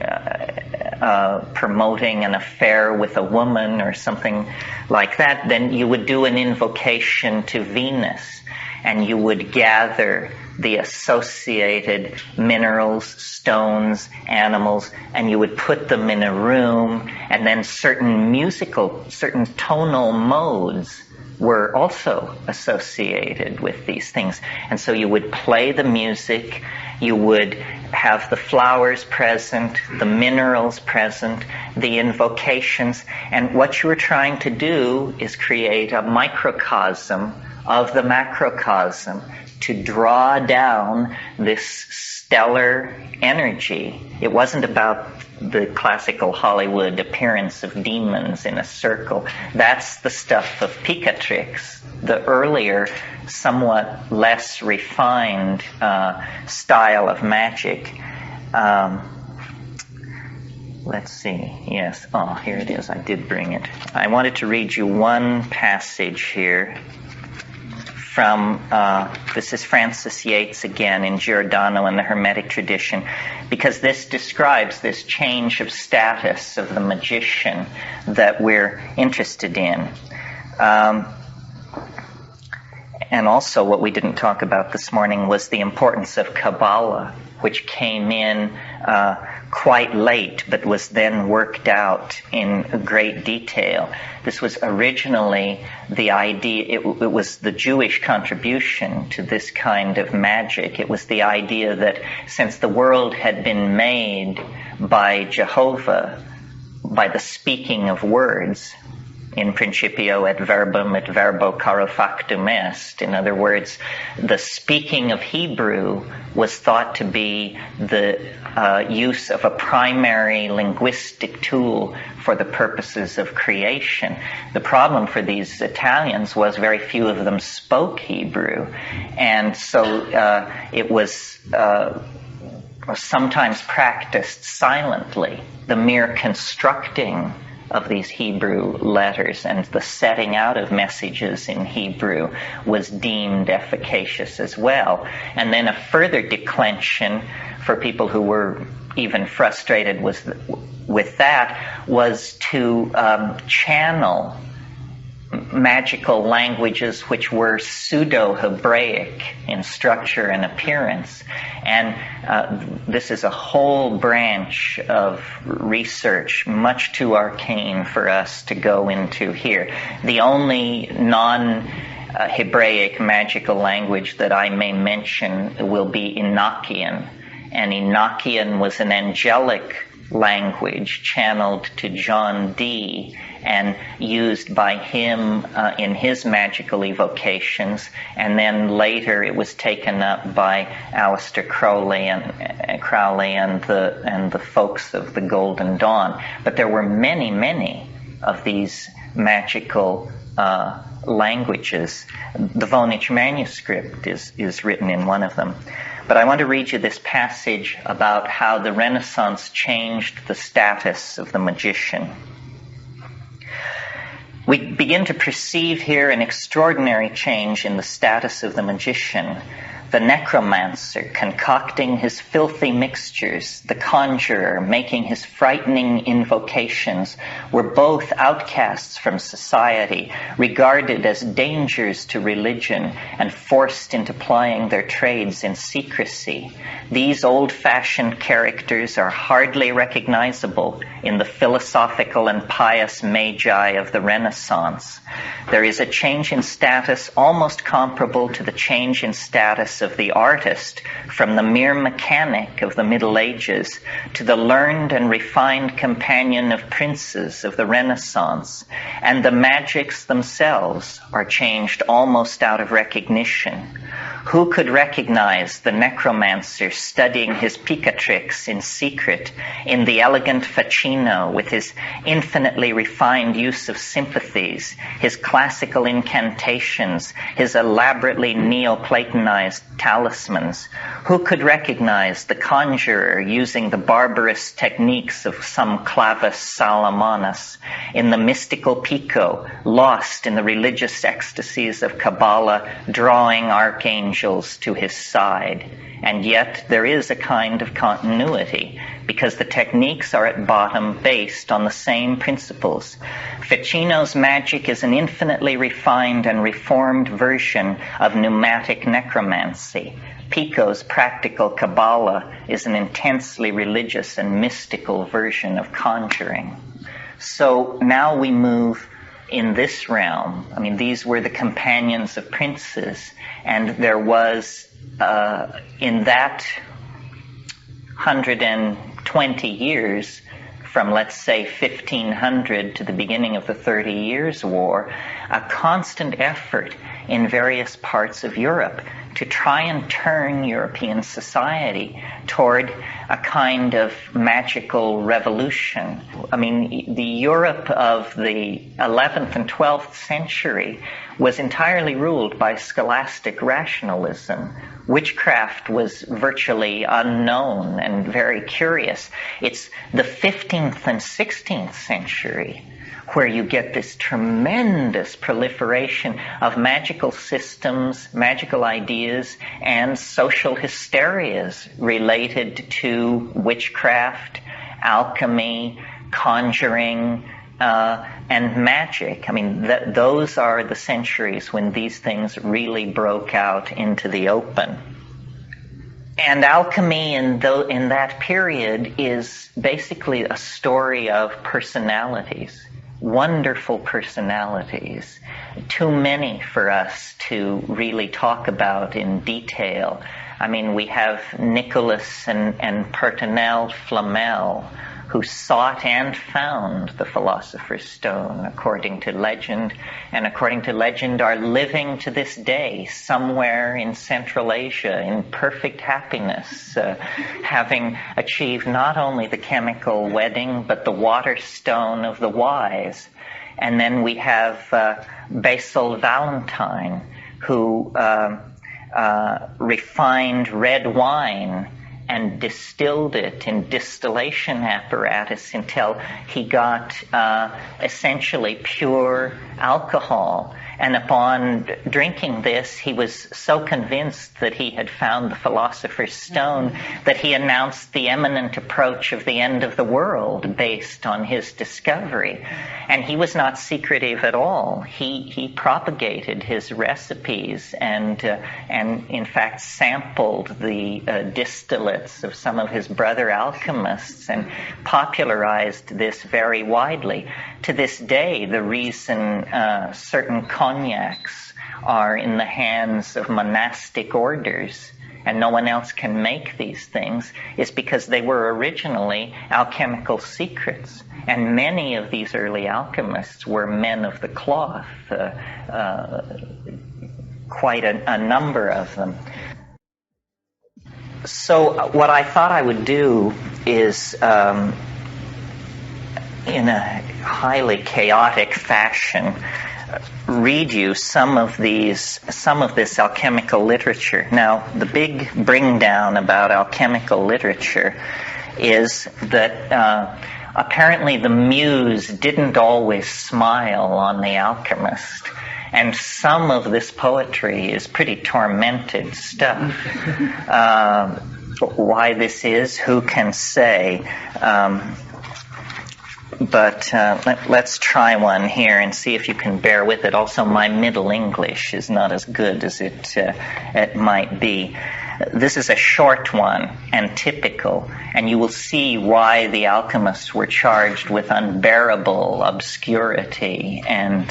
A: promoting an affair with a woman or something like that, then you would do an invocation to Venus, and you would gather the associated minerals, stones, animals, and you would put them in a room, and then certain tonal modes were also associated with these things. And so you would play the music, you would have the flowers present, the minerals present, the invocations, and what you were trying to do is create a microcosm of the macrocosm to draw down this stellar energy. It wasn't about the classical Hollywood appearance of demons in a circle. That's the stuff of Picatrix, the earlier, somewhat less refined style of magic. Let's see. Yes. Oh, here it is. I did bring it. I wanted to read you one passage here from, this is Francis Yates again in Giordano and the Hermetic Tradition, because this describes this change of status of the magician that we're interested in. And also what we didn't talk about this morning was the importance of Kabbalah, which came in quite late, but was then worked out in great detail. This was originally the idea, it was the Jewish contribution to this kind of magic. It was the idea that since the world had been made by Jehovah, by the speaking of words, in principio et verbum et verbo caro factum est. In other words, the speaking of Hebrew was thought to be the use of a primary linguistic tool for the purposes of creation. The problem for these Italians was very few of them spoke Hebrew, and so it was sometimes practiced silently. The mere constructing of these Hebrew letters and the setting out of messages in Hebrew was deemed efficacious as well. And then a further declension for people who were even frustrated with that was to channel magical languages which were pseudo-Hebraic in structure and appearance. And this is a whole branch of research, much too arcane for us to go into here. The only non-Hebraic magical language that I may mention will be Enochian. And Enochian was an angelic language channeled to John Dee and used by him in his magical evocations, and then later it was taken up by Aleister Crowley and the folks of the Golden Dawn. But there were many of these magical languages. The Voynich manuscript is written in one of them. But I want to read you this passage about how the Renaissance changed the status of the magician. We begin to perceive here an extraordinary change in the status of the magician. The necromancer concocting his filthy mixtures, the conjurer making his frightening invocations, were both outcasts from society, regarded as dangers to religion, and forced into plying their trades in secrecy. These old-fashioned characters are hardly recognizable in the philosophical and pious magi of the Renaissance. There is a change in status almost comparable to the change in status of the artist from the mere mechanic of the Middle Ages to the learned and refined companion of princes of the Renaissance, and the magics themselves are changed almost out of recognition. Who could recognize the necromancer studying his picatrix in secret, in the elegant Ficino with his infinitely refined use of sympathies, his classical incantations, his elaborately Neoplatonized talismans? Who could recognize the conjurer using the barbarous techniques of some Clavis Salomonus, in the mystical Pico, lost in the religious ecstasies of Kabbalah, drawing archangels to his side? And yet there is a kind of continuity, because the techniques are at bottom based on the same principles. Ficino's magic is an infinitely refined and reformed version of pneumatic necromancy. Pico's practical Kabbalah is an intensely religious and mystical version of conjuring. So now we move in this realm. I mean, these were the companions of princes, and there was, in that 120 years, from let's say 1500 to the beginning of the 30 Years' War, a constant effort in various parts of Europe to try and turn European society toward a kind of magical revolution. I mean, the Europe of the 11th and 12th century was entirely ruled by scholastic rationalism. Witchcraft was virtually unknown and very curious. It's the 15th and 16th century where you get this tremendous proliferation of magical systems, magical ideas, and social hysterias related to witchcraft, alchemy, conjuring, and magic. I mean, those are the centuries when these things really broke out into the open. And alchemy in that period is basically a story of personalities. Wonderful personalities, too many for us to really talk about in detail. I mean, we have Nicholas and Pertinel Flamel, who sought and found the Philosopher's Stone, according to legend, and according to legend are living to this day somewhere in Central Asia in perfect happiness, having achieved not only the chemical wedding, but the water stone of the wise. And then we have Basil Valentine, who refined red wine and distilled it in distillation apparatus until he got essentially pure alcohol. And upon drinking this, he was so convinced that he had found the philosopher's stone that he announced the imminent approach of the end of the world based on his discovery. And he was not secretive at all. He propagated his recipes and in fact sampled the distillates of some of his brother alchemists and popularized this very widely. To this day, the reason certain cognacs are in the hands of monastic orders and no one else can make these things is because they were originally alchemical secrets. And many of these early alchemists were men of the cloth, quite a number of them. So what I thought I would do is, in a highly chaotic fashion, read you some of this alchemical literature. Now, the big bring down about alchemical literature is that apparently the muse didn't always smile on the alchemist. And some of this poetry is pretty tormented stuff. Why this is, who can say? But let's try one here and see if you can bear with it. Also, my Middle English is not as good as it might be. This is a short one and typical, and you will see why the alchemists were charged with unbearable obscurity and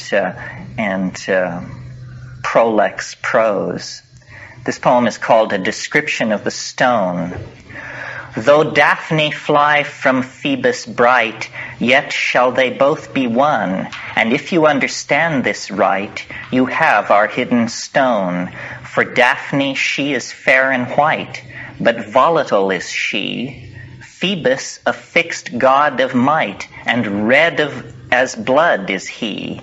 A: prolix prose. This poem is called A Description of the Stone. Though Daphne fly from Phoebus bright, yet shall they both be one. And if you understand this right, you have our hidden stone. For Daphne, she is fair and white, but volatile is she. Phoebus, a fixed god of might, and red as blood is he.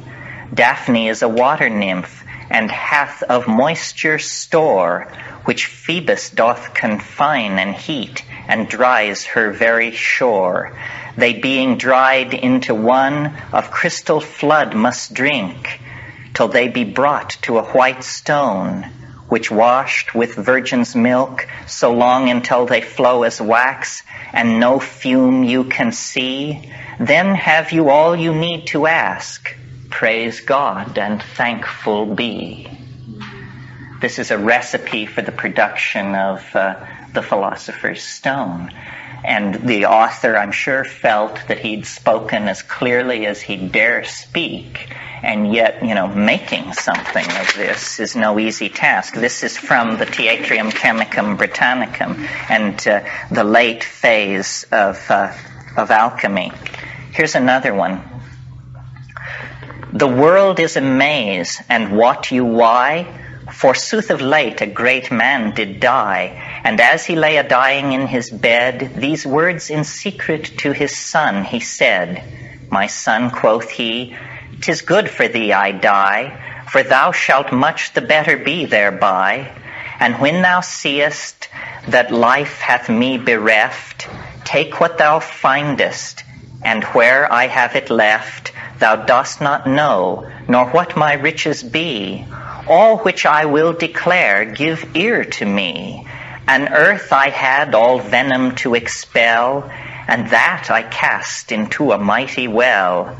A: Daphne is a water nymph, and hath of moisture store, which Phoebus doth confine and heat, and dries her very shore. They being dried into one, of crystal flood must drink, till they be brought to a white stone, which washed with virgin's milk, so long until they flow as wax, and no fume you can see. Then have you all you need to ask. Praise God and thankful be. This is a recipe for the production of the philosopher's stone. And the author, I'm sure, felt that he'd spoken as clearly as he dare speak. And yet, making something of this is no easy task. This is from the Theatrium Chemicum Britannicum and the late phase of alchemy. Here's another one. The world is a maze, and wot you why? Forsooth of late a great man did die, and as he lay a-dying in his bed, these words in secret to his son he said. My son, quoth he, 'tis good for thee I die, for thou shalt much the better be thereby. And when thou seest that life hath me bereft, take what thou findest, and where I have it left, thou dost not know, nor what my riches be. All which I will declare, give ear to me. An earth I had all venom to expel, and that I cast into a mighty well.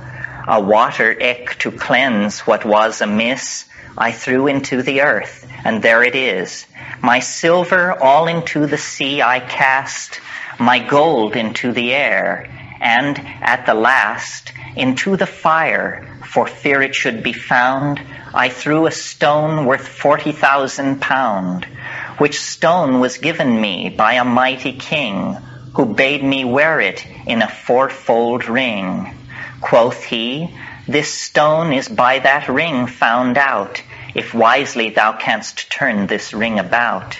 A: A water eke to cleanse what was amiss, I threw into the earth, and there it is. My silver all into the sea I cast, my gold into the air, and at the last into the fire, for fear it should be found, I threw a stone worth 40,000 pound, which stone was given me by a mighty king, who bade me wear it in a fourfold ring. Quoth he, this stone is by that ring found out, if wisely thou canst turn this ring about.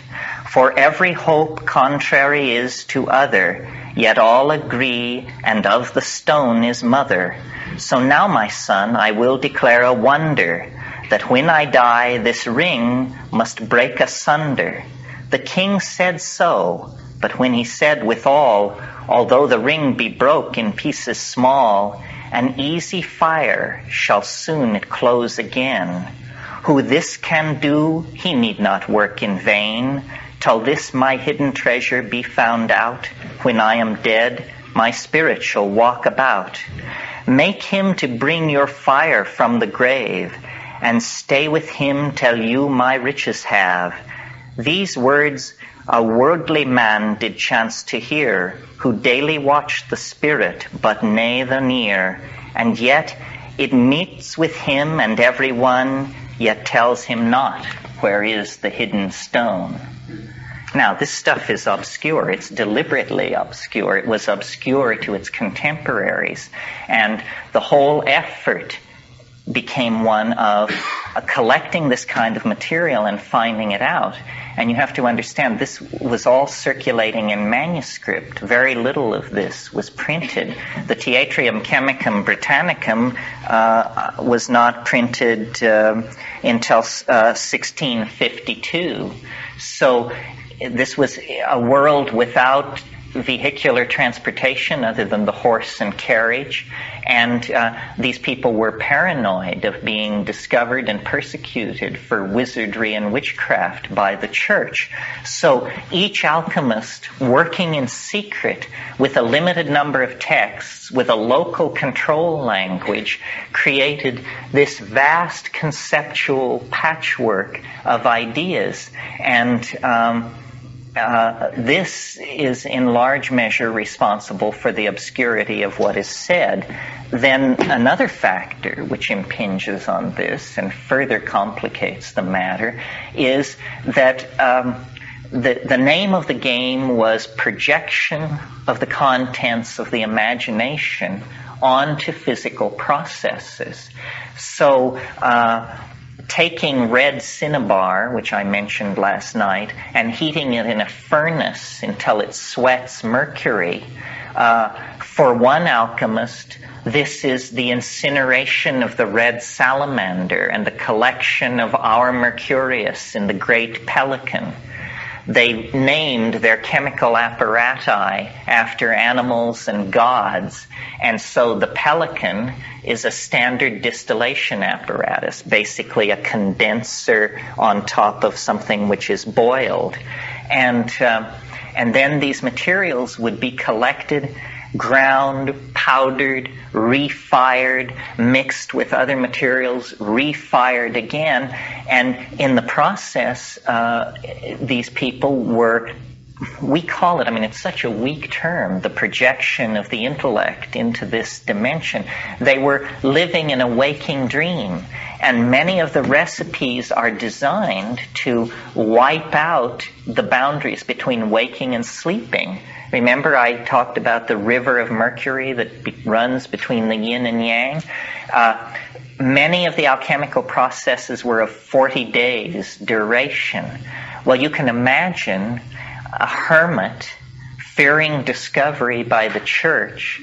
A: For every hope contrary is to other, yet all agree, and of the stone is mother. So now, my son, I will declare a wonder, that when I die, this ring must break asunder. The king said so, but when he said withal, although the ring be broke in pieces small, an easy fire shall soon it close again. Who this can do, he need not work in vain. Till this my hidden treasure be found out, when I am dead, my spirit shall walk about. Make him to bring your fire from the grave, and stay with him till you my riches have. These words a worldly man did chance to hear, who daily watched the spirit, but nae the near. And yet it meets with him and every one, yet tells him not where is the hidden stone. Now, this stuff is obscure. It's deliberately obscure. It was obscure to its contemporaries. And the whole effort became one of collecting this kind of material and finding it out. And you have to understand, this was all circulating in manuscript. Very little of this was printed. The Theatrium Chemicum Britannicum was not printed until 1652. So this was a world without vehicular transportation other than the horse and carriage, and these people were paranoid of being discovered and persecuted for wizardry and witchcraft by the church. So each alchemist, working in secret with a limited number of texts, with a local control language, created this vast conceptual patchwork of ideas. And this is in large measure responsible for the obscurity of what is said. Then another factor which impinges on this and further complicates the matter is that the name of the game was projection of the contents of the imagination onto physical processes. So taking red cinnabar, which I mentioned last night, and heating it in a furnace until it sweats mercury, for one alchemist, this is the incineration of the red salamander and the collection of our Mercurius in the great pelican. They named their chemical apparati after animals and gods, and so the pelican is a standard distillation apparatus, basically a condenser on top of something which is boiled. And then these materials would be collected, ground, powdered, refired, mixed with other materials, refired again. And in the process, these people were, we call it, I mean, it's such a weak term, the projection of the intellect into this dimension. They were living in a waking dream. And many of the recipes are designed to wipe out the boundaries between waking and sleeping. Remember I talked about the river of mercury that runs between the yin and yang? Many of the alchemical processes were of 40 days duration. Well, you can imagine a hermit fearing discovery by the church,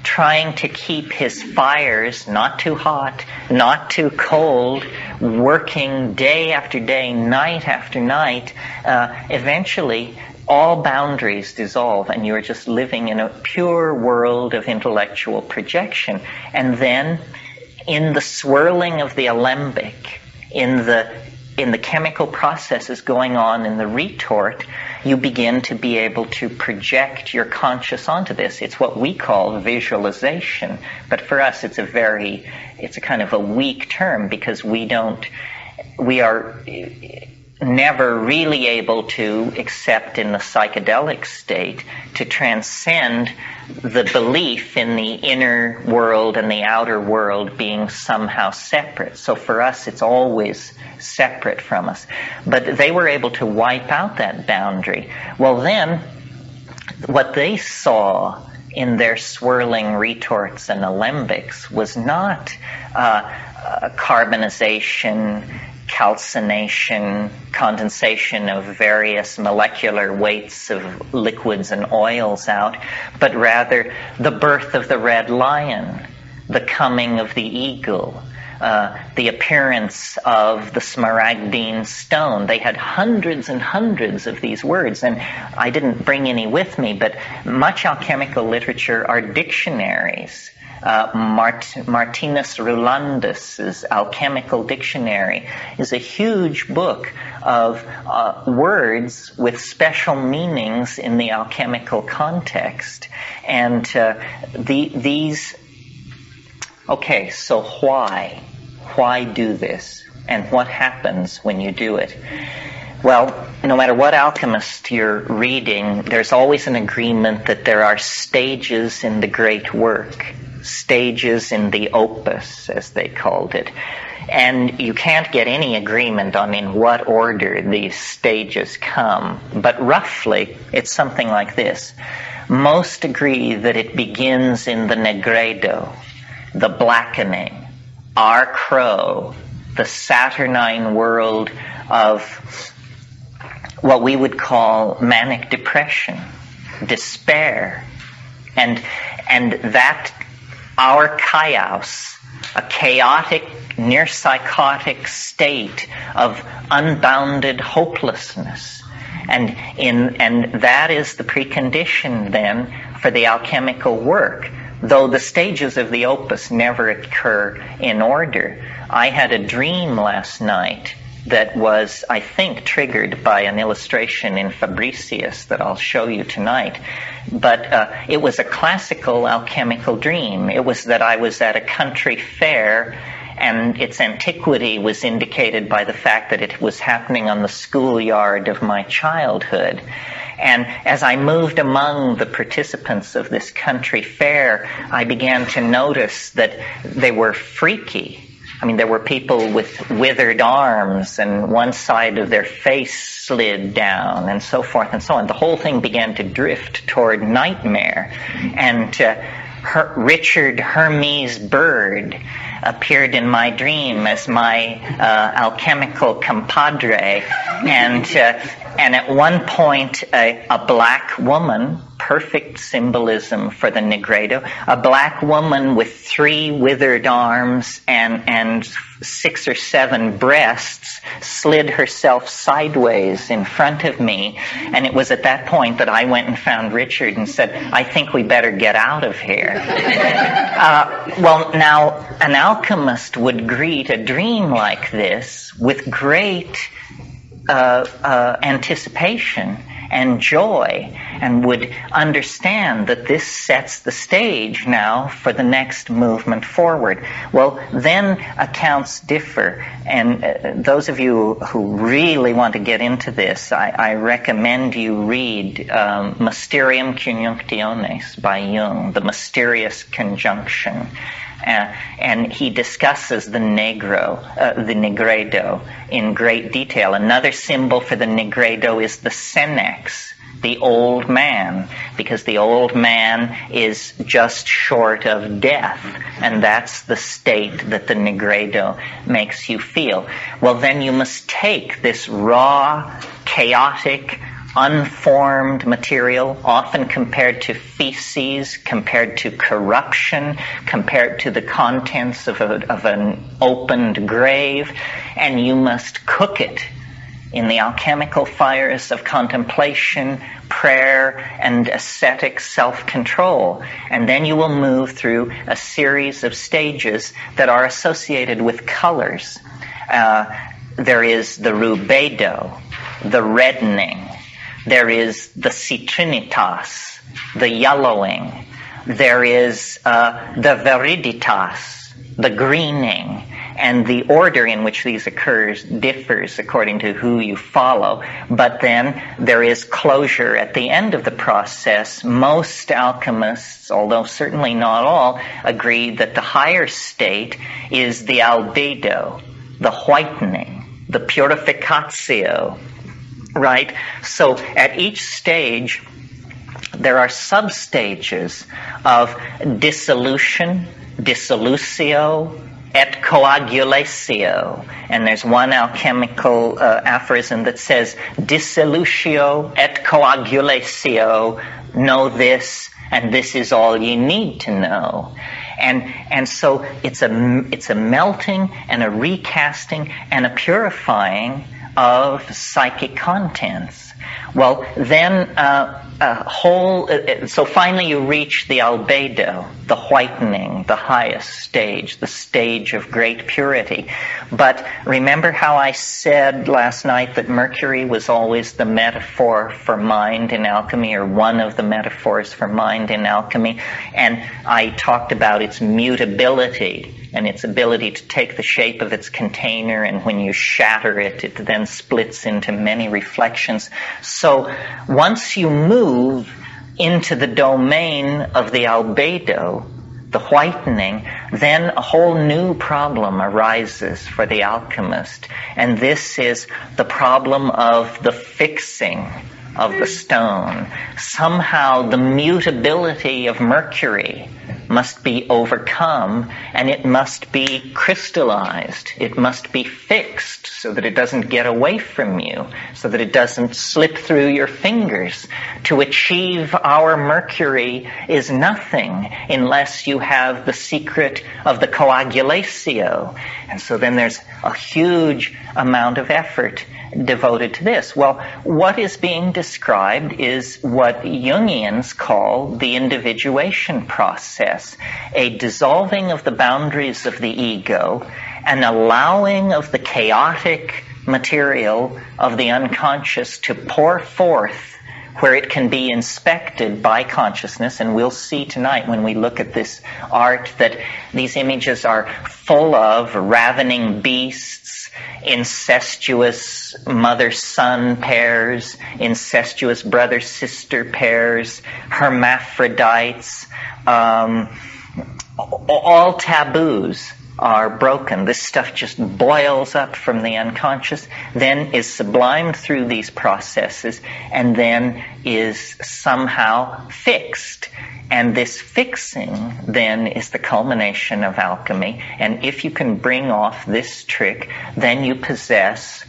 A: trying to keep his fires not too hot, not too cold, working day after day, night after night. Eventually, all boundaries dissolve, and you are just living in a pure world of intellectual projection. And then, in the swirling of the alembic, in the chemical processes going on in the retort, you begin to be able to project your conscious onto this. It's what we call visualization. But for us, it's a kind of a weak term, because we are never really able to accept in the psychedelic state to transcend the belief in the inner world and the outer world being somehow separate. So for us, it's always separate from us. But they were able to wipe out that boundary. Well, then, what they saw in their swirling retorts and alembics was not carbonization, calcination, condensation of various molecular weights of liquids and oils out, but rather the birth of the red lion, the coming of the eagle, the appearance of the smaragdine stone. They had hundreds and hundreds of these words, and I didn't bring any with me, but much alchemical literature are dictionaries Martinus Rulandus's Alchemical Dictionary is a huge book of words with special meanings in the alchemical context. And these... Okay, so why? Why do this? And what happens when you do it? Well, no matter what alchemist you're reading, there's always an agreement that there are stages in the great work, stages in the opus, as they called it. And you can't get any agreement on in what order these stages come. But roughly, it's something like this. Most agree that it begins in the negredo, the blackening, our crow, the saturnine world of what we would call manic depression, despair, and that our chaos, a chaotic, near psychotic state of unbounded hopelessness. And that is the precondition then for the alchemical work. Though the stages of the opus never occur in order. I had a dream last night that was, I think, triggered by an illustration in Fabricius that I'll show you tonight. But it was a classical alchemical dream. It was that I was at a country fair, and its antiquity was indicated by the fact that it was happening on the schoolyard of my childhood. And as I moved among the participants of this country fair, I began to notice that they were freaky. I mean, there were people with withered arms, and one side of their face slid down, and so forth and so on. The whole thing began to drift toward nightmare. And Richard Hermes Bird appeared in my dream as my alchemical compadre, and at one point a black woman, perfect symbolism for the negredo, a black woman with 3 withered arms and 6 or 7 breasts slid herself sideways in front of me. And it was at that point that I went and found Richard and said, I think we better get out of here. Well, now, an alchemist would greet a dream like this with great anticipation and joy, and would understand that this sets the stage now for the next movement forward. Well, then accounts differ, and those of you who really want to get into this, I recommend you read Mysterium Conjunctionis by Jung, the mysterious conjunction. And he discusses the negredo in great detail. Another symbol for the negredo is the senex, the old man, because the old man is just short of death, and that's the state that the negredo makes you feel. Well, then you must take this raw, chaotic, unformed material, often compared to feces, compared to corruption, compared to the contents of an opened grave, and you must cook it in the alchemical fires of contemplation, prayer, and ascetic self-control. And then you will move through a series of stages that are associated with colors. There is the rubedo, the reddening. There is the citrinitas, the yellowing. There is the viriditas, the greening. And the order in which these occurs differs according to who you follow. But then there is closure at the end of the process. Most alchemists, although certainly not all, agree that the higher state is the albedo, the whitening, the purificatio. Right? So at each stage, there are sub-stages of dissolution, dissolutio, et coagulatio. And there's one alchemical aphorism that says, dissolutio et coagulatio, know this, and this is all you need to know. And so it's a melting and a recasting and a purifying of psychic contents. Well, then so finally you reach the albedo, the whitening, the highest stage, the stage of great purity. But remember how I said last night that Mercury was always the metaphor for mind in alchemy, or one of the metaphors for mind in alchemy, and I talked about its mutability and its ability to take the shape of its container, and when you shatter it, it then splits into many reflections. So once you move into the domain of the albedo, the whitening, then a whole new problem arises for the alchemist. And this is the problem of the fixing of the stone. Somehow the mutability of Mercury must be overcome, and it must be crystallized. It must be fixed so that it doesn't get away from you, so that it doesn't slip through your fingers. To achieve our Mercury is nothing unless you have the secret of the coagulatio. And so then there's a huge amount of effort devoted to this. Well, what is being described is what Jungians call the individuation process, a dissolving of the boundaries of the ego, an allowing of the chaotic material of the unconscious to pour forth where it can be inspected by consciousness. And we'll see tonight when we look at this art that these images are full of ravening beasts, incestuous mother-son pairs, incestuous brother-sister pairs, hermaphrodites. All taboos are broken. This stuff just boils up from the unconscious, then is sublimed through these processes, and then is somehow fixed. And this fixing then is the culmination of alchemy. And if you can bring off this trick, then you possess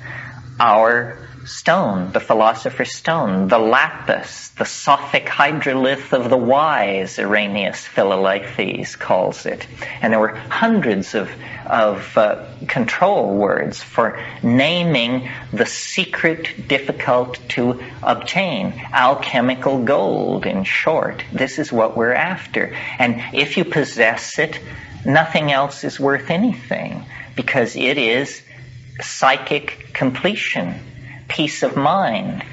A: our stone, the philosopher's stone, the lapis, the Sophic hydrolith of the wise, Irenaeus Philalethes calls it. And there were hundreds of control words for naming the secret difficult to obtain. Alchemical gold, in short. This is what we're after. And if you possess it, nothing else is worth anything, because it is psychic completion, peace of mind.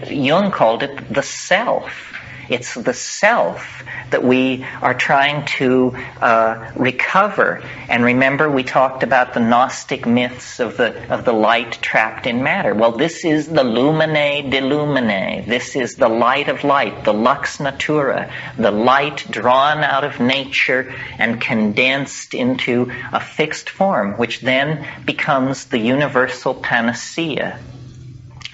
A: Jung called it the self. It's the self that we are trying to recover. And remember, we talked about the Gnostic myths of the light trapped in matter. Well, this is the lumine de lumine. This is the light of light, the lux natura, the light drawn out of nature and condensed into a fixed form, which then becomes the universal panacea.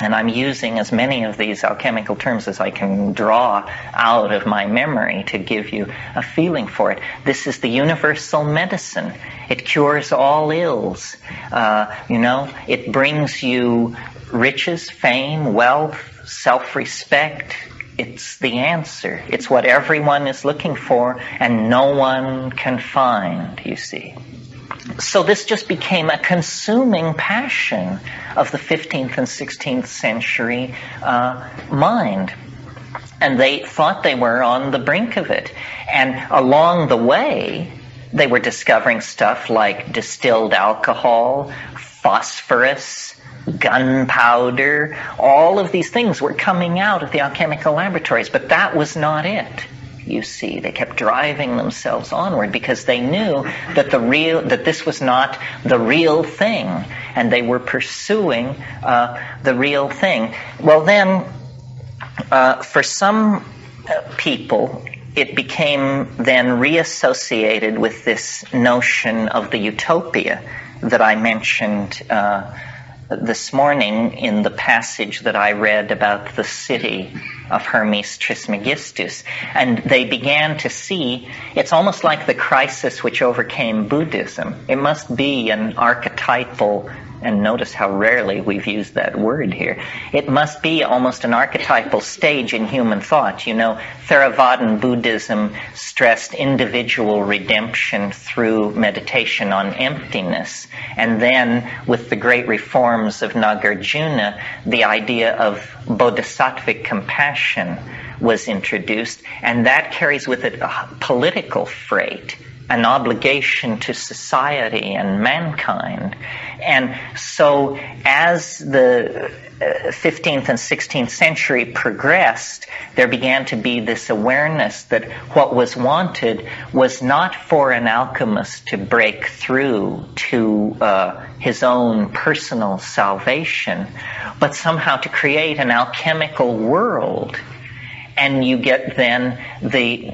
A: And I'm using as many of these alchemical terms as I can draw out of my memory to give you a feeling for it. This is the universal medicine. It cures all ills. It brings you riches, fame, wealth, self-respect. It's the answer. It's what everyone is looking for and no one can find, you see. So this just became a consuming passion of the 15th and 16th century mind. And they thought they were on the brink of it. And along the way, they were discovering stuff like distilled alcohol, phosphorus, gunpowder. All of these things were coming out of the alchemical laboratories, but that was not it. You see, they kept driving themselves onward because they knew that that this was not the real thing, and they were pursuing the real thing. Well, then, for some people, it became then reassociated with this notion of the utopia that I mentioned this morning in the passage that I read about the city of Hermes Trismegistus. And they began to see, it's almost like the crisis which overcame Buddhism. It must be an archetypal, and notice how rarely we've used that word here. It must be almost an archetypal stage in human thought. You know, Theravadan Buddhism stressed individual redemption through meditation on emptiness. And then with the great reforms of Nagarjuna, the idea of bodhisattvic compassion, was introduced, and that carries with it a political freight, an obligation to society and mankind. And so as the 15th and 16th century progressed, there began to be this awareness that what was wanted was not for an alchemist to break through to his own personal salvation, but somehow to create an alchemical world. And you get then the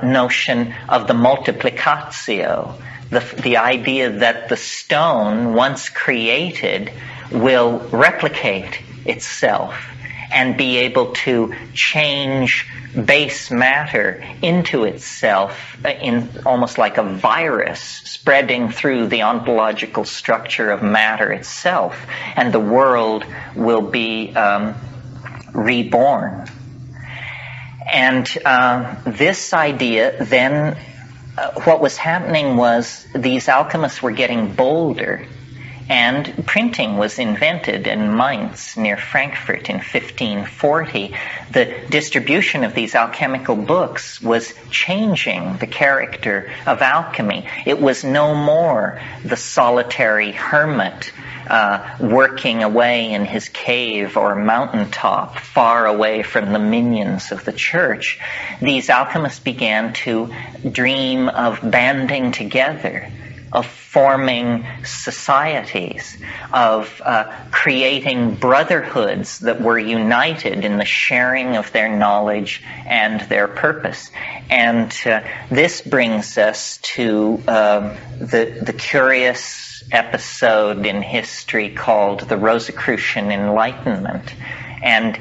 A: notion of the multiplicatio, the idea that the stone, once created, will replicate itself and be able to change base matter into itself in almost like a virus spreading through the ontological structure of matter itself, and the world will be reborn. And this idea then, what was happening was these alchemists were getting bolder, and printing was invented in Mainz near Frankfurt in 1540. The distribution of these alchemical books was changing the character of alchemy. It was no more the solitary hermit working away in his cave or mountaintop, far away from the minions of the church. These alchemists began to dream of banding together, of forming societies, of creating brotherhoods that were united in the sharing of their knowledge and their purpose. And this brings us to the curious episode in history called the Rosicrucian Enlightenment. And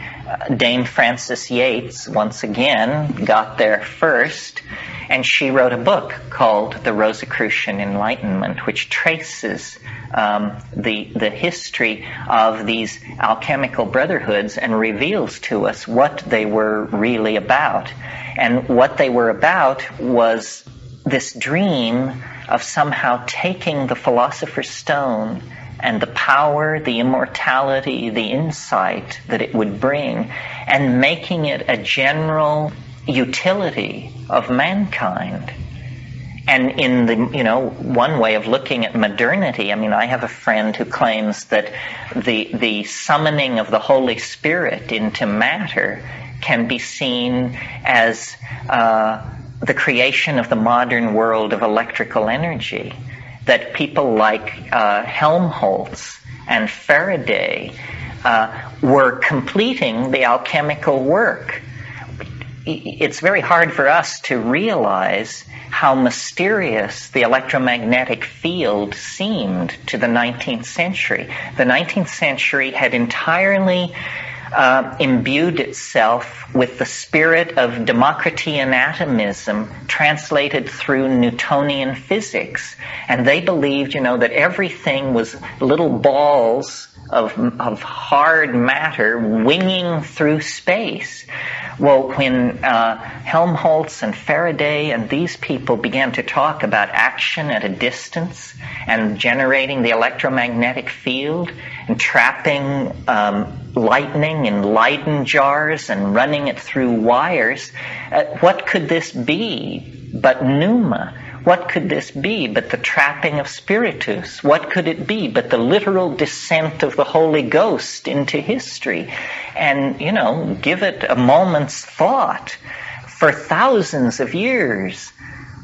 A: Dame Frances Yates, once again, got there first, and she wrote a book called The Rosicrucian Enlightenment, which traces the history of these alchemical brotherhoods and reveals to us what they were really about. And what they were about was this dream of somehow taking the philosopher's stone and the power, the immortality, the insight that it would bring, and making it a general utility of mankind. And in the, one way of looking at modernity, I have a friend who claims that the summoning of the Holy Spirit into matter can be seen as the creation of the modern world of electrical energy. That people like Helmholtz and Faraday were completing the alchemical work. It's very hard for us to realize how mysterious the electromagnetic field seemed to the 19th century. The 19th century had entirely imbued itself with the spirit of Democritean atomism translated through Newtonian physics. And they believed, that everything was little balls of hard matter winging through space. Well, when Helmholtz and Faraday and these people began to talk about action at a distance and generating the electromagnetic field and trapping lightning in Leyden jars and running it through wires, what could this be but pneuma? What could this be but the trapping of spiritus? What could it be but the literal descent of the Holy Ghost into history? And, give it a moment's thought. For thousands of years,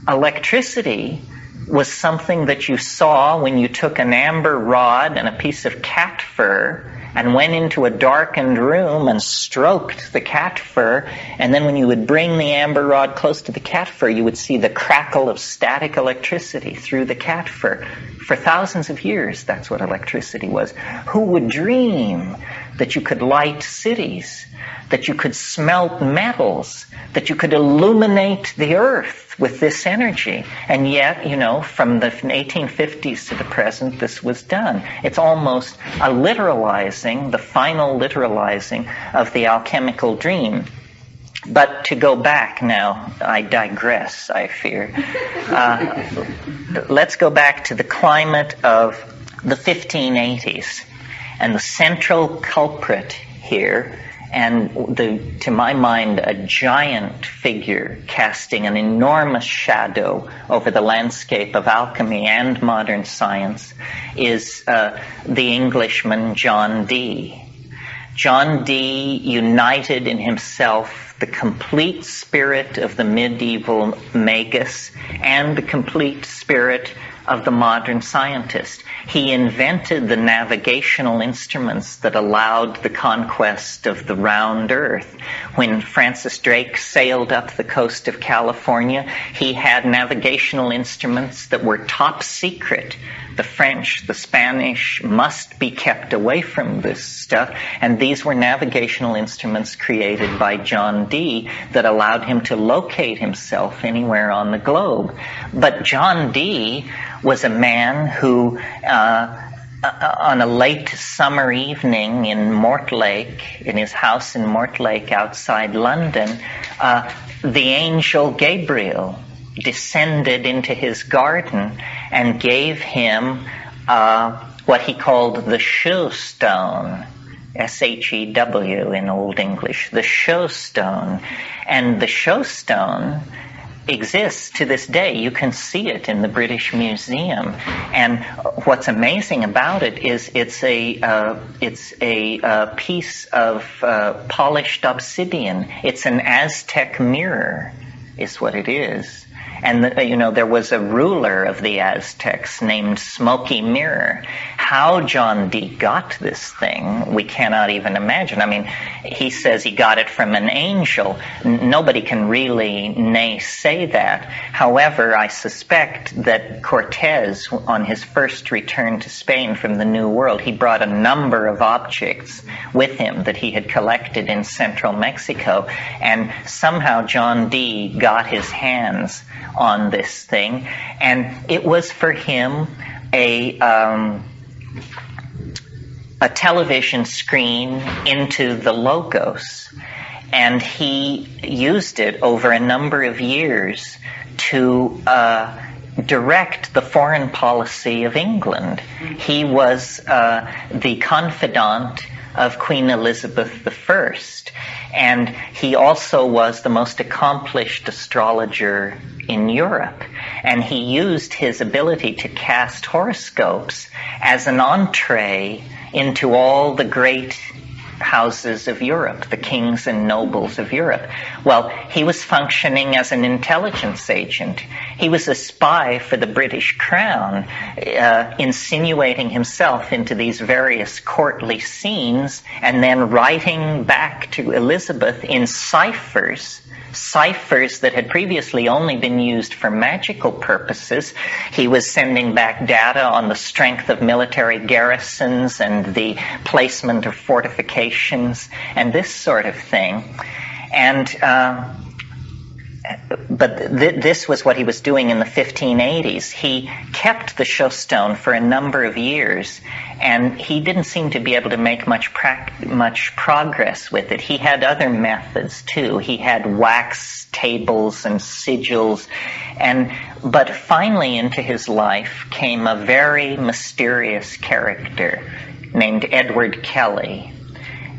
A: electricity was something that you saw when you took an amber rod and a piece of cat fur and went into a darkened room and stroked the cat fur, and then when you would bring the amber rod close to the cat fur, you would see the crackle of static electricity through the cat fur. For thousands of years, that's what electricity was. Who would dream that you could light cities, that you could smelt metals, that you could illuminate the earth with this energy? And yet, from the 1850s to the present, this was done. It's almost a literalizing, the final literalizing of the alchemical dream. But to go back now, I digress, I fear. Let's go back to the climate of the 1580s. And the central culprit here and to my mind, a giant figure casting an enormous shadow over the landscape of alchemy and modern science is the Englishman John Dee. John Dee united in himself the complete spirit of the medieval magus and the complete spirit of the modern scientist. He invented the navigational instruments that allowed the conquest of the round earth. When Francis Drake sailed up the coast of California, he had navigational instruments that were top secret. The French, the Spanish must be kept away from this stuff, and these were navigational instruments created by John Dee that allowed him to locate himself anywhere on the globe. But John Dee was a man who, on a late summer evening in Mortlake, in his house in Mortlake outside London, the angel Gabriel descended into his garden and gave him what he called the show stone, S-H-E-W in Old English, the show stone. And the show stone exists to this day. You can see it in the British Museum. And what's amazing about it is it's a piece of polished obsidian. It's an Aztec mirror, is what it is. And, there was a ruler of the Aztecs named Smoky Mirror. How John Dee got this thing, we cannot even imagine. I mean, he says he got it from an angel. Nobody can really say that. However, I suspect that Cortez, on his first return to Spain from the New World, he brought a number of objects with him that he had collected in central Mexico. And somehow John Dee got his hands on this thing, and it was for him a television screen into the Logos, and he used it over a number of years to direct the foreign policy of England. He was the confidant of Queen Elizabeth I, and he also was the most accomplished astrologer in Europe. And he used his ability to cast horoscopes as an entree into all the great houses of Europe, the kings and nobles of Europe. Well, he was functioning as an intelligence agent. He was a spy for the British Crown, insinuating himself into these various courtly scenes and then writing back to Elizabeth in ciphers that had previously only been used for magical purposes. He was sending back data on the strength of military garrisons and the placement of fortifications and this sort of thing. And but this was what he was doing in the 1580s. He kept the showstone for a number of years, and he didn't seem to be able to make much progress with it. He had other methods too. He had wax tables and sigils, but finally into his life came a very mysterious character named Edward Kelly.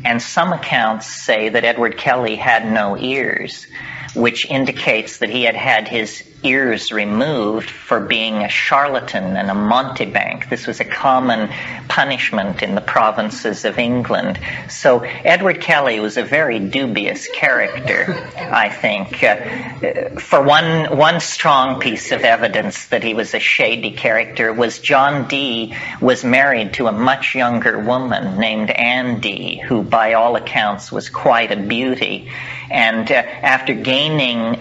A: And some accounts say that Edward Kelly had no ears, which indicates that he had had his ears removed for being a charlatan and a mountebank. This was a common punishment in the provinces of England. So Edward Kelly was a very dubious character, I think. For one strong piece of evidence that he was a shady character was John Dee was married to a much younger woman named Anne Dee, who by all accounts was quite a beauty. And after gaining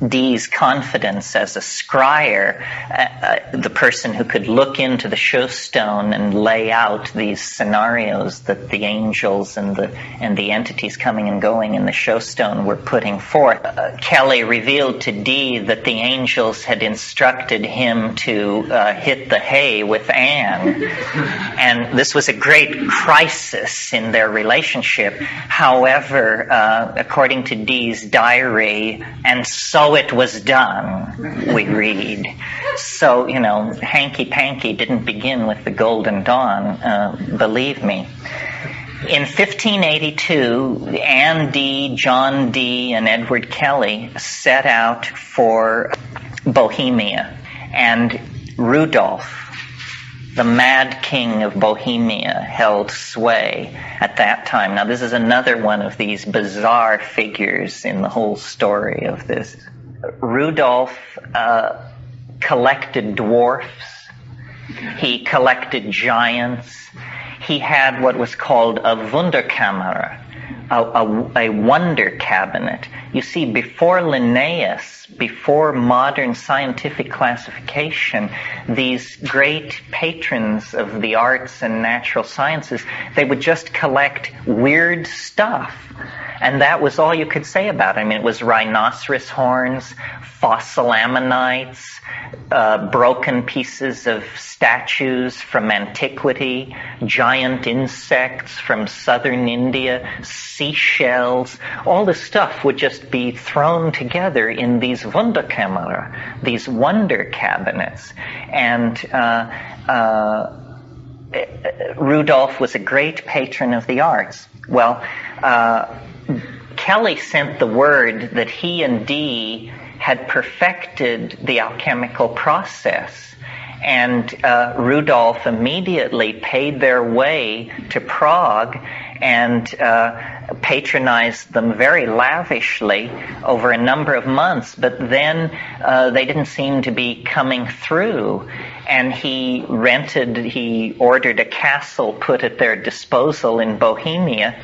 A: Dee's confidence as a scryer, the person who could look into the showstone and lay out these scenarios that the angels and the entities coming and going in the showstone were putting forth. Kelly revealed to Dee that the angels had instructed him to hit the hay with Anne. And this was a great crisis in their relationship. However, according to Dee's diary, and so it was done, we read. So, hanky-panky didn't begin with the Golden Dawn, believe me. In 1582, Anne Dee, John Dee, and Edward Kelly set out for Bohemia, and Rudolph, the Mad King of Bohemia, held sway at that time. Now, this is another one of these bizarre figures in the whole story of this. Rudolph collected dwarfs. He collected giants. He had what was called a Wunderkammer, a wonder cabinet. You see, before Linnaeus, before modern scientific classification, these great patrons of the arts and natural sciences, they would just collect weird stuff. And that was all you could say about it. I mean, it was rhinoceros horns, fossil ammonites, broken pieces of statues from antiquity, giant insects from southern India, seashells. All this stuff would just be thrown together in these Wunderkammer, these wonder cabinets. And Rudolph was a great patron of the arts. Well, Kelly sent the word that he and Dee had perfected the alchemical process, and Rudolph immediately paid their way to Prague and patronized them very lavishly over a number of months, but then they didn't seem to be coming through, and he ordered a castle put at their disposal in Bohemia,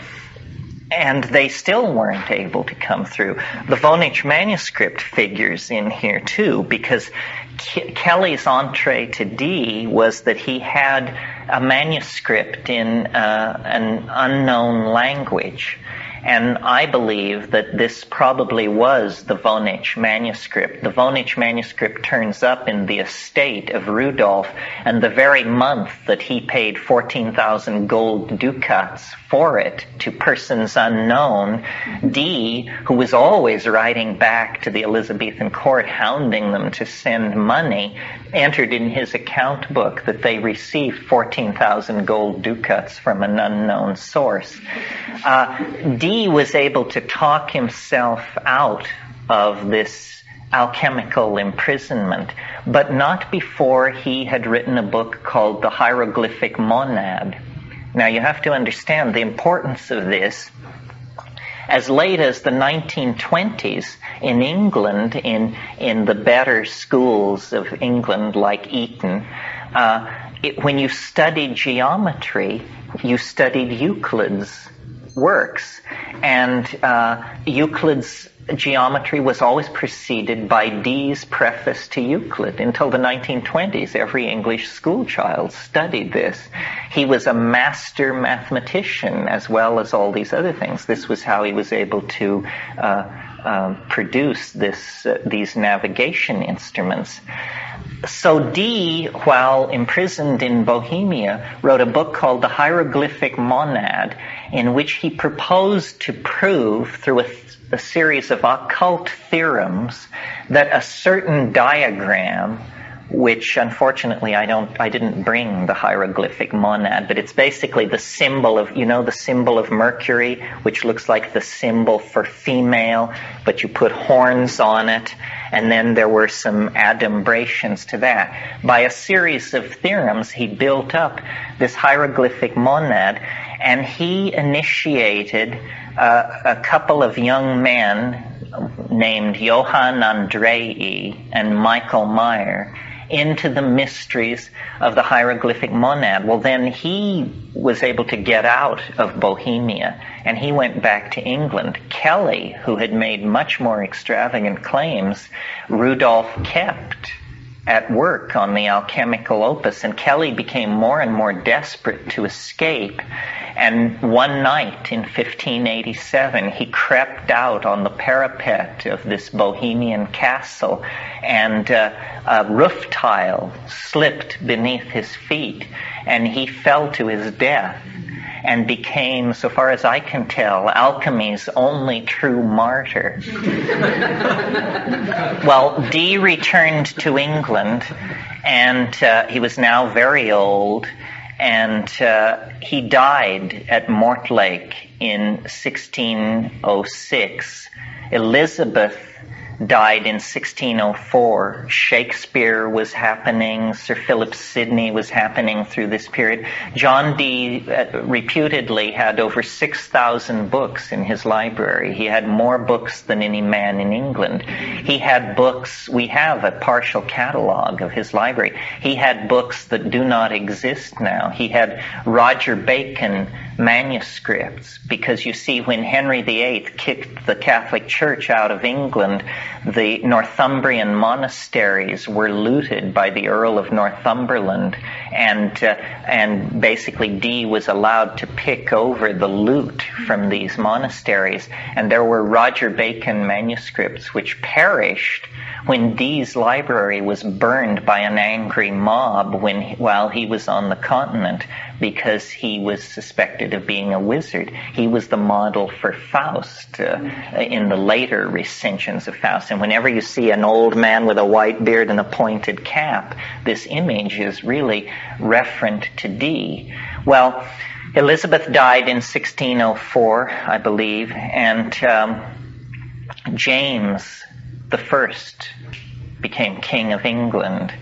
A: and they still weren't able to come through. The Voynich manuscript figures in here too, because Kelly's entree to Dee was that he had a manuscript in an unknown language. And I believe that this probably was the Voynich manuscript. The Voynich manuscript turns up in the estate of Rudolph, and the very month that he paid 14,000 gold ducats for it to persons unknown, Dee, who was always writing back to the Elizabethan court, hounding them to send money, entered in his account book that they received 14,000 gold ducats from an unknown source. Dee was able to talk himself out of this alchemical imprisonment, but not before he had written a book called The Hieroglyphic Monad. Now, you have to understand the importance of this. As late as the 1920s in England, in the better schools of England like Eton, when you studied geometry, you studied Euclid's works, and Euclid's geometry was always preceded by Dee's preface to Euclid. Until the 1920s, every English school child studied this. He was a master mathematician as well as all these other things. This was how he was able to produce these navigation instruments. So Dee, while imprisoned in Bohemia, wrote a book called The Hieroglyphic Monad, in which he proposed to prove through a series of occult theorems that a certain diagram, which unfortunately I didn't bring the hieroglyphic monad, but it's basically the symbol of, the symbol of Mercury, which looks like the symbol for female, but you put horns on it, and then there were some adumbrations to that. By a series of theorems, he built up this hieroglyphic monad, and he initiated a couple of young men named Johann Andrei and Michael Meyer into the mysteries of the hieroglyphic monad. Well, then he was able to get out of Bohemia, and he went back to England. Kelly, who had made much more extravagant claims, Rudolph kept at work on the alchemical opus, and Kelly became more and more desperate to escape. And one night in 1587, he crept out on the parapet of this Bohemian castle, and a roof tile slipped beneath his feet, and he fell to his death and became, so far as I can tell, alchemy's only true martyr. Well, Dee returned to England, and he was now very old, and he died at Mortlake in 1606. Elizabeth died in 1604. Shakespeare was happening. Sir Philip Sidney was happening through this period. John Dee reputedly had over 6,000 books in his library. He had more books than any man in England. He had books. We have a partial catalog of his library. He had books that do not exist now. He had Roger Bacon manuscripts, because you see, when Henry VIII kicked the Catholic Church out of England, the Northumbrian monasteries were looted by the Earl of Northumberland, and basically Dee was allowed to pick over the loot from these monasteries. And there were Roger Bacon manuscripts which perished when Dee's library was burned by an angry mob while he was on the continent, because he was suspected of being a wizard. He was the model for Faust in the later recensions of Faust. And whenever you see an old man with a white beard and a pointed cap, this image is really referent to Dee. Well, Elizabeth died in 1604, I believe, and James the First became King of England.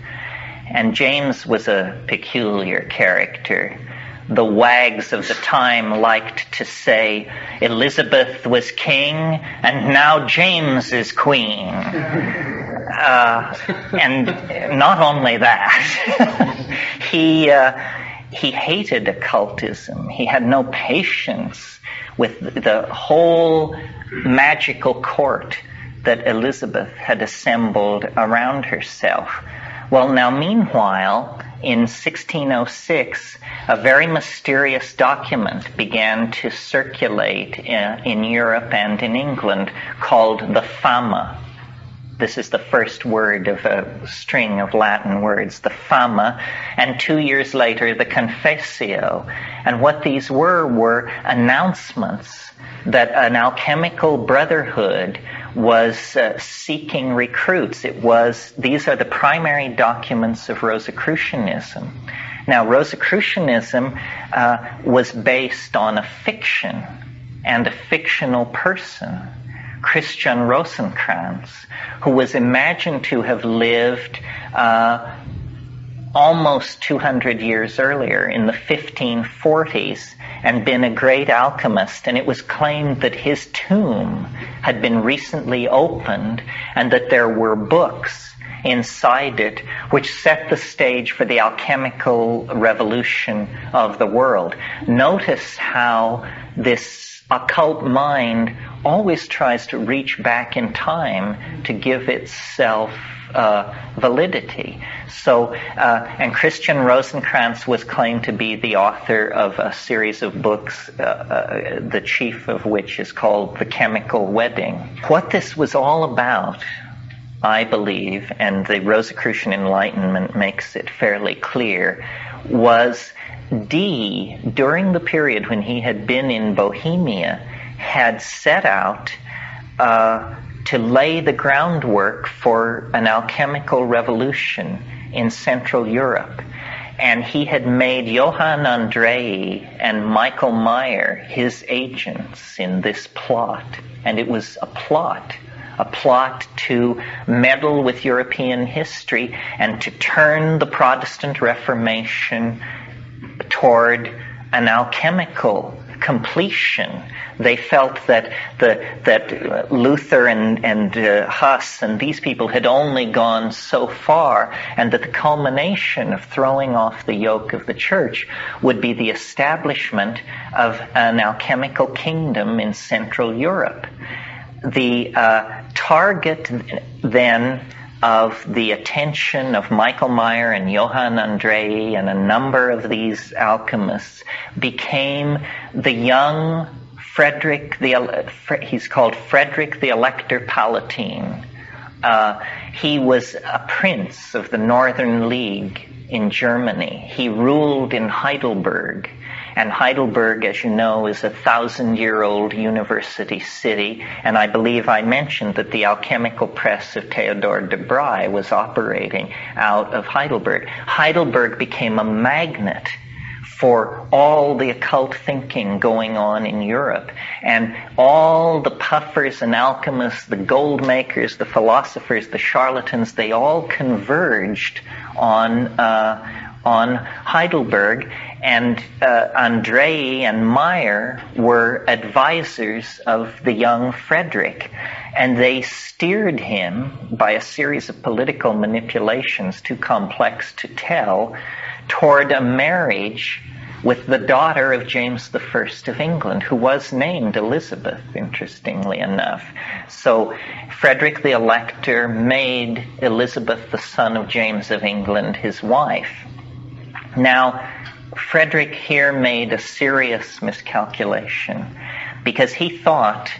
A: And James was a peculiar character. The wags of the time liked to say, Elizabeth was king, and now James is queen. And not only that, he hated occultism. He had no patience with the whole magical court that Elizabeth had assembled around herself. Well, now, meanwhile, in 1606, a very mysterious document began to circulate in Europe and in England called the Fama. This is the first word of a string of Latin words, the Fama, and 2 years later, the Confessio. And what these were announcements that an alchemical brotherhood was seeking recruits. These are the primary documents of Rosicrucianism. Now, Rosicrucianism was based on a fiction and a fictional person, Christian Rosenkranz, who was imagined to have lived almost 200 years earlier, in the 1540s, and been a great alchemist. And it was claimed that his tomb had been recently opened, and that there were books inside it which set the stage for the alchemical revolution of the world. Notice how this occult mind always tries to reach back in time to give itself validity. So, and Christian Rosenkranz was claimed to be the author of a series of books, the chief of which is called The Chemical Wedding. What this was all about, I believe, and the Rosicrucian Enlightenment makes it fairly clear, was Dee, during the period when he had been in Bohemia, had set out to lay the groundwork for an alchemical revolution in Central Europe. And he had made Johann Andrei and Michael Meyer his agents in this plot. And it was a plot to meddle with European history and to turn the Protestant Reformation toward an alchemical completion. They felt that Luther and Huss and these people had only gone so far, and that the culmination of throwing off the yoke of the church would be the establishment of an alchemical kingdom in Central Europe. The target then of the attention of Michael Meyer and Johann Andrei and a number of these alchemists became the young Frederick, he's called Frederick the Elector Palatine. He was a prince of the Northern League in Germany. He ruled in Heidelberg. And Heidelberg, as you know, is a 1,000-year-old university city. And I believe I mentioned that the alchemical press of Theodor de Bry was operating out of Heidelberg. Heidelberg became a magnet for all the occult thinking going on in Europe. And all the puffers and alchemists, the gold makers, the philosophers, the charlatans, they all converged on Heidelberg. And Andrei and Meyer were advisors of the young Frederick. And they steered him by a series of political manipulations too complex to tell toward a marriage with the daughter of James I of England, who was named Elizabeth, interestingly enough. So Frederick the Elector made Elizabeth, the son of James of England, his wife. Now, Frederick here made a serious miscalculation because he thought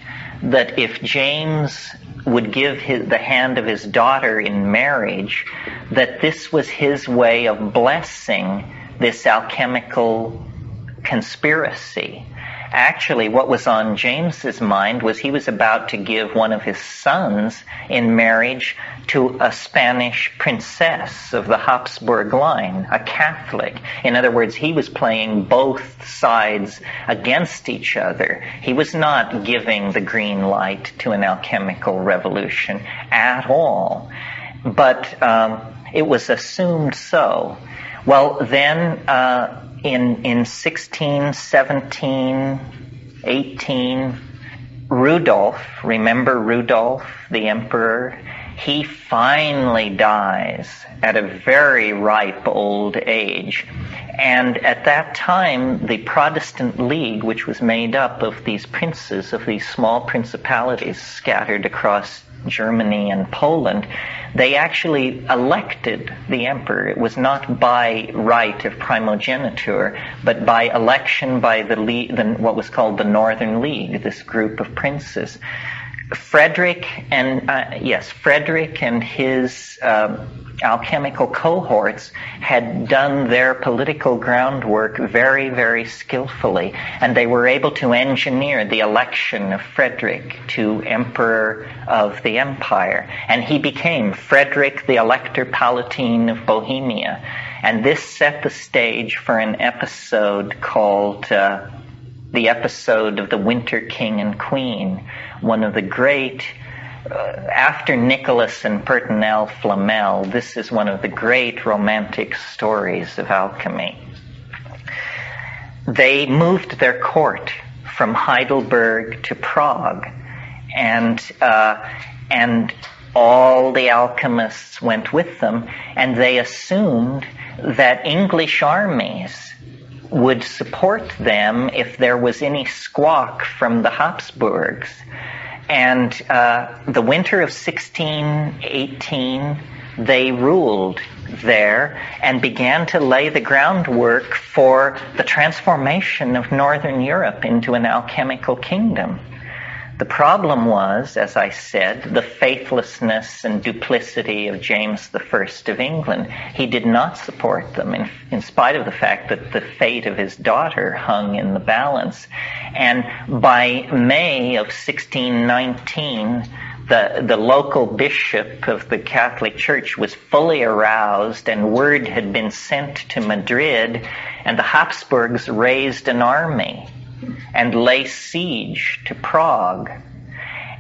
A: that if James would give the hand of his daughter in marriage, that this was his way of blessing this alchemical conspiracy. Actually, what was on James's mind was he was about to give one of his sons in marriage to a Spanish princess of the Habsburg line, a Catholic. In other words, he was playing both sides against each other. He was not giving the green light to an alchemical revolution at all. But it was assumed so. Well, then in 16, 17, 18, Rudolph, remember Rudolph, the emperor? He finally dies at a very ripe old age. And at that time, the Protestant League, which was made up of these princes, of these small principalities scattered across Germany and Poland, they actually elected the emperor. It was not by right of primogeniture, but by election by what was called the Northern League, this group of princes. Frederick and his alchemical cohorts had done their political groundwork very, very skillfully, and they were able to engineer the election of Frederick to Emperor of the Empire. And he became Frederick the Elector Palatine of Bohemia. And this set the stage for an episode called the episode of the Winter King and Queen, one of the great, after Nicholas and Pertinel Flamel, this is one of the great romantic stories of alchemy. They moved their court from Heidelberg to Prague, and all the alchemists went with them, and they assumed that English armies would support them if there was any squawk from the Habsburgs. And the winter of 1618, they ruled there and began to lay the groundwork for the transformation of Northern Europe into an alchemical kingdom. The problem was, as I said, the faithlessness and duplicity of James I of England. He did not support them, in spite of the fact that the fate of his daughter hung in the balance. And by May of 1619, the local bishop of the Catholic Church was fully aroused, and word had been sent to Madrid, and the Habsburgs raised an army and lay siege to Prague.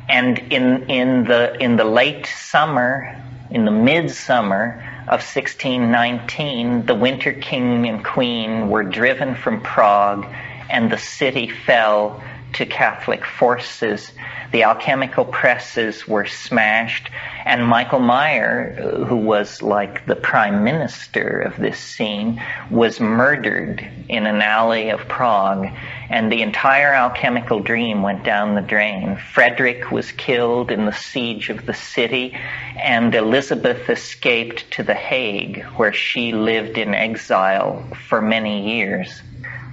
A: And in the late summer, in the midsummer of 1619, the Winter King and Queen were driven from Prague, and the city fell to Catholic forces. The alchemical presses were smashed, and Michael Meyer, who was like the prime minister of this scene, was murdered in an alley of Prague, and the entire alchemical dream went down the drain. Frederick was killed in the siege of the city, and Elizabeth escaped to The Hague, where she lived in exile for many years.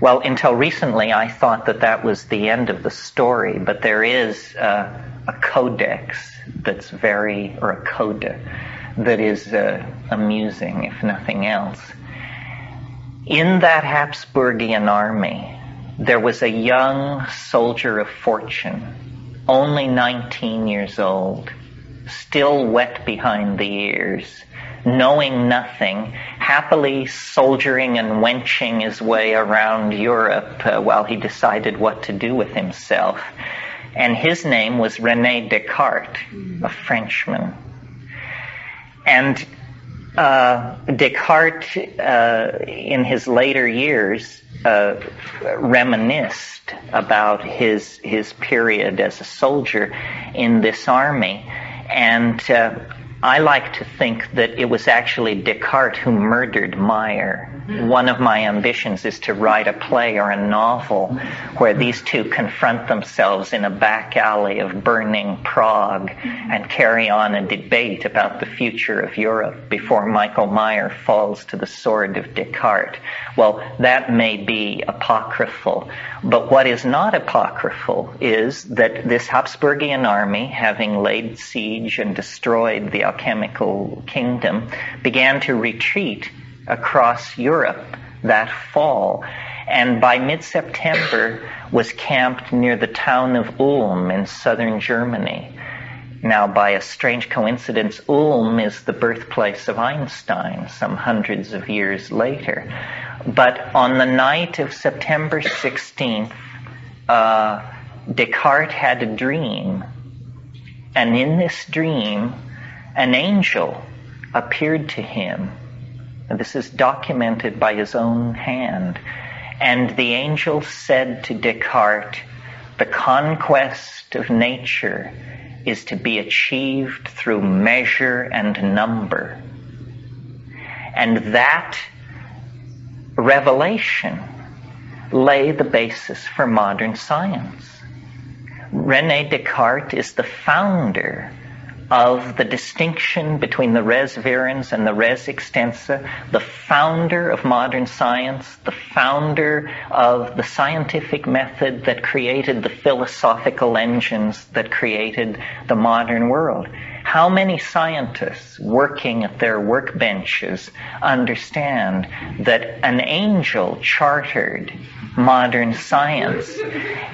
A: Well, until recently, I thought that was the end of the story, but there is a codex that's or a coda that is amusing, if nothing else. In that Habsburgian army, there was a young soldier of fortune, only 19 years old, still wet behind the ears, knowing nothing, happily soldiering and wenching his way around Europe while he decided what to do with himself. And his name was René Descartes, a Frenchman. And Descartes, in his later years, reminisced about his period as a soldier in this army. And I like to think that it was actually Descartes who murdered Meyer. One of my ambitions is to write a play or a novel where these two confront themselves in a back alley of burning Prague and carry on a debate about the future of Europe before Michael Meyer falls to the sword of Descartes. Well, that may be apocryphal, but what is not apocryphal is that this Habsburgian army, having laid siege and destroyed the alchemical kingdom, began to retreat across Europe that fall, and by mid-September was camped near the town of Ulm in southern Germany. Now, by a strange coincidence, Ulm is the birthplace of Einstein some hundreds of years later. But on the night of September 16th, Descartes had a dream, and in this dream, an angel appeared to him. This is documented by his own hand. And the angel said to Descartes, "The conquest of nature is to be achieved through measure and number." And that revelation lay the basis for modern science. René Descartes is the founder of the distinction between the res virens and the res extensa, the founder of modern science, the founder of the scientific method that created the philosophical engines that created the modern world. How many scientists working at their workbenches understand that an angel chartered modern science?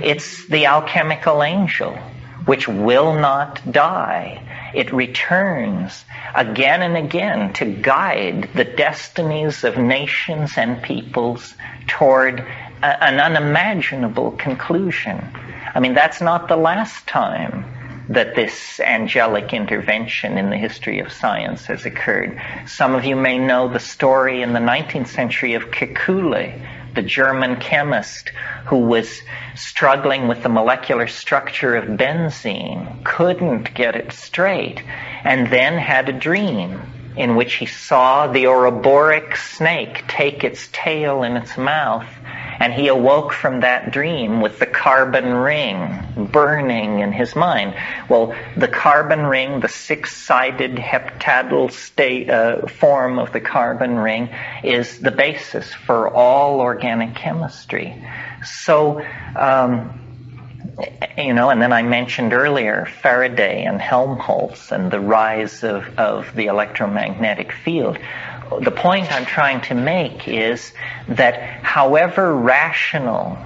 A: It's the alchemical angel, which will not die. It returns again and again to guide the destinies of nations and peoples toward an unimaginable conclusion. I mean, that's not the last time that this angelic intervention in the history of science has occurred. Some of you may know the story in the 19th century of Kekule, the German chemist who was struggling with the molecular structure of benzene, couldn't get it straight, and then had a dream in which he saw the Ouroboros snake take its tail in its mouth, and he awoke from that dream with the carbon ring burning in his mind. Well, the carbon ring, the six-sided heptadal form of the carbon ring, is the basis for all organic chemistry. So, and then I mentioned earlier Faraday and Helmholtz and the rise of the electromagnetic field. The point I'm trying to make is that however rational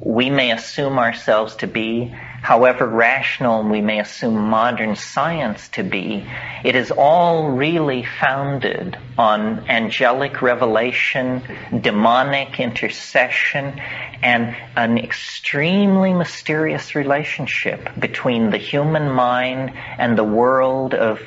A: we may assume ourselves to be, however rational we may assume modern science to be, it is all really founded on angelic revelation, demonic intercession, and an extremely mysterious relationship between the human mind and the world of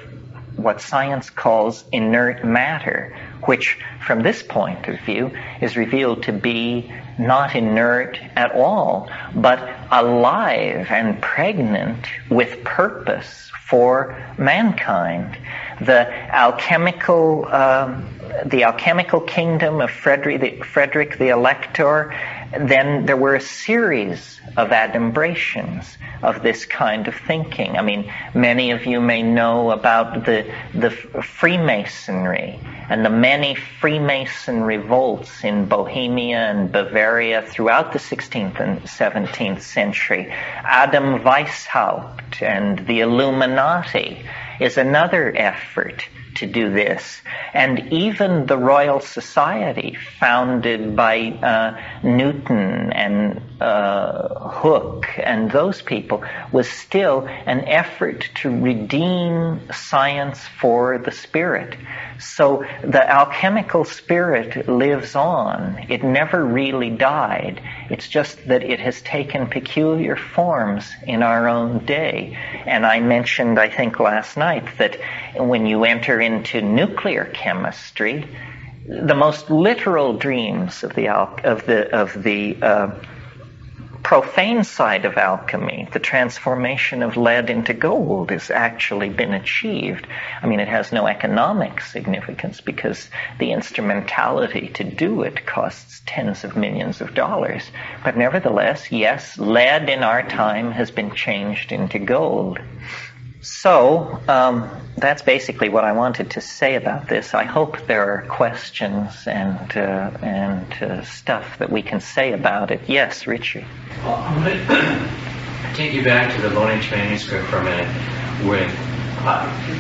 A: what science calls inert matter, which from this point of view is revealed to be not inert at all, but alive and pregnant with purpose for mankind. The alchemical kingdom of Frederick the Elector, then there were a series of adumbrations of this kind of thinking. I mean, many of you may know about the Freemasonry and the many Freemason revolts in Bohemia and Bavaria throughout the 16th and 17th century. Adam Weishaupt and the Illuminati is another effort to do this. And even the Royal Society, founded by Newton and Hooke and those people, was still an effort to redeem science for the spirit. So the alchemical spirit lives on. It never really died. It's just that it has taken peculiar forms in our own day. And I mentioned, I think last night, that when you enter into nuclear chemistry, the most literal dreams of the profane side of alchemy, the transformation of lead into gold, has actually been achieved. I mean, it has no economic significance because the instrumentality to do it costs tens of millions of dollars. But nevertheless, yes, lead in our time has been changed into gold. So that's basically what I wanted to say about this. I hope there are questions and stuff that we can say about it. Yes, Richard.
G: Well, I'm going to take you back to the Voynich manuscript for a minute. When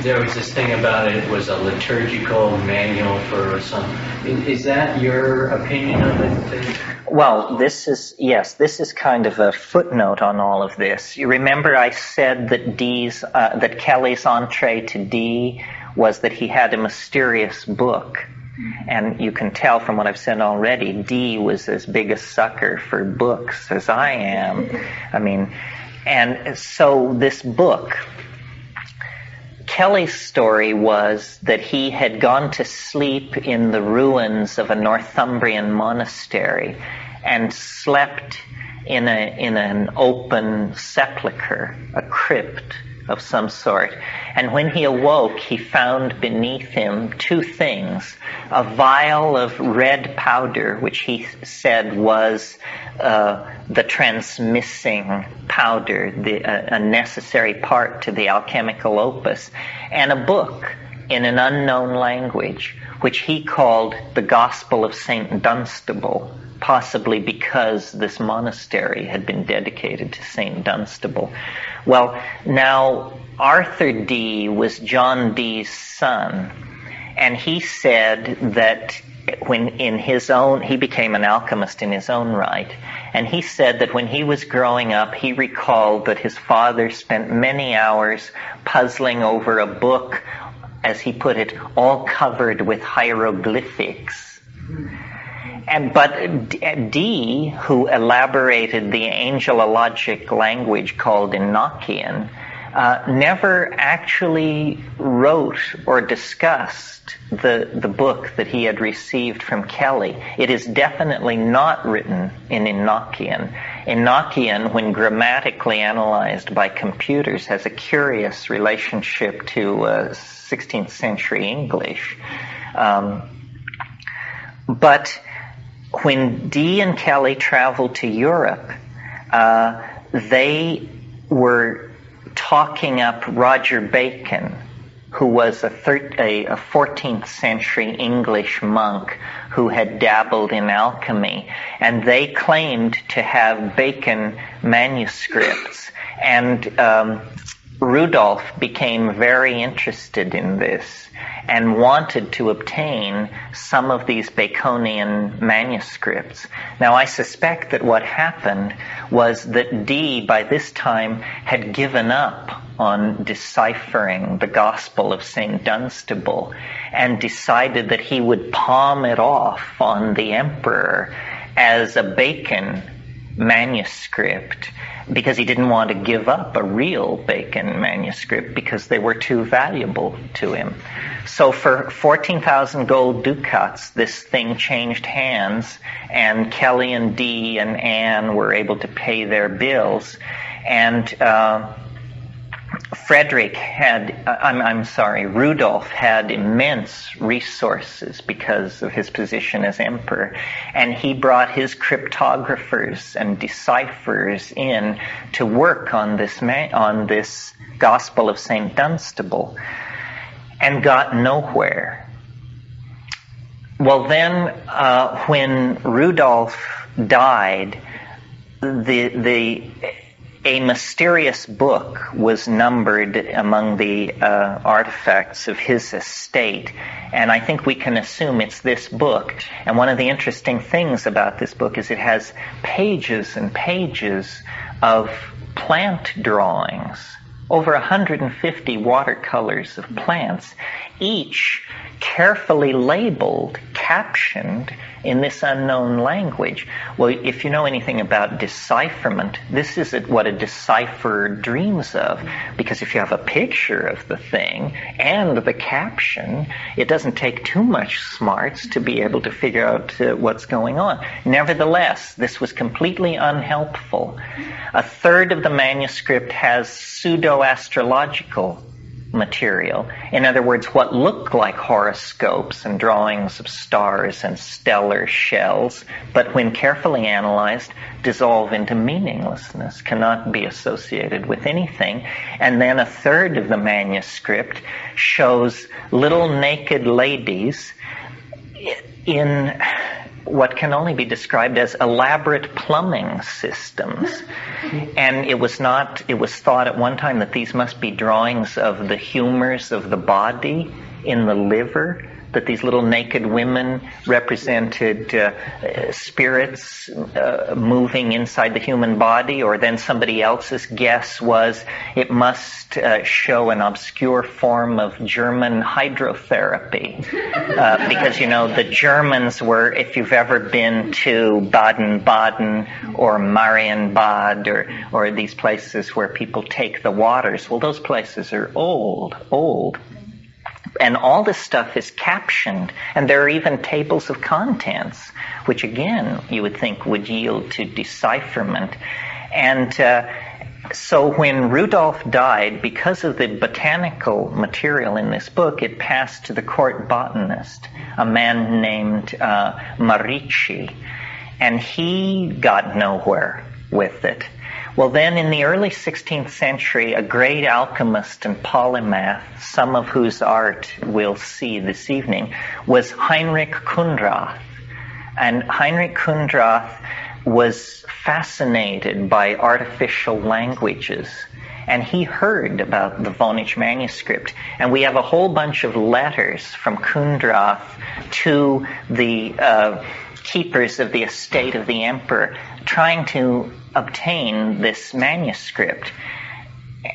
G: there was this thing about it was a liturgical manual for some. Is that your opinion of it?
A: Well, this is kind of a footnote on all of this. You remember I said that Kelly's entree to Dee was that he had a mysterious book. And you can tell from what I've said already, Dee was as big a sucker for books as I am. I mean, and so this book, Kelly's story was that he had gone to sleep in the ruins of a Northumbrian monastery and slept in an open sepulchre, a crypt of some sort. And when he awoke, he found beneath him two things: a vial of red powder, which he said was the transmissing powder, a necessary part to the alchemical opus, and a book in an unknown language, which he called the Gospel of St. Dunstable, possibly because this monastery had been dedicated to St. Dunstable. Well, now, Arthur Dee was John Dee's son, and he said that he became an alchemist in his own right, and he said that when he was growing up, he recalled that his father spent many hours puzzling over a book, as he put it, all covered with hieroglyphics. But Dee, who elaborated the angelologic language called Enochian, never actually wrote or discussed the book that he had received from Kelly. It is definitely not written in Enochian. Enochian, when grammatically analyzed by computers, has a curious relationship to 16th century English. But when Dee and Kelly traveled to Europe, they were talking up Roger Bacon, who was a 14th century English monk who had dabbled in alchemy. And they claimed to have Bacon manuscripts. And Rudolph became very interested in this and wanted to obtain some of these Baconian manuscripts. Now, I suspect that what happened was that Dee, by this time, had given up on deciphering the Gospel of St. Dunstable and decided that he would palm it off on the emperor as a Bacon manuscript, because he didn't want to give up a real Bacon manuscript because they were too valuable to him. So for 14,000 gold ducats, this thing changed hands, and Kelly and Dee and Anne were able to pay their bills. And Rudolph had immense resources because of his position as emperor, and he brought his cryptographers and decipherers in to work on this Gospel of St. Dunstable, and got nowhere. Well, then, when Rudolph died, a mysterious book was numbered among the artifacts of his estate, and I think we can assume it's this book. And one of the interesting things about this book is it has pages and pages of plant drawings, over 150 watercolors of plants, each carefully labeled, captioned in this unknown language. Well, if you know anything about decipherment, this is what a decipherer dreams of, because if you have a picture of the thing and the caption, it doesn't take too much smarts to be able to figure out what's going on. Nevertheless, this was completely unhelpful. A third of the manuscript has pseudo-astrological material. In other words, what look like horoscopes and drawings of stars and stellar shells, but when carefully analyzed, dissolve into meaninglessness, cannot be associated with anything. And then a third of the manuscript shows little naked ladies in what can only be described as elaborate plumbing systems. And it was thought at one time that these must be drawings of the humors of the body in the liver, that these little naked women represented spirits moving inside the human body, or then somebody else's guess was it must show an obscure form of German hydrotherapy. Because, the Germans were, if you've ever been to Baden-Baden or Marienbad or these places where people take the waters, well, those places are old. And all this stuff is captioned, and there are even tables of contents, which again you would think would yield to decipherment. And so when Rudolf died, because of the botanical material in this book, it passed to the court botanist, a man named Marici, and he got nowhere with it. Well, then in the early 16th century, a great alchemist and polymath, some of whose art we'll see this evening, was Heinrich Kundrath. And Heinrich Kundrath was fascinated by artificial languages. And he heard about the Vonich manuscript. And we have a whole bunch of letters from Kundrath to the keepers of the estate of the emperor, trying to obtain this manuscript,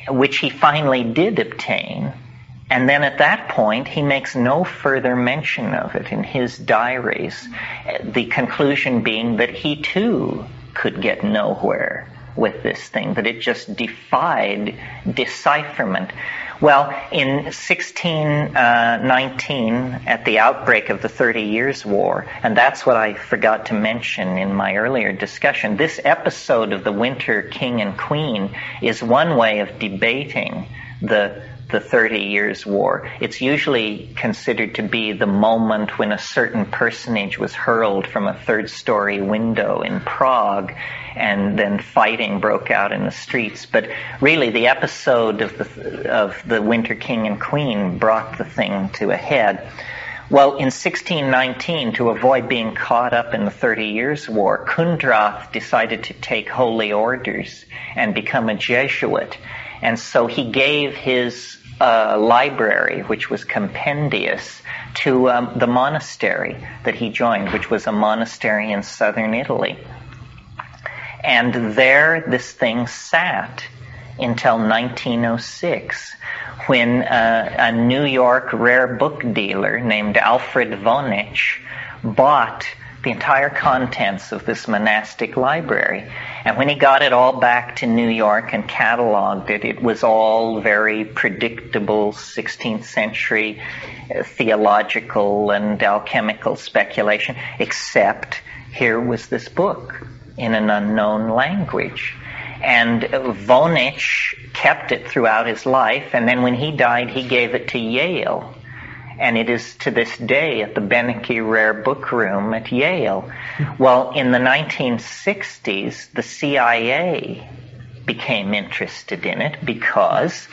A: which he finally did obtain. And then at that point, he makes no further mention of it in his diaries, the conclusion being that he too could get nowhere with this thing, that it just defied decipherment. Well, in 1619, at the outbreak of the 30 Years' War, and that's what I forgot to mention in my earlier discussion, this episode of the Winter King and Queen is one way of debating the 30 Years' War. It's usually considered to be the moment when a certain personage was hurled from a third-story window in Prague, and then fighting broke out in the streets. But really, the episode of the Winter King and Queen brought the thing to a head. Well, in 1619, to avoid being caught up in the 30 Years' War, Kundrath decided to take holy orders and become a Jesuit. And so he gave his library, which was compendious, to the monastery that he joined, which was a monastery in southern Italy. And there this thing sat until 1906, when a New York rare book dealer named Alfred Vonich bought the entire contents of this monastic library. And when he got it all back to New York and cataloged it, it was all very predictable 16th century theological and alchemical speculation, except here was this book in an unknown language. And Vonich kept it throughout his life, and then when he died, he gave it to Yale. And it is to this day at the Beneke Rare Book Room at Yale. Well, in the 1960s, the CIA became interested in it because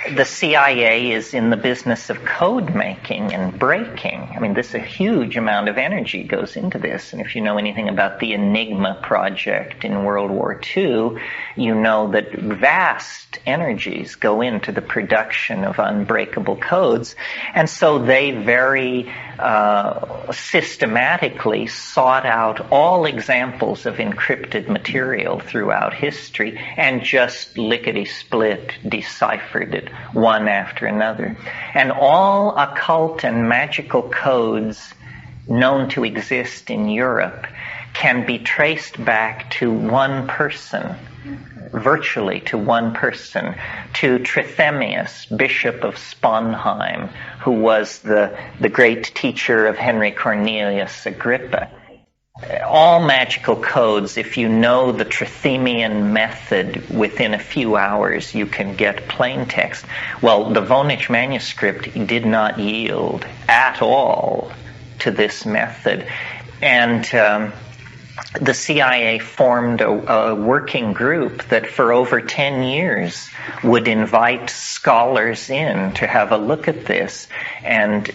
A: the CIA is in the business of code making and breaking. I mean, there's a huge amount of energy goes into this. And if you know anything about the Enigma project in World War II, you know that vast energies go into the production of unbreakable codes. And so they very systematically sought out all examples of encrypted material throughout history and just lickety-split deciphered it one after another. And all occult and magical codes known to exist in Europe can be traced back to one person, virtually to one person, to Trithemius, Bishop of Sponheim, who was the great teacher of Henry Cornelius Agrippa. All magical codes, if you know the Trithemian method, within a few hours you can get plain text. Well, the Voynich manuscript did not yield at all to this method. And the CIA formed a working group that for over 10 years would invite scholars in to have a look at this. And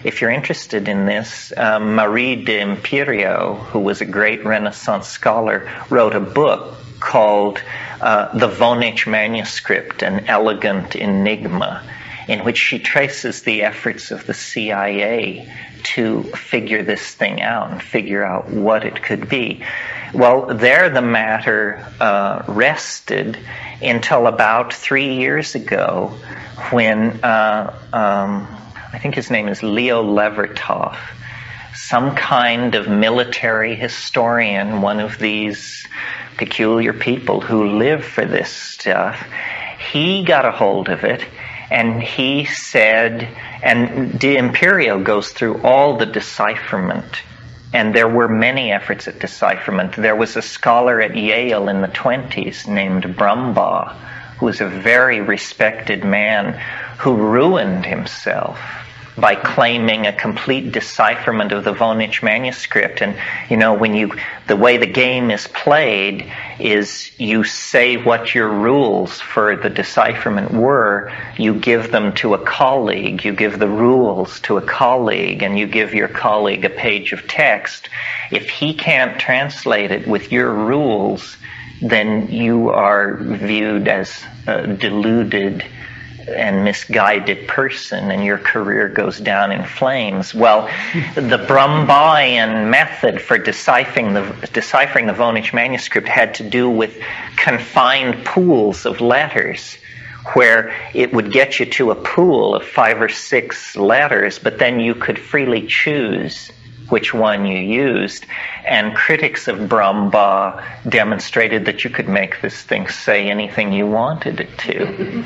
A: if you're interested in this, Marie de Imperio, who was a great Renaissance scholar, wrote a book called The Voynich Manuscript, an Elegant Enigma, in which she traces the efforts of the CIA to figure this thing out and figure out what it could be. Well, there the matter rested until about 3 years ago when I think his name is Leo Levertov, some kind of military historian, one of these peculiar people who live for this stuff, he got a hold of it. And he said, and De Imperio goes through all the decipherment, and there were many efforts at decipherment. There was a scholar at Yale in the 20s named Brumbaugh, who was a very respected man who ruined himself by claiming a complete decipherment of the Voynich manuscript. And, you know, the way the game is played is you say what your rules for the decipherment were, you give them to a colleague, you give the rules to a colleague, and you give your colleague a page of text. If he can't translate it with your rules, then you are viewed as a deluded and misguided person, and your career goes down in flames. Well, the Brumbauian method for deciphering the Voynich manuscript had to do with confined pools of letters, where it would get you to a pool of 5 or 6 letters, but then you could freely choose which one you used. And critics of Brumbaugh demonstrated that you could make this thing say anything you wanted it to.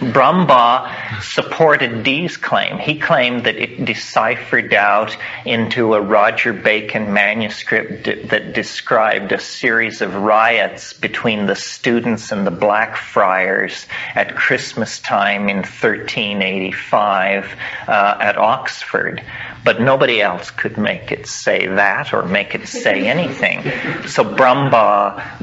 A: Brumbaugh supported Dee's claim. He claimed that it deciphered out into a Roger Bacon manuscript that described a series of riots between the students and the Blackfriars at Christmas time in 1385 at Oxford. But nobody else could make it say that or make it say anything. So Brumbaugh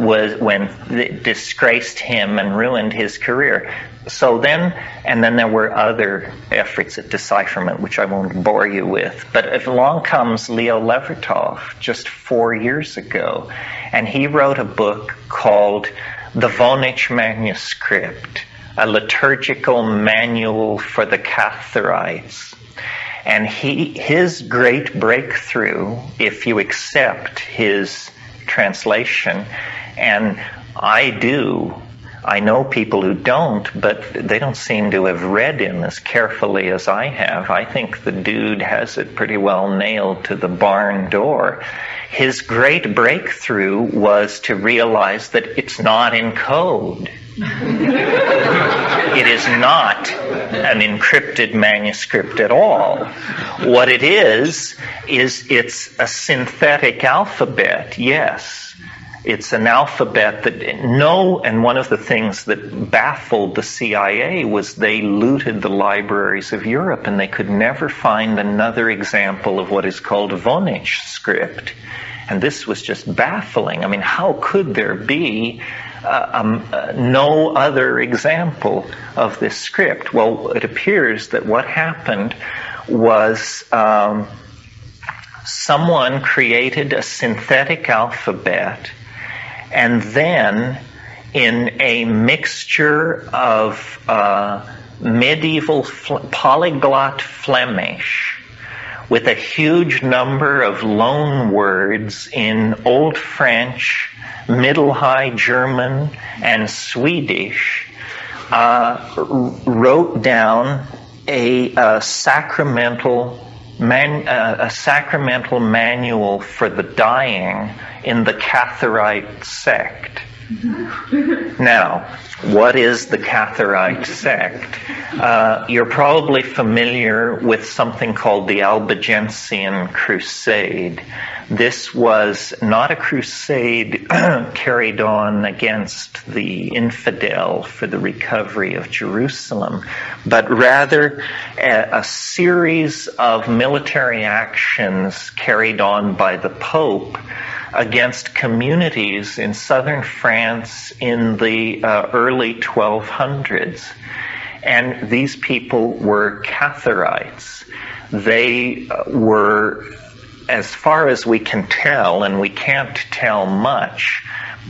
A: disgraced him and ruined his career. So then there were other efforts at decipherment, which I won't bore you with. But if along comes Leo Levertov just 4 years ago, and he wrote a book called The Voynich Manuscript, a liturgical manual for the Catharites. And his great breakthrough, if you accept his translation, and I know people who don't, but they don't seem to have read him as carefully as I have. I think the dude has it pretty well nailed to the barn door. His great breakthrough was to realize that it's not in code. It is not an encrypted manuscript at all. What it is it's a synthetic alphabet, yes. It's an alphabet and one of the things that baffled the CIA was they looted the libraries of Europe and they could never find another example of what is called Voynich script. And this was just baffling. I mean, how could there be
H: no other example of this script. Well, it appears that what happened was someone created a synthetic alphabet, and then in a mixture of medieval polyglot Flemish with a huge number of loan words in Old French, Middle High German, and Swedish, wrote down a sacramental manual for the dying in the Catharite sect. Now, what is the Catharite sect? You're probably familiar with something called the Albigensian Crusade. This was not a crusade carried on against the infidel for the recovery of Jerusalem, but rather a series of military actions carried on by the Pope against communities in southern France in the early 1200s. And these people were Catharites. They were, as far as we can tell, and we can't tell much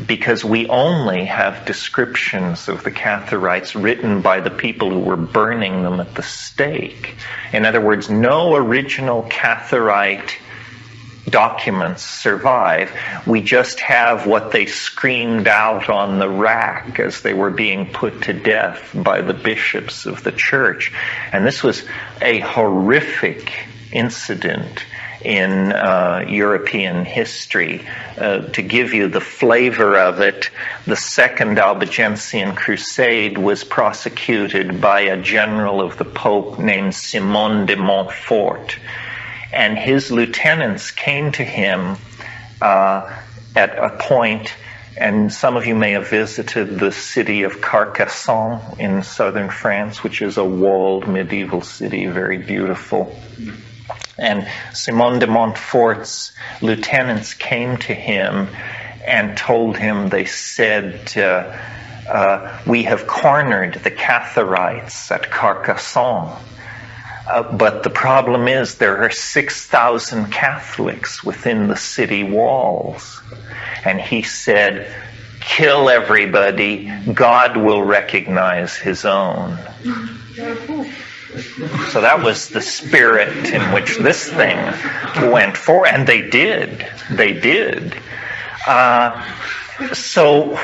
H: because we only have descriptions of the Catharites written by the people who were burning them at the stake. In other words, no original Catharite documents survive. We just have what they screamed out on the rack as they were being put to death by the bishops of the church. And this was a horrific incident in European history. To give you the flavor of it, the Second Albigensian Crusade was prosecuted by a general of the Pope named Simon de Montfort. And his lieutenants came to him at a point, and some of you may have visited the city of Carcassonne in southern France, which is a walled medieval city, very beautiful. And Simon de Montfort's lieutenants came to him and told him, they said, we have cornered the Catharites at Carcassonne. But the problem is there are 6,000 Catholics within the city walls. And he said, kill everybody, God will recognize his own. So that was the spirit in which this thing went for, and they did. So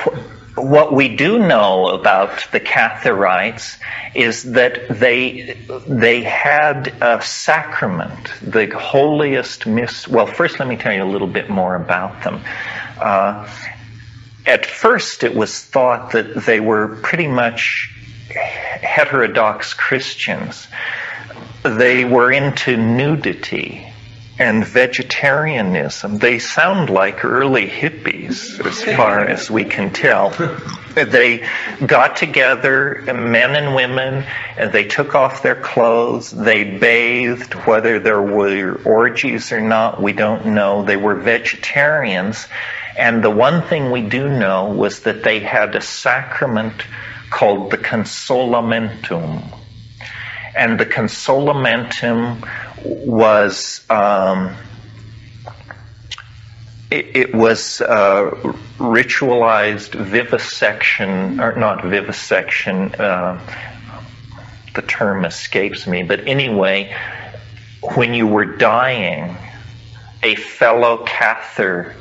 H: what we do know about the Catharites is that they had a sacrament, the holiest well, first let me tell you a little bit more about them. At first it was thought that they were pretty much heterodox Christians. They were into nudity and vegetarianism. They sound like early hippies, as far as we can tell. They got together, men and women, and they took off their clothes. They bathed. Whether there were orgies or not, we don't know. They were vegetarians. And the one thing we do know was that they had a sacrament called the consolamentum. And the consolamentum was it was ritualized vivisection, or not vivisection, the term escapes me, but anyway, when you were dying, a fellow Cathar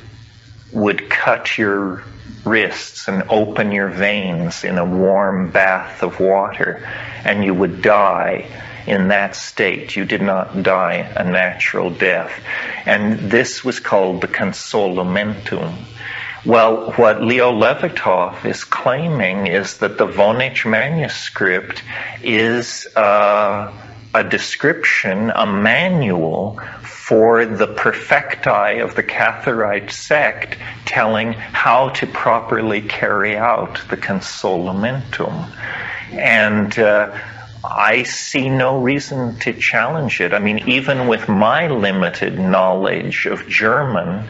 H: would cut your wrists and open your veins in a warm bath of water, and you would die in that state. You did not die a natural death. And this was called the consolamentum. Well, what Leo Levitov is claiming is that the Vonich manuscript is a description, a manual for the perfecti of the Catharite sect, telling how to properly carry out the consolamentum. And I see no reason to challenge it. I mean, even with my limited knowledge of German,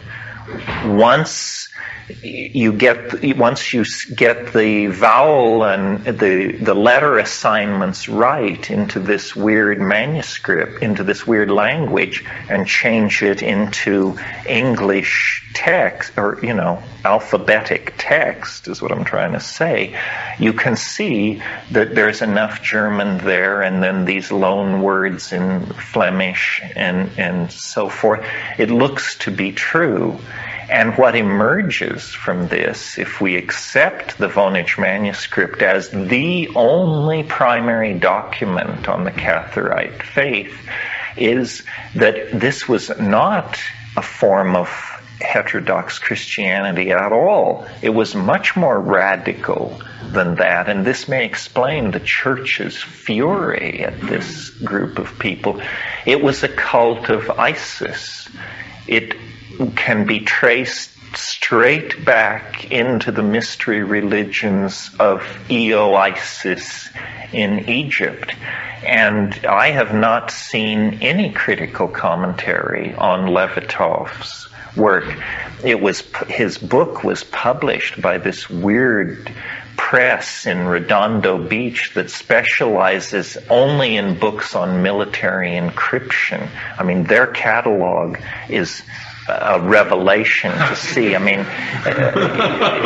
H: once once you get the vowel and the letter assignments right into this weird manuscript, into this weird language, and change it into English text, or alphabetic text is what I'm trying to say, you can see that there's enough German there, and then these loan words in Flemish and so forth. It looks to be true. And what emerges from this, if we accept the Voynich manuscript as the only primary document on the Cathorite faith, is that this was not a form of heterodox Christianity at all. It was much more radical than that, and this may explain the church's fury at this group of people. It was a cult of Isis. It can be traced straight back into the mystery religions of Io-Isis in Egypt. And I have not seen any critical commentary on Levitov's work. His book was published by this weird press in Redondo Beach that specializes only in books on military encryption. I mean, their catalog is a revelation to see. I mean,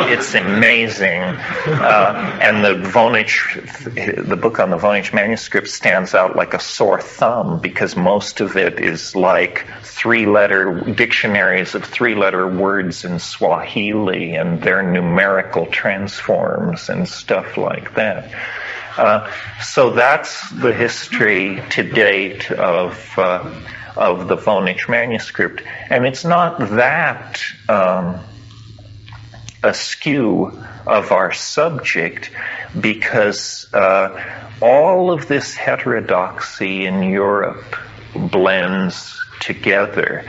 H: it's amazing. And the book on the Voynich manuscript stands out like a sore thumb, because most of it is like dictionaries of three-letter words in Swahili and their numerical transforms and stuff like that. So that's the history to date of the Voynich manuscript. And it's not that askew of our subject, because all of this heterodoxy in Europe blends together.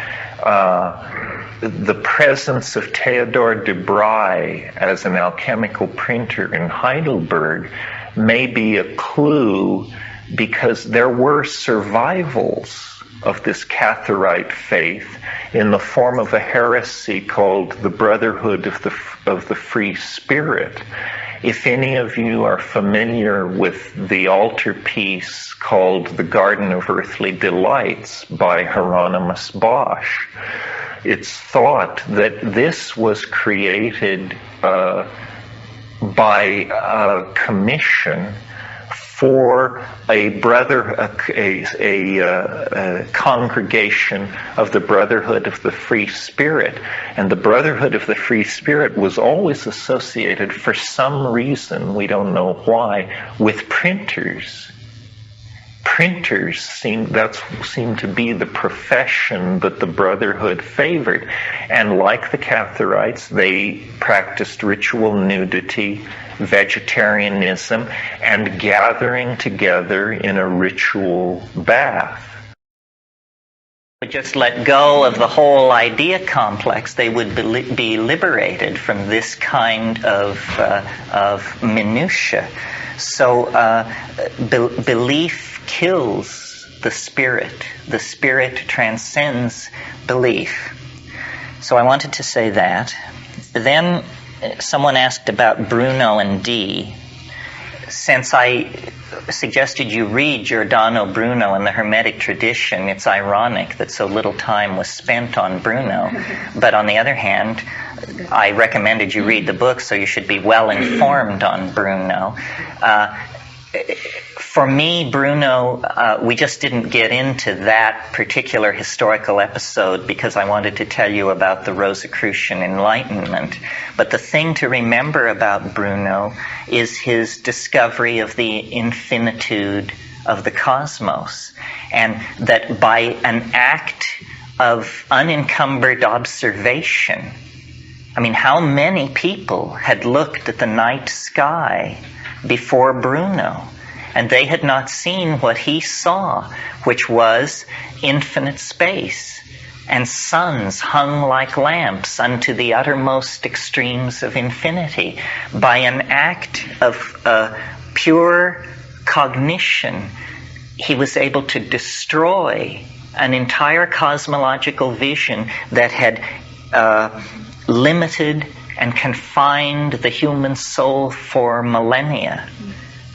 H: The presence of Theodore de Bry as an alchemical printer in Heidelberg may be a clue, because there were survivals of this Cathorite faith in the form of a heresy called the Brotherhood of the Free Spirit. If any of you are familiar with the altarpiece called The Garden of Earthly Delights by Hieronymus Bosch, it's thought that this was created by a commission for a congregation of the Brotherhood of the Free Spirit. And the Brotherhood of the Free Spirit was always associated, for some reason, we don't know why, with printers. Printers seem to be the profession that the Brotherhood favored. And like the Cathorites, they practiced ritual nudity, vegetarianism, and gathering together in a ritual bath.
A: Just let go of the whole idea complex, they would be liberated from this kind of minutia. So belief kills the spirit. The spirit transcends belief. So I wanted to say that. Then someone asked about Bruno and Dee. Since I suggested you read Giordano Bruno in the Hermetic tradition, it's ironic that so little time was spent on Bruno. But on the other hand, I recommended you read the book, so you should be well informed on Bruno. For me, Bruno, we just didn't get into that particular historical episode because I wanted to tell you about the Rosicrucian Enlightenment. But the thing to remember about Bruno is his discovery of the infinitude of the cosmos, and that by an act of unencumbered observation, I mean, how many people had looked at the night sky before Bruno, and they had not seen what he saw, which was infinite space and suns hung like lamps unto the uttermost extremes of infinity. By an act of pure cognition, he was able to destroy an entire cosmological vision that had limited and confined the human soul for millennia.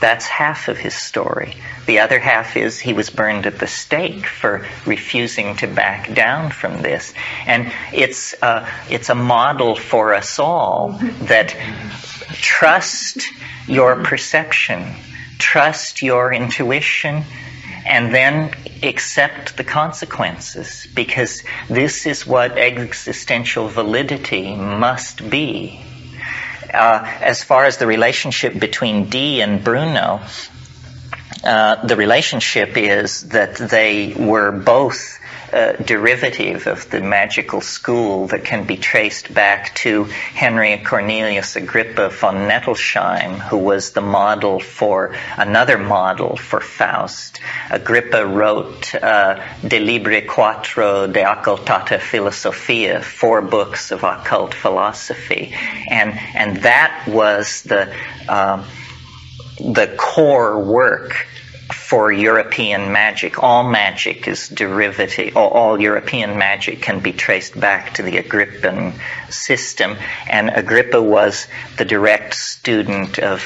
A: That's half of his story. The other half is he was burned at the stake for refusing to back down from this. And it's a model for us all that trust your perception, trust your intuition, and then accept the consequences, because this is what existential validity must be. As far as the relationship between Dee and Bruno, the relationship is that they were both derivative of the magical school that can be traced back to Henry Cornelius Agrippa von Nettelsheim, who was the model for another model for Faust. Agrippa wrote De Libre Quattro de Occultata Philosophia, 4 books of occult philosophy, and that was the core work for European magic. All magic is derivative. All European magic can be traced back to the Agrippan system, and Agrippa was the direct student of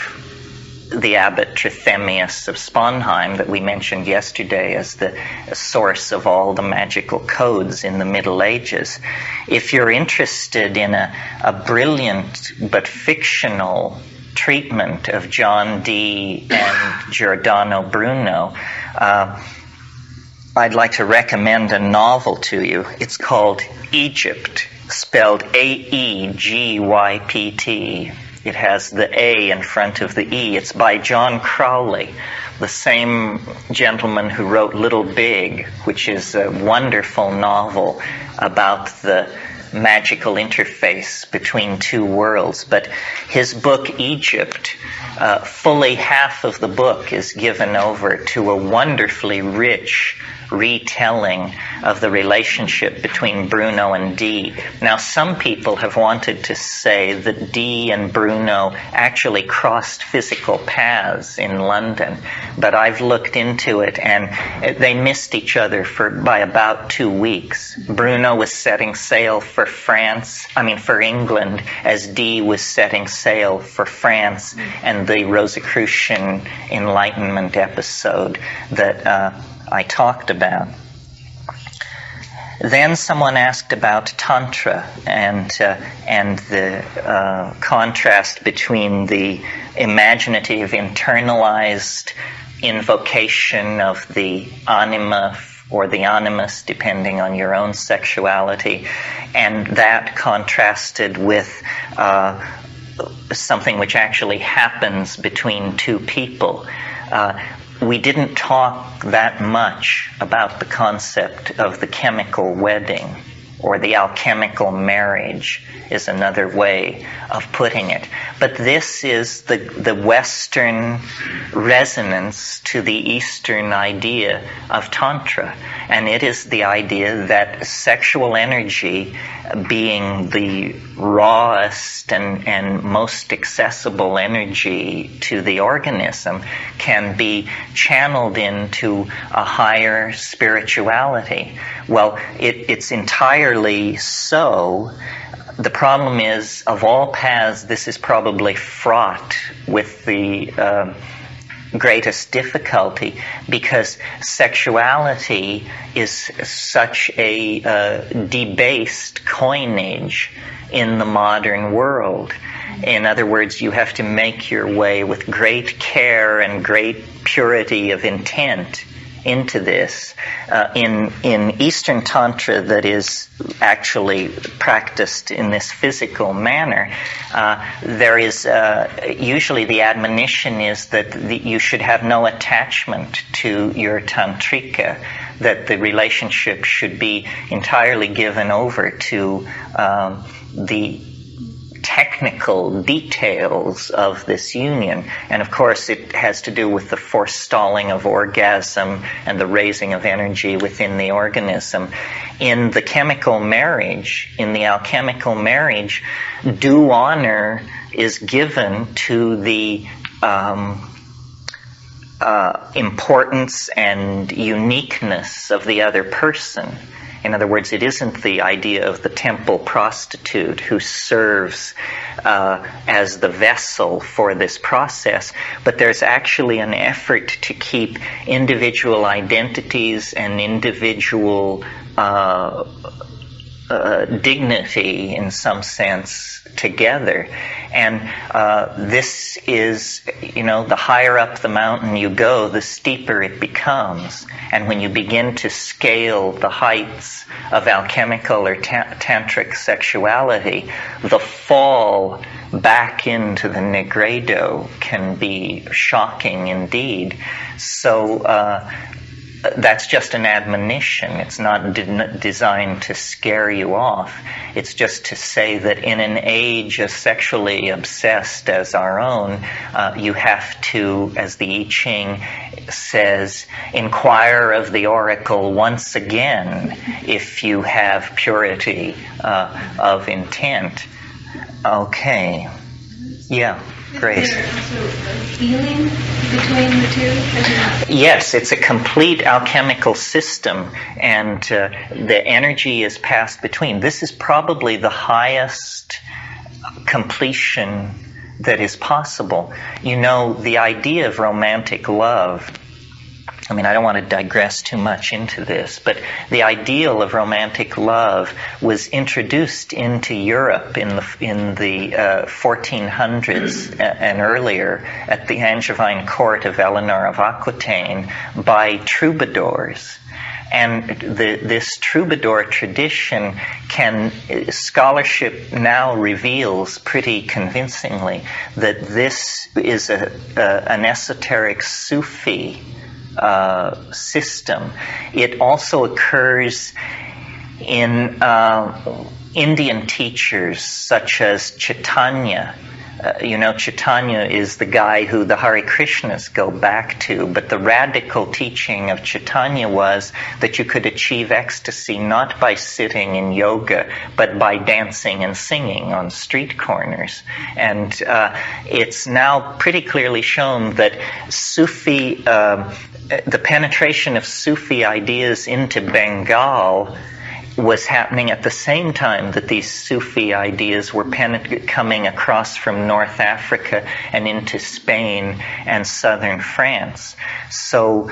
A: the abbot Trithemius of Sponheim that we mentioned yesterday as the source of all the magical codes in the Middle Ages. If you're interested in a brilliant but fictional treatment of John Dee and Giordano Bruno, I'd like to recommend a novel to you. It's called Egypt, spelled Aegypt. It has the A in front of the E. It's by John Crowley, the same gentleman who wrote Little Big, which is a wonderful novel about the magical interface between two worlds. But his book Egypt, fully half of the book is given over to a wonderfully rich retelling of the relationship between Bruno and Dee. Now, some people have wanted to say that Dee and Bruno actually crossed physical paths in London, but I've looked into it and they missed each other by about 2 weeks. Bruno was setting sail for England, as Dee was setting sail for France, and the Rosicrucian Enlightenment episode that I talked about. Then someone asked about Tantra and the contrast between the imaginative, internalized invocation of the anima or the animus, depending on your own sexuality, and that contrasted with something which actually happens between two people. We didn't talk that much about the concept of the chemical wedding, or the alchemical marriage is another way of putting it. But this is the Western resonance to the Eastern idea of Tantra. And it is the idea that sexual energy, being the rawest and most accessible energy to the organism, can be channeled into a higher spirituality. Well, it's entirely so. The problem is, of all paths, this is probably fraught with the greatest difficulty, because sexuality is such a debased coinage in the modern world. In other words, you have to make your way with great care and great purity of intent into this. In Eastern Tantra that is actually practiced in this physical manner, there is usually the admonition is that you should have no attachment to your tantrika, that the relationship should be entirely given over to the technical details of this union. And of course it has to do with the forestalling of orgasm and the raising of energy within the organism. In the chemical marriage, in the alchemical marriage, due honor is given to the importance and uniqueness of the other person. In other words, it isn't the idea of the temple prostitute who serves as the vessel for this process, but there's actually an effort to keep individual identities and individual dignity, in some sense, together. And this is, the higher up the mountain you go, the steeper it becomes. And when you begin to scale the heights of alchemical or tantric sexuality, the fall back into the nigredo can be shocking indeed. So that's just an admonition. It's not designed to scare you off. It's just to say that in an age as sexually obsessed as our own, you have to, as the I Ching says, inquire of the oracle once again if you have purity of intent. Okay. Yeah. Great.
I: Is there also a healing between the two?
A: Yes, it's a complete alchemical system, and the energy is passed between. This is probably the highest completion that is possible. The idea of romantic love, I don't want to digress too much into this, but the ideal of romantic love was introduced into Europe in the 1400s and earlier at the Angevine court of Eleanor of Aquitaine by troubadours. And this troubadour tradition scholarship now reveals pretty convincingly that this is an esoteric Sufi system. It also occurs in Indian teachers such as Chaitanya. Chaitanya is the guy who the Hare Krishnas go back to, but the radical teaching of Chaitanya was that you could achieve ecstasy not by sitting in yoga, but by dancing and singing on street corners. And it's now pretty clearly shown that Sufi, the penetration of Sufi ideas into Bengal was happening at the same time that these Sufi ideas were coming across from North Africa and into Spain and southern France. So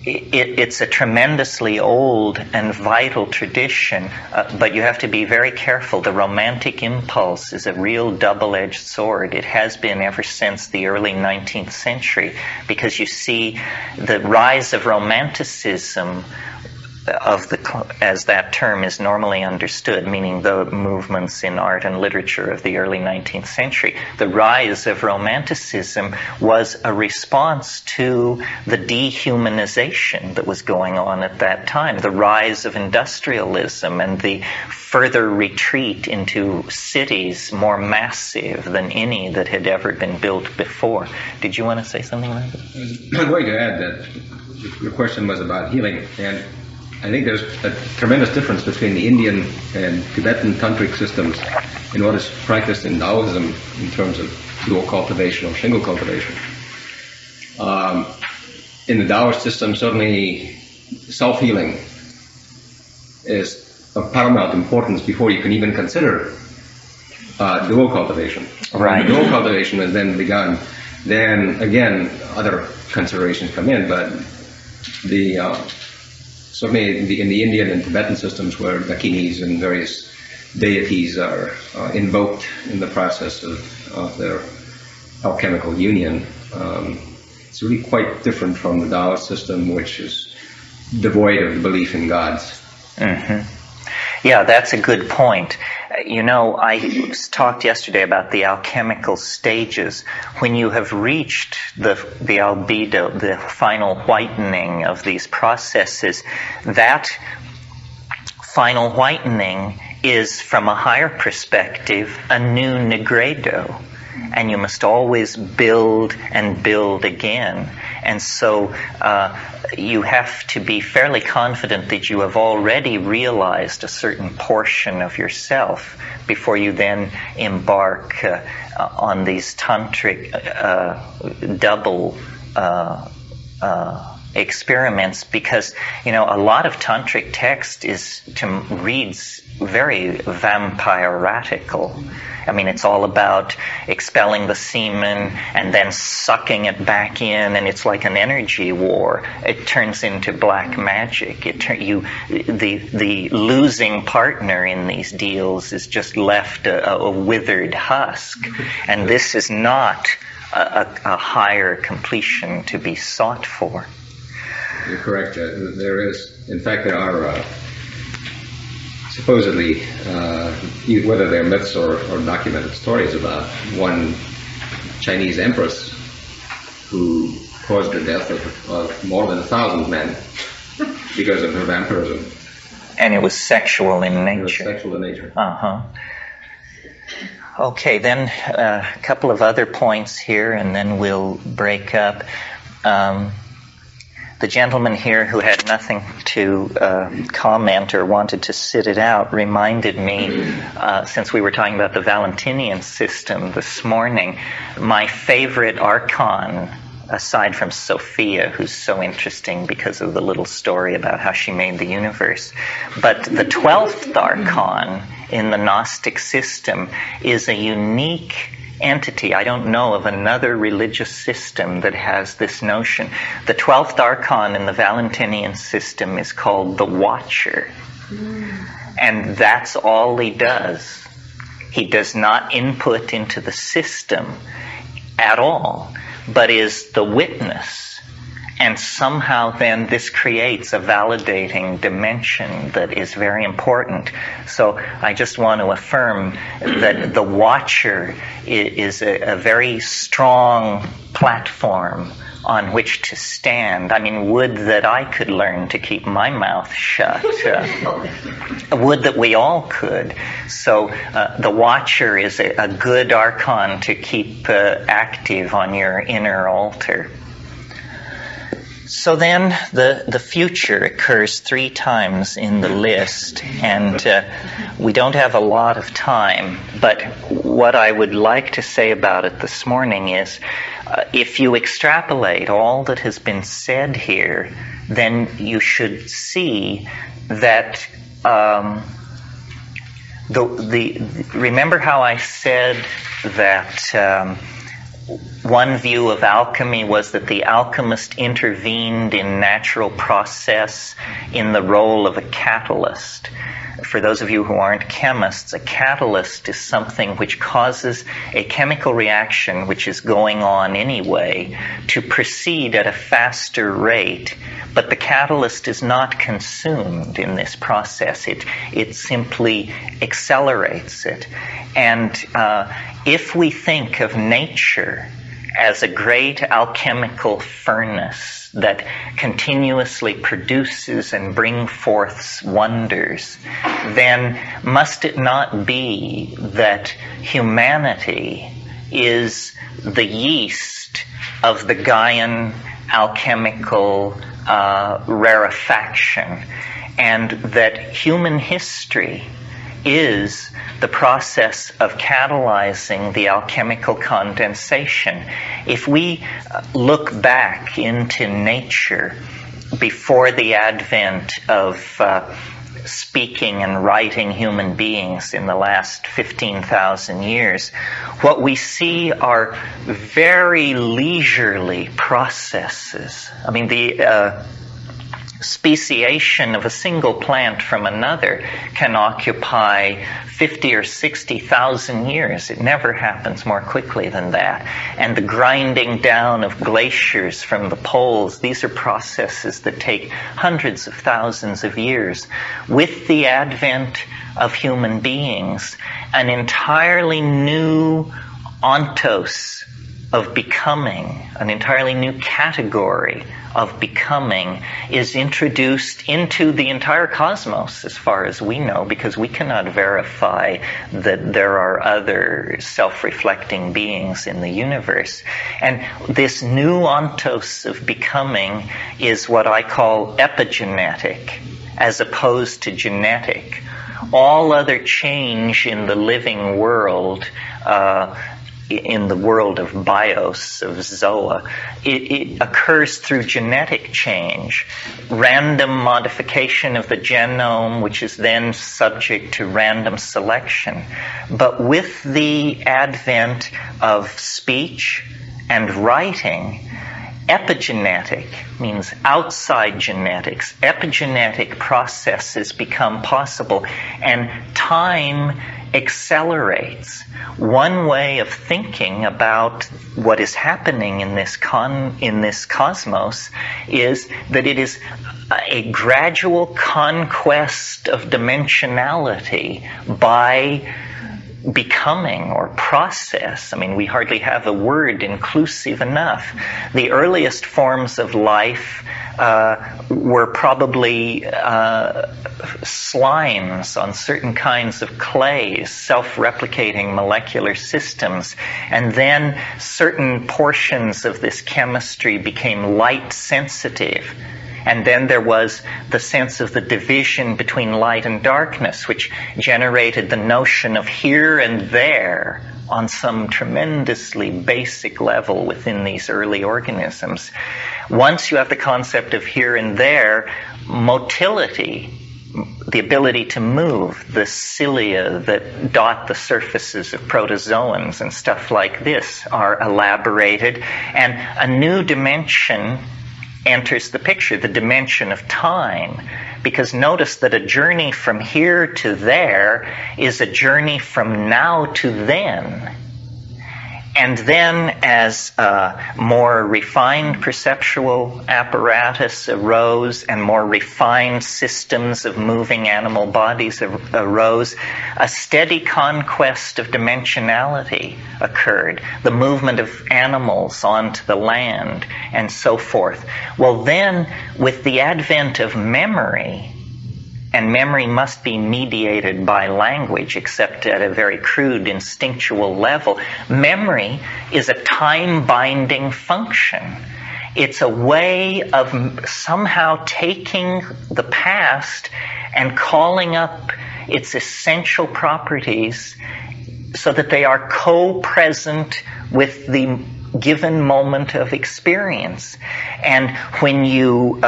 A: it's a tremendously old and vital tradition, but you have to be very careful. The romantic impulse is a real double-edged sword. It has been ever since the early 19th century, because you see the rise of romanticism as that term is normally understood, meaning the movements in art and literature of the early 19th century. The rise of Romanticism was a response to the dehumanization that was going on at that time, the rise of industrialism and the further retreat into cities more massive than any that had ever been built before. Did you want to say something like that?
E: I was going to add that your question was about healing, and I think there's a tremendous difference between the Indian and Tibetan tantric systems in what is practiced in Taoism in terms of dual cultivation or single cultivation. In the Taoist system, certainly self-healing is of paramount importance before you can even consider dual cultivation.
A: Right.
E: When the dual cultivation has then begun, then again other considerations come in, but certainly in the Indian and Tibetan systems where dakinis and various deities are invoked in the process of their alchemical union, it's really quite different from the Taoist system, which is devoid of belief in gods.
A: Mm-hmm. Yeah, that's a good point. I talked yesterday about the alchemical stages. When you have reached the albedo, the final whitening of these processes, that final whitening is, from a higher perspective, a new nigredo. And you must always build and build again. And so you have to be fairly confident that you have already realized a certain portion of yourself before you then embark on these tantric double experiments, because a lot of tantric text reads very vampiratical. I mean, it's all about expelling the semen and then sucking it back in, and it's like an energy war. It turns into black magic. The losing partner in these deals is just left a withered husk, and this is not a higher completion to be sought for.
E: You're correct. There are supposedly, whether they're myths or documented stories, about one Chinese empress who caused the death of more than 1,000 men because of her vampirism.
A: And it was sexual in nature.
E: It was sexual in nature.
A: Uh-huh. Okay, then a couple of other points here, and then we'll break up. The gentleman here who had nothing to comment or wanted to sit it out reminded me, since we were talking about the Valentinian system this morning, my favorite archon, aside from Sophia, who's so interesting because of the little story about how she made the universe, but the 12th archon in the Gnostic system is a unique entity. I don't know of another religious system that has this notion. The 12th archon in the Valentinian system is called the Watcher. And that's all he does. He does not input into the system at all, but is the witness. And somehow then this creates a validating dimension that is very important. So I just want to affirm that the Watcher is a very strong platform on which to stand. I mean, would that I could learn to keep my mouth shut. Would that we all could. So the Watcher is a good archon to keep active on your inner altar. So then the future occurs 3 times in the list, and we don't have a lot of time, but what I would like to say about it this morning is if you extrapolate all that has been said here, then you should see that remember how I said that one view of alchemy was that the alchemist intervened in natural process in the role of a catalyst. For those of you who aren't chemists, a catalyst is something which causes a chemical reaction which is going on anyway to proceed at a faster rate, but the catalyst is not consumed in this process. It simply accelerates it. And if we think of nature as a great alchemical furnace that continuously produces and brings forth wonders, then must it not be that humanity is the yeast of the Gaian alchemical rarefaction, and that human history is the process of catalyzing the alchemical condensation? If we look back into nature before the advent of speaking and writing human beings in the last 15,000 years, what we see are very leisurely processes. I mean, the speciation of a single plant from another can occupy 50 or 60,000 years. It never happens more quickly than that. And the grinding down of glaciers from the poles, these are processes that take hundreds of thousands of years. With the advent of human beings, an entirely new ontos of becoming, an entirely new category of becoming is introduced into the entire cosmos as far as we know, because we cannot verify that there are other self-reflecting beings in the universe. And this new ontos of becoming is what I call epigenetic as opposed to genetic. All other change in the living world
H: in the world of bios, of zoa. It occurs through genetic change, random modification of the genome, which is then subject to random selection. But with the advent of speech and writing, epigenetic means outside genetics. Epigenetic processes become possible, and time accelerates. One way of thinking about what is happening in this cosmos is that it is a gradual conquest of dimensionality by becoming or process. I mean, we hardly have a word inclusive enough. The earliest forms of life were probably slimes on certain kinds of clays, self-replicating molecular systems. And then certain portions of this chemistry became light sensitive. And then there was the sense of the division between light and darkness, which generated the notion of here and there on some tremendously basic level within these early organisms. Once you have the concept of here and there, motility, the ability to move, the cilia that dot the surfaces of protozoans and stuff like this are elaborated, and a new dimension enters the picture, the dimension of time. Because notice that a journey from here to there is a journey from now to then. And then as more refined perceptual apparatus arose and more refined systems of moving animal bodies arose, a steady conquest of dimensionality occurred, the movement of animals onto the land, and so forth. Well, then, with the advent of memory, and memory must be mediated by language, except at a very crude instinctual level. Memory is a time-binding function. It's a way of somehow taking the past and calling up its essential properties so that they are co-present with the given moment of experience. And when you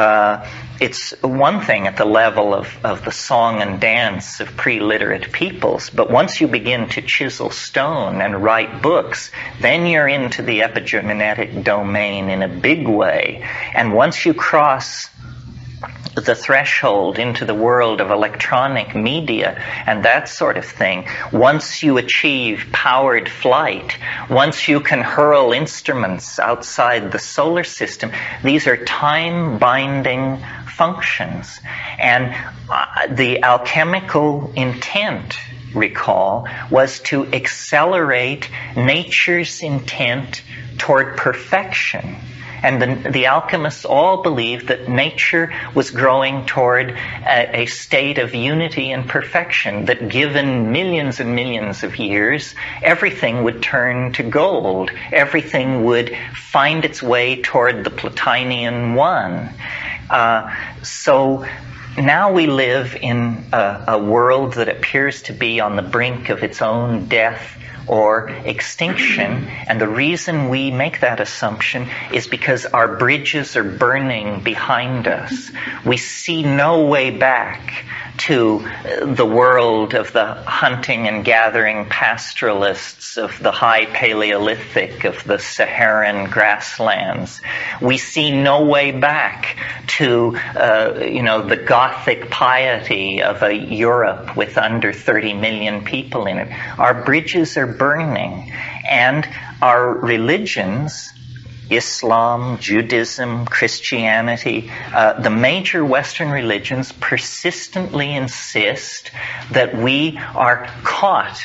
H: it's one thing at the level of the song and dance of pre-literate peoples, but once you begin to chisel stone and write books, then you're into the epigenetic domain in a big way. And once you cross the threshold into the world of electronic media and that sort of thing, once you achieve powered flight, once you can hurl instruments outside the solar system, these are time-binding functions. And the alchemical intent, recall, was to accelerate nature's intent toward perfection. And the alchemists all believed that nature was growing toward a state of unity and perfection, that given millions and millions of years, everything would turn to gold. Everything would find its way toward the Platonian one. So now we live in a world that appears to be on the brink of its own death or extinction, and the reason we make that assumption is because our bridges are burning behind us. We see no way back to the world of the hunting and gathering pastoralists of the high Paleolithic, of the Saharan grasslands. We see no way back to the Gothic piety of a Europe with under 30 million people in it. Our bridges are burning, and our religions, Islam, Judaism, Christianity, the major Western religions persistently insist that we are caught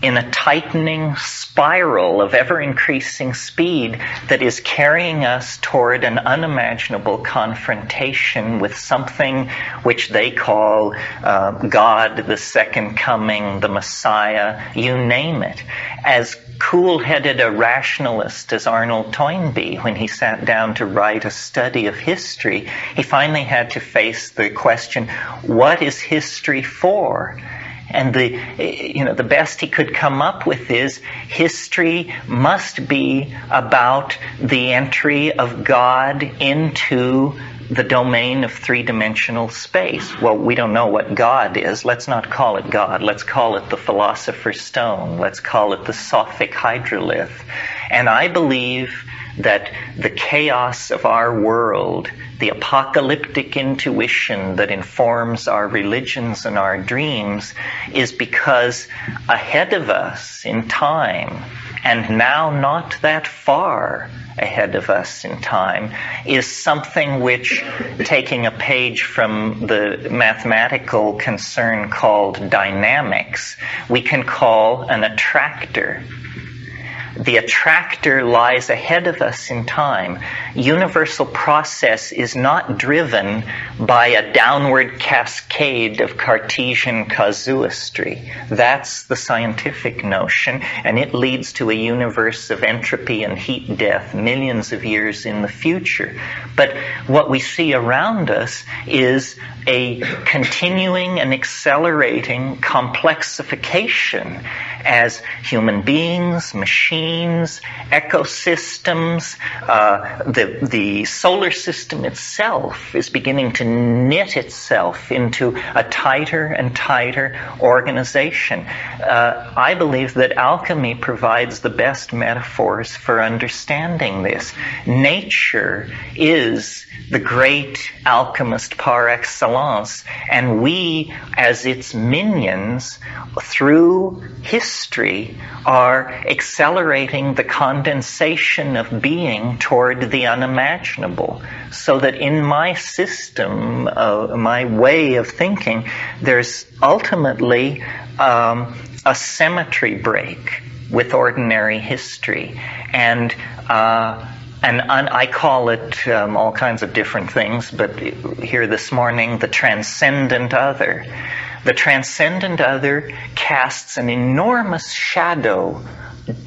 H: in a tightening spiral of ever-increasing speed that is carrying us toward an unimaginable confrontation with something which they call God, the Second Coming, the Messiah, you name it. As cool-headed a rationalist as Arnold Toynbee, when he sat down to write a study of history, he finally had to face the question, what is history for? And the best he could come up with is history must be about the entry of God into the domain of three-dimensional space. Well, we don't know what God is. Let's not call it God. Let's call it the Philosopher's Stone. Let's call it the Sophic Hydrolith. And I believe that the chaos of our world, the apocalyptic intuition that informs our religions and our dreams, is because ahead of us in time, and now not that far ahead of us in time, is something which, taking a page from the mathematical concern called dynamics, we can call an attractor. The attractor lies ahead of us in time. Universal process is not driven by a downward cascade of Cartesian casuistry. That's the scientific notion, and it leads to a universe of entropy and heat death millions of years in the future. But what we see around us is a continuing and accelerating complexification as human beings, machines, ecosystems, the solar system itself is beginning to knit itself into a tighter and tighter organization. I believe that alchemy provides the best metaphors for understanding this. Nature is the great alchemist par excellence, and we, as its minions, through history, are accelerating the condensation of being toward the unimaginable. So that in my system, my way of thinking, there's ultimately a symmetry break with ordinary history. And I call it all kinds of different things, but here this morning, the transcendent other. The transcendent other casts an enormous shadow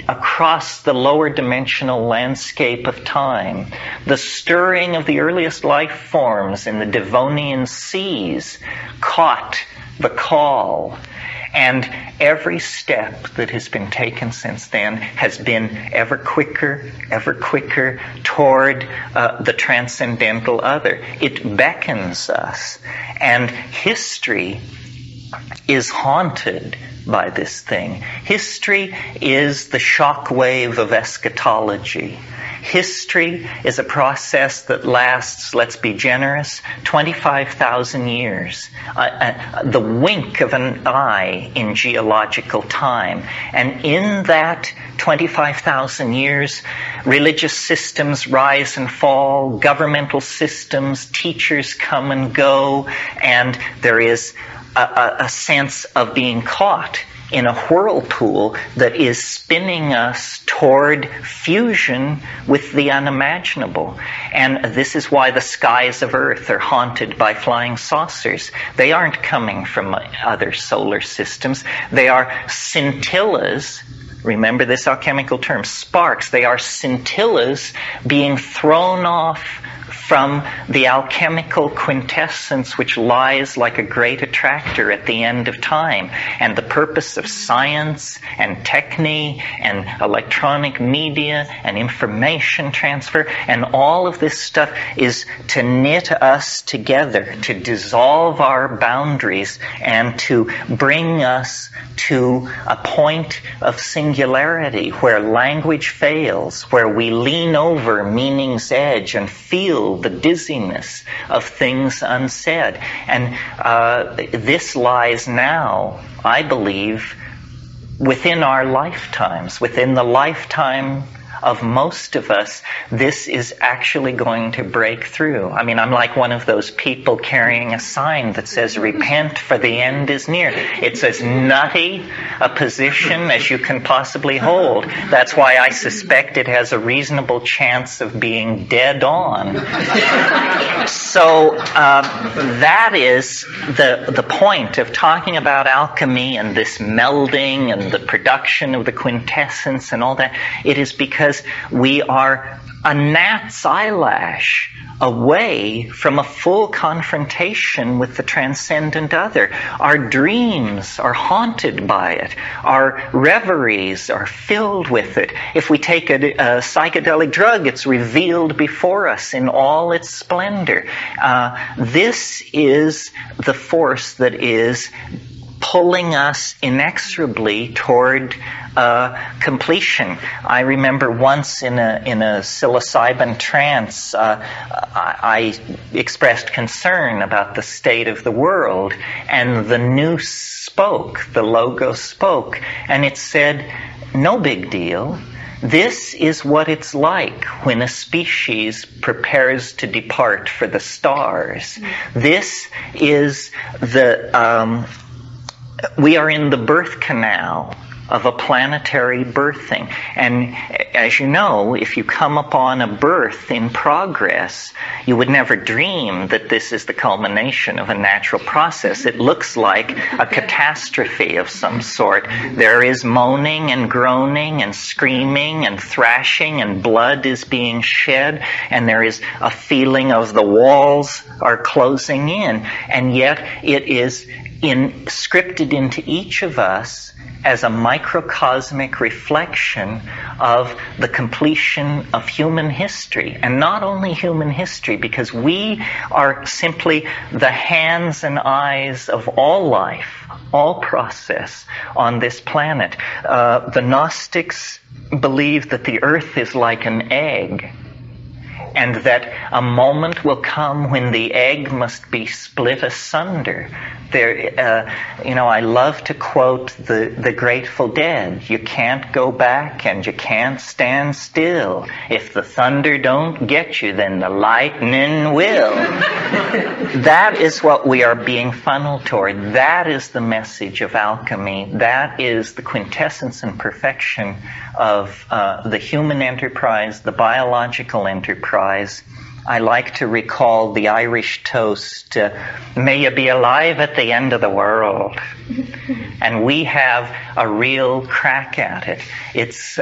H: across the lower dimensional landscape of time. The stirring of the earliest life forms in the Devonian seas caught the call. And every step that has been taken since then has been ever quicker toward the transcendental other. It beckons us. And history is haunted by this thing. History is the shockwave of eschatology. History is a process that lasts, let's be generous, 25,000 years. The wink of an eye in geological time. And in that 25,000 years, religious systems rise and fall, governmental systems, teachers come and go, and there is a sense of being caught in a whirlpool that is spinning us toward fusion with the unimaginable. And this is why the skies of Earth are haunted by flying saucers. They aren't coming from other solar systems. They are scintillas. Remember this alchemical term, sparks. They are scintillas being thrown off from the alchemical quintessence which lies like a great attractor at the end of time. And the purpose of science and technique and electronic media and information transfer and all of this stuff is to knit us together, to dissolve our boundaries and to bring us to a point of singularity where language fails, where we lean over meaning's edge and feel the dizziness of things unsaid. And this lies now, I believe, within our lifetimes, within the lifetime of most of us. This is actually going to break through. I mean, I'm like one of those people carrying a sign that says, "Repent, for the end is near." It's as nutty a position as you can possibly hold. That's why I suspect it has a reasonable chance of being dead on. So that is the point of talking about alchemy and this melding and the production of the quintessence and all that. It is because
A: because we are a gnat's eyelash away from a full confrontation with the transcendent other. Our dreams are haunted by it. Our reveries are filled with it. If we take a psychedelic drug, it's revealed before us in all its splendor. This is the force that is pulling us inexorably toward completion. I remember once in a psilocybin trance, I expressed concern about the state of the world, and the nous spoke, the logo spoke, and it said, "No big deal. This is what it's like when a species prepares to depart for the stars. This is we are in the birth canal of a planetary birthing. And as you know, if you come upon a birth in progress, you would never dream that this is the culmination of a natural process. It looks like a catastrophe of some sort. There is moaning and groaning and screaming and thrashing, and blood is being shed, and there is a feeling of the walls are closing in. And yet it is scripted into each of us as a microcosmic reflection of the completion of human history. And not only human history, because we are simply the hands and eyes of all life, all process on this planet. The Gnostics believe that the earth is like an egg, and that a moment will come when the egg must be split asunder. I love to quote the Grateful Dead. You can't go back and you can't stand still. If the thunder don't get you, then the lightning will. That is what we are being funneled toward. That is the message of alchemy. That is the quintessence and perfection of the human enterprise, the biological enterprise. I like to recall the Irish toast, "May you be alive at the end of the world." And we have a real crack at it. It's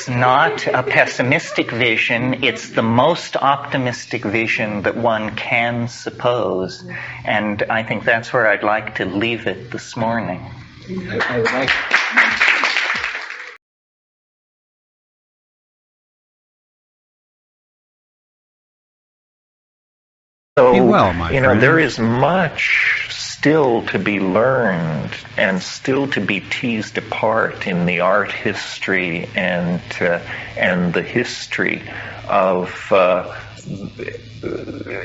A: not a pessimistic vision. It's the most optimistic vision that one can suppose. And I think that's where I'd like to leave it this morning.
E: I would like...
H: So,
J: Be well, my friend.
H: there is much still to be learned and still to be teased apart in the art history and the history of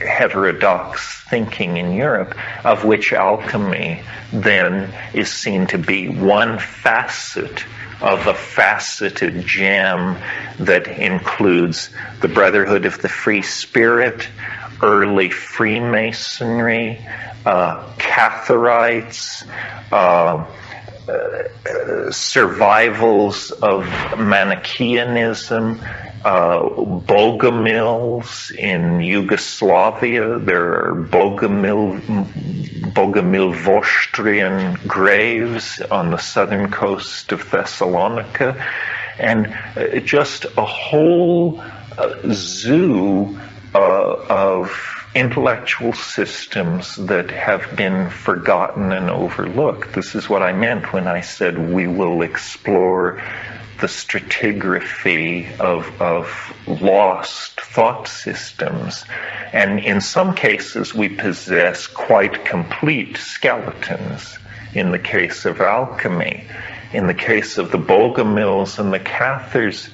H: heterodox thinking in Europe, of which alchemy then is seen to be one facet of a faceted gem that includes the Brotherhood of the Free Spirit, early Freemasonry, Catharites, survivals of Manichaeanism, Bogomils in Yugoslavia. There are Bogomil-Vostrian graves on the southern coast of Thessalonica, and just a whole zoo of intellectual systems that have been forgotten and overlooked. This is what I meant when I said we will explore the stratigraphy of lost thought systems. And in some cases we possess quite complete skeletons. In the case of alchemy, in the case of the Bogomils and the Cathars,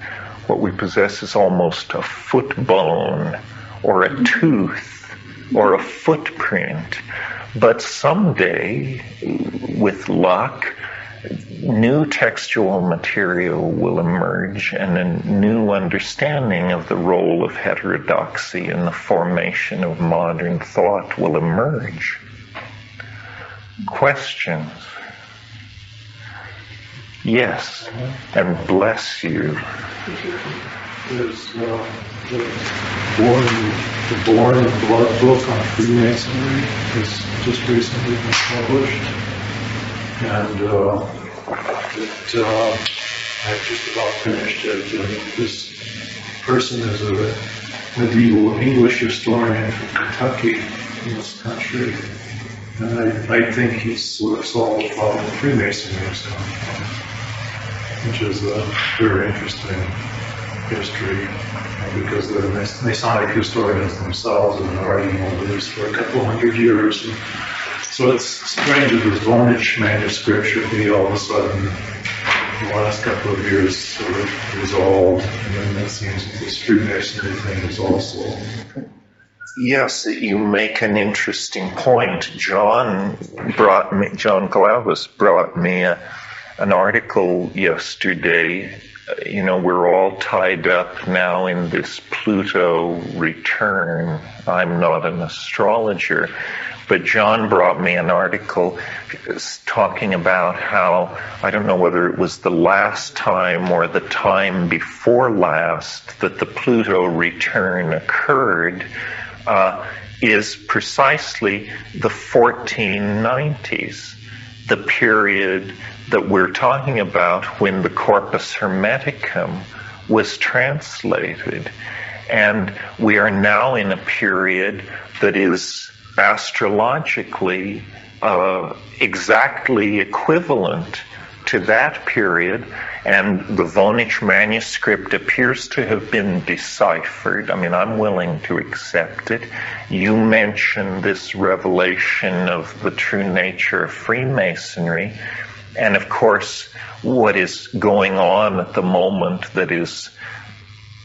H: what we possess is almost a foot bone, or a tooth, or a footprint. But someday, with luck, new textual material will emerge and a new understanding of the role of heterodoxy in the formation of modern thought will emerge. Questions? Yes, and bless you.
K: There's the Born in Blood book on Freemasonry has just recently been published, and I've just about finished it. This person is a medieval English historian from Kentucky in this country. And I think he's sort of solved the problem of Freemasonry has come from, which is a very interesting history, because the Masonic historians themselves have been writing all this for a couple hundred years. And so it's strange that this Vonage manuscript should be all of a sudden, in the last couple of years, sort of resolved, and then it seems that this Freemasonry thing is also.
H: Yes, you make an interesting point. John Glavis brought me an article yesterday. You know, we're all tied up now in this Pluto return. I'm not an astrologer, but John brought me an article talking about how, I don't know whether it was the last time or the time before last that the Pluto return occurred, is precisely the 1490s, the period that we're talking about when the Corpus Hermeticum was translated. And we are now in a period that is astrologically exactly equivalent to that period, and the Vonage manuscript appears to have been deciphered. I mean, I'm willing to accept it. You mentioned this revelation of the true nature of Freemasonry, and of course, what is going on at the moment that is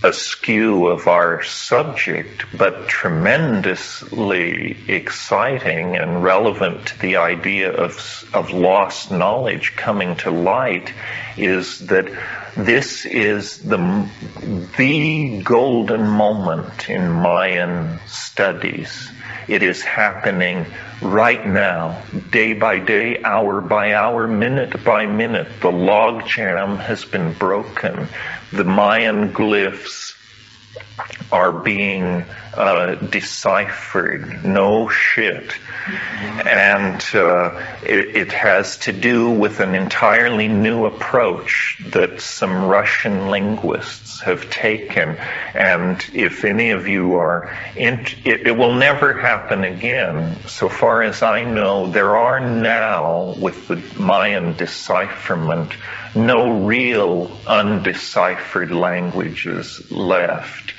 H: askew of our subject, but tremendously exciting and relevant to the idea of lost knowledge coming to light, is that this is the golden moment in Mayan studies. It is happening right now, day by day, hour by hour, minute by minute. The logjam has been broken. The Mayan glyphs are being deciphered. No shit. And it has to do with an entirely new approach that some Russian linguists have taken. And if any of you are it will never happen again. So far as I know, there are now, with the Mayan decipherment, no real undeciphered languages left.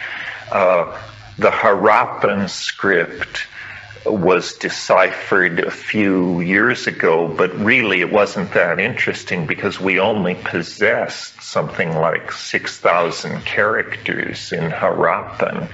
H: The Harappan script was deciphered a few years ago, but really it wasn't that interesting because we only possessed something like 6,000 characters in Harappan.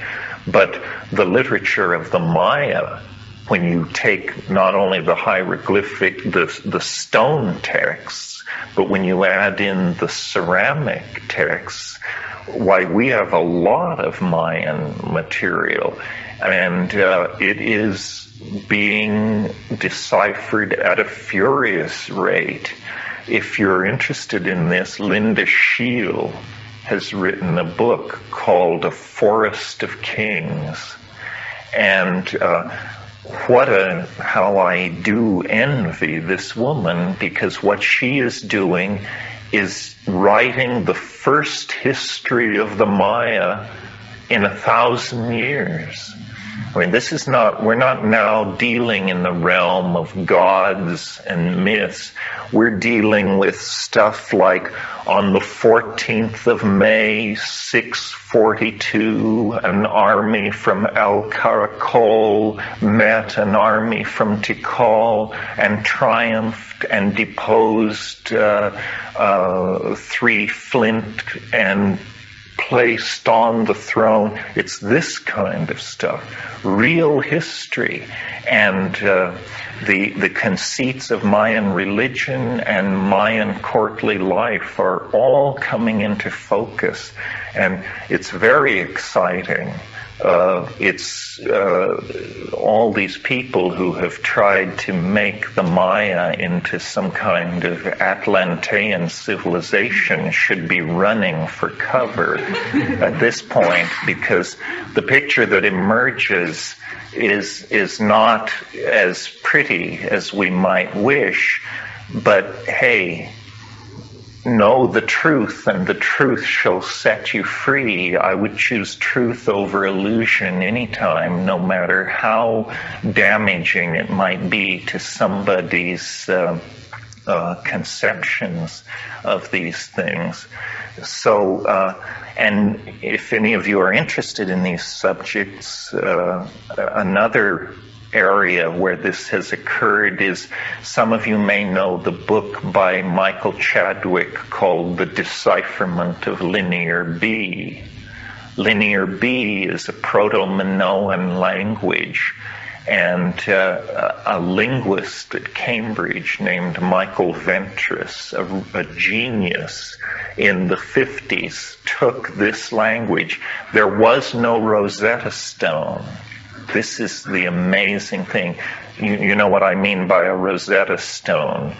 H: But the literature of the Maya, when you take not only the hieroglyphic, the stone texts, but when you add in the ceramic texts, why, we have a lot of Mayan material, and it is being deciphered at a furious rate. If you're interested in this, Linda Scheel has written a book called A Forest of Kings, and how I do envy this woman, because what she is doing is writing the first history of the Maya in 1,000 years. I mean, we're not now dealing in the realm of gods and myths. We're dealing with stuff like, on the 14th of May, 642, an army from El Caracol met an army from Tikal and triumphed and deposed 3 flint and placed on the throne. It's this kind of stuff, real history, and the conceits of Mayan religion and Mayan courtly life are all coming into focus, and it's very exciting. It's all these people who have tried to make the Maya into some kind of Atlantean civilization should be running for cover at this point, because the picture that emerges is not as pretty as we might wish, but hey, know the truth and the truth shall set you free, I would choose truth over illusion anytime, no matter how damaging it might be to somebody's conceptions of these things. So, and if any of you are interested in these subjects, another area where this has occurred is, some of you may know the book by Michael Chadwick called The Decipherment of Linear B. Linear B is a Proto-Minoan language, and a linguist at Cambridge named Michael Ventris, a genius in the 50s, took this language. There was no Rosetta Stone. This is the amazing thing. You know what I mean by a Rosetta Stone.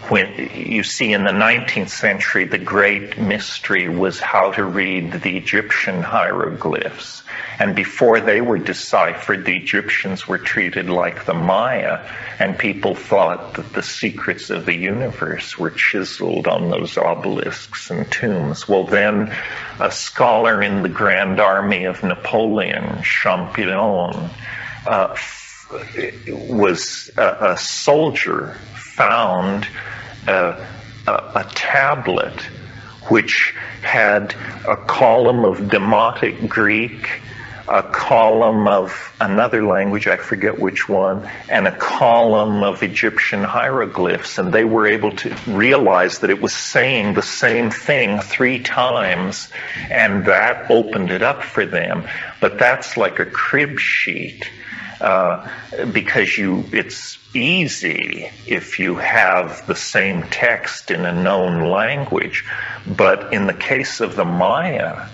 H: When you see, in the 19th century, the great mystery was how to read the Egyptian hieroglyphs. And before they were deciphered, the Egyptians were treated like the Maya, and people thought that the secrets of the universe were chiseled on those obelisks and tombs. Well, then a scholar in the Grand Army of Napoleon, Champollion, was a soldier, found a tablet which had a column of Demotic Greek, a column of another language, I forget which one, and a column of Egyptian hieroglyphs, and they were able to realize that it was saying the same thing 3 times, and that opened it up for them. But that's like a crib sheet, because it's easy if you have the same text in a known language. But in the case of the Maya,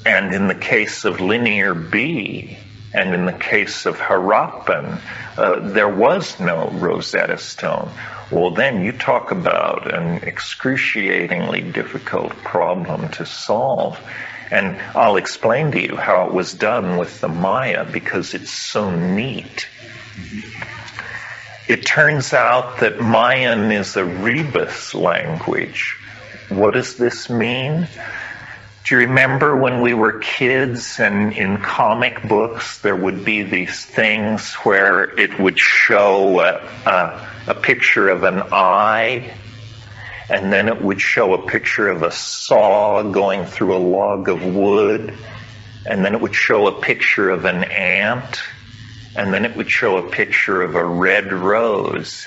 H: and in the case of Linear B, and in the case of Harappan, there was no Rosetta Stone. Well, then you talk about an excruciatingly difficult problem to solve. And I'll explain to you how it was done with the Maya, because it's so neat. It turns out that Mayan is a rebus language. What does this mean? Do you remember when we were kids and in comic books there would be these things where it would show a picture of an eye, and then it would show a picture of a saw going through a log of wood, and then it would show a picture of an ant, and then it would show a picture of a red rose?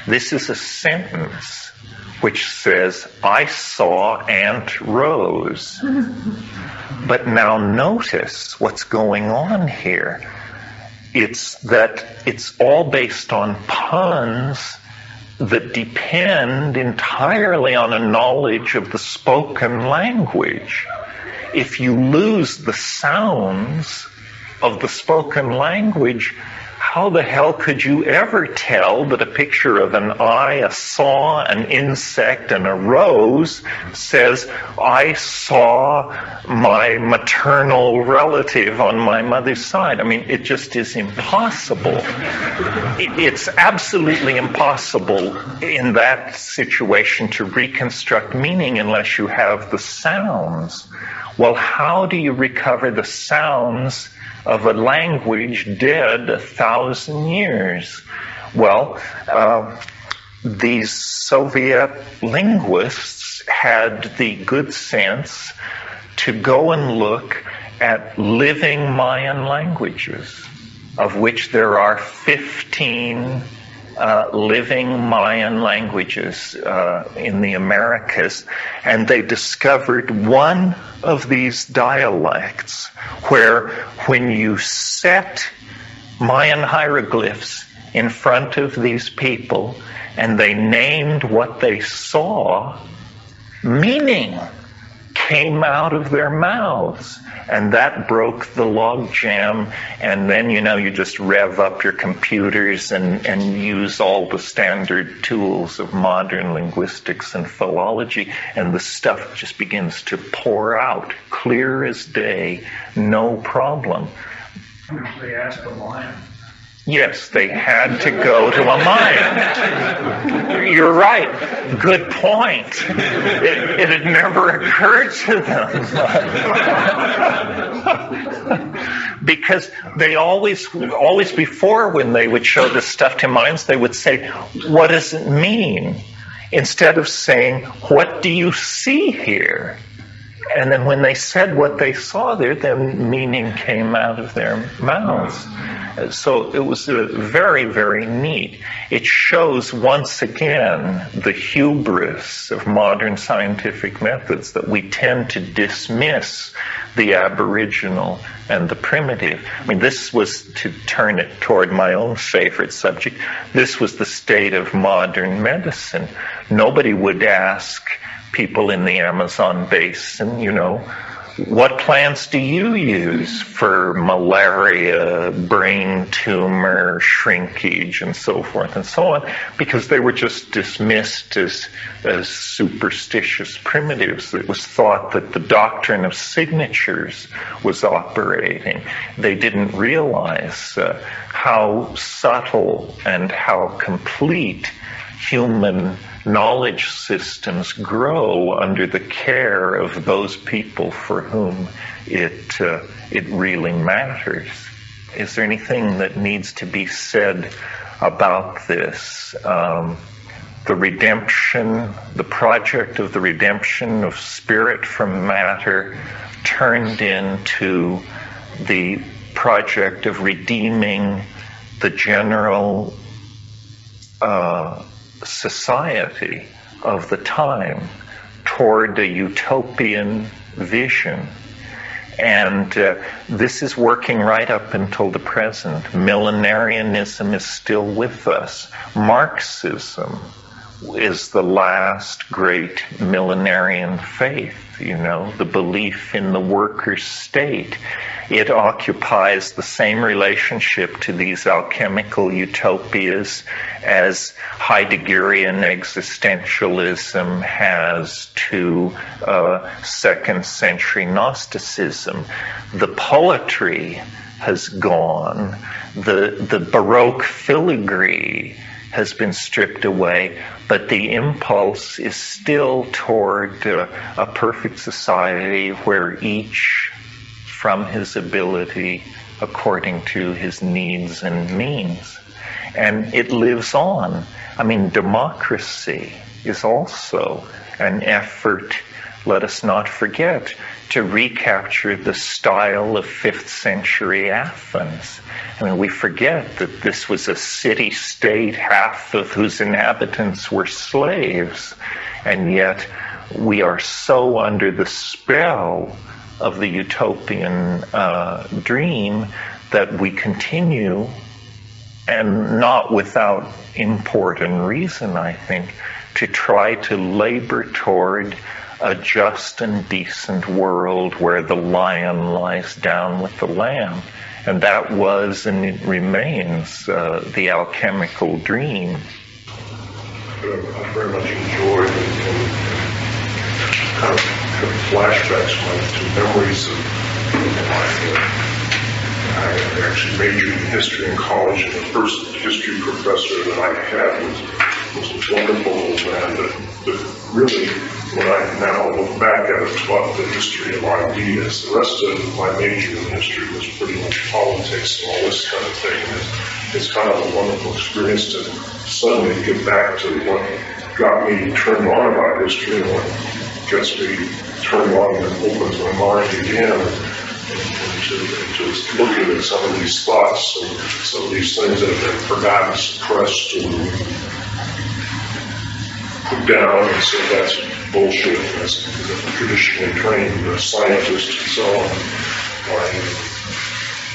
H: This is a sentence which says, I saw Aunt Rose. But now notice what's going on here. It's that it's all based on puns that depend entirely on a knowledge of the spoken language. If you lose the sounds of the spoken language, how the hell could you ever tell that a picture of an eye, a saw, an insect, and a rose says, I saw my maternal relative on my mother's side? I mean, it just is impossible. It's absolutely impossible in that situation to reconstruct meaning unless you have the sounds. Well, how do you recover the sounds of a language dead 1,000 years? Well, these Soviet linguists had the good sense to go and look at living Mayan languages, of which there are 15 living Mayan languages in the Americas, and they discovered one of these dialects where when you set Mayan hieroglyphs in front of these people and they named what they saw, meaning came out of their mouths. And that broke the logjam, and then, you just rev up your computers and use all the standard tools of modern linguistics and philology, and the stuff just begins to pour out, clear as day, no problem.
K: They asked the Mayan.
H: Yes, they had to go to a mine. You're right. Good point. It had never occurred to them. Because they always before, when they would show this stuff to minds, they would say, what does it mean? Instead of saying, what do you see here? And then when they said what they saw there, then meaning came out of their mouths. So it was very, very neat. It shows once again the hubris of modern scientific methods, that we tend to dismiss the aboriginal and the primitive. I mean, this was, to turn it toward my own favorite subject, this was the state of modern medicine. Nobody would ask people in the Amazon basin, what plants do you use for malaria, brain tumor, shrinkage, and so forth and so on, because they were just dismissed as superstitious primitives. It was thought that the doctrine of signatures was operating. They didn't realize how subtle and how complete human knowledge systems grow under the care of those people for whom it really matters. Is there anything that needs to be said about this? The redemption, the project of the redemption of spirit from matter turned into the project of redeeming the general society of the time toward a utopian vision. And this is working right up until the present. Millenarianism is still with us. Marxism is the last great millenarian faith, the belief in the worker state. It occupies the same relationship to these alchemical utopias as Heideggerian existentialism has to second century Gnosticism. The poetry has gone. The Baroque filigree has been stripped away, but the impulse is still toward a perfect society where each, from his ability, according to his needs and means. And it lives on. I mean, democracy is also an effort, let us not forget, to recapture the style of 5th century Athens. I mean, we forget that this was a city-state, half of whose inhabitants were slaves, and yet we are so under the spell of the utopian dream that we continue, and not without import and reason, I think, to try to labor toward a just and decent world where the lion lies down with the lamb. And that was, and it remains, the alchemical dream.
K: I very much enjoyed and kind of flashbacks to memories of I actually majored in history in college, and the first history professor that I had was a wonderful old man that really, when I now look back at it, taught the history of ideas. The rest of my major in history was pretty much politics and all this kind of thing. It's kind of a wonderful experience to suddenly get back to what got me turned on about history and what gets me turned on and opens my mind again. And to looking at some of these thoughts and some of these things that have been forgotten, suppressed, and put down, and so that's bullshit, as traditionally trained scientists and so on.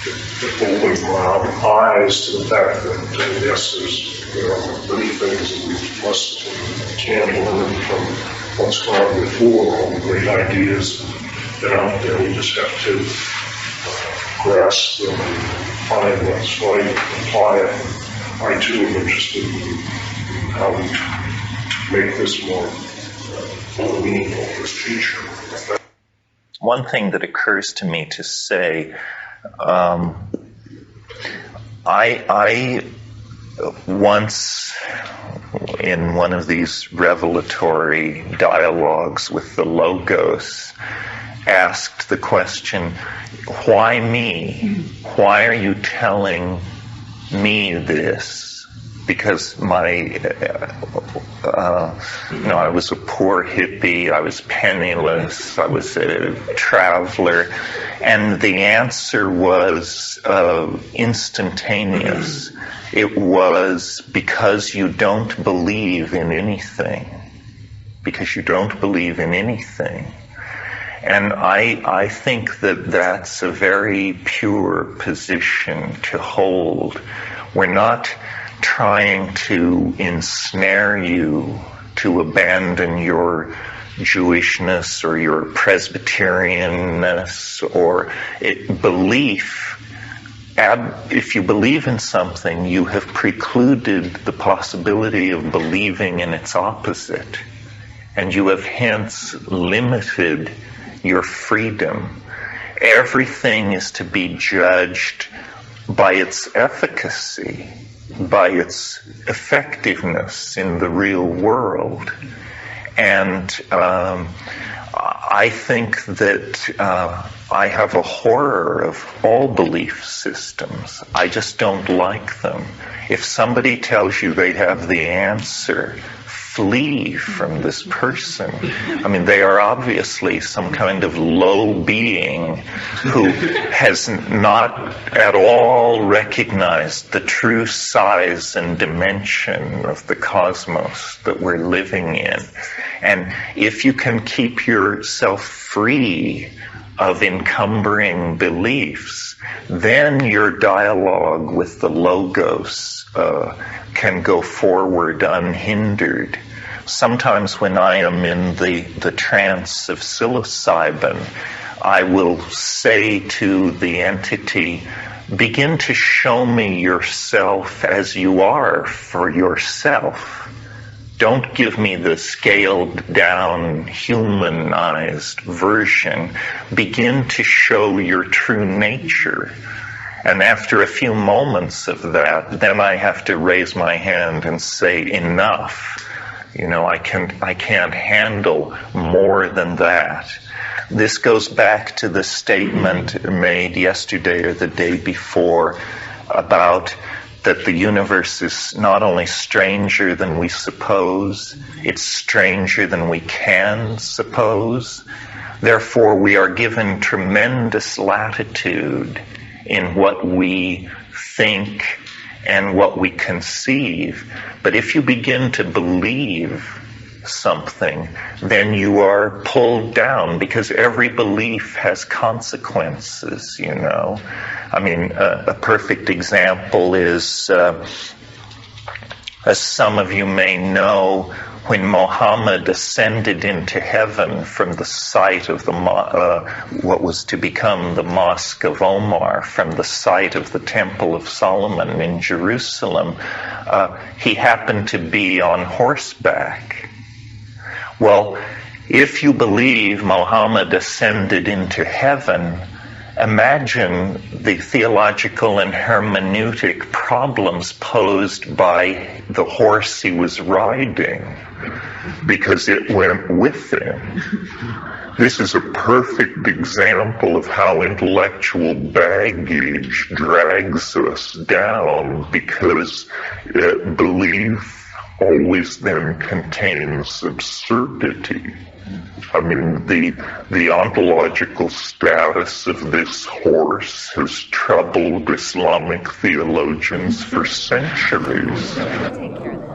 K: It opened my eyes to the fact that yes, there are many things that we must and can learn from what's gone before, all the great ideas that are out there. We just have to grasp them and find what's right and apply it. I too am interested in how we make this more meaningful for the future.
H: One thing that occurs to me to say, I once, in one of these revelatory dialogues with the Logos, asked the question, why me? Why are you telling me this? Because I was a poor hippie, I was penniless, I was a traveler, and the answer was instantaneous. It was because you don't believe in anything. Because you don't believe in anything. And I think that that's a very pure position to hold. We're not trying to ensnare you to abandon your Jewishness or your Presbyterianness or belief. If you believe in something, you have precluded the possibility of believing in its opposite. And you have hence limited your freedom. Everything is to be judged by its efficacy, by its effectiveness in the real world. And I think that I have a horror of all belief systems. I just don't like them. If somebody tells you they have the answer, flee from this person. I mean, they are obviously some kind of low being who has not at all recognized the true size and dimension of the cosmos that we're living in. And if you can keep yourself free of encumbering beliefs, then your dialogue with the Logos can go forward unhindered. Sometimes when I am in the trance of psilocybin, I will say to the entity, begin to show me yourself as you are for yourself. Don't give me the scaled down, humanized version. Begin to show your true nature. And after a few moments of that, then I have to raise my hand and say, enough. You know, I can't handle more than that. This goes back to the statement made yesterday or the day before about that the universe is not only stranger than we suppose, it's stranger than we can suppose. Therefore, we are given tremendous latitude in what we think and what we conceive. But if you begin to believe something, then you are pulled down, because every belief has consequences, you know. I mean, a perfect example is, as some of you may know, when Muhammad ascended into heaven from the site of the what was to become the Mosque of Omar, from the site of the Temple of Solomon in Jerusalem, he happened to be on horseback. Well, if you believe Muhammad ascended into heaven, imagine the theological and hermeneutic problems posed by the horse he was riding, because it went with him. This is a perfect example of how intellectual baggage drags us down, because belief always then contains absurdity. I mean, the ontological status of this horse has troubled Islamic theologians for centuries.
J: Take care of that.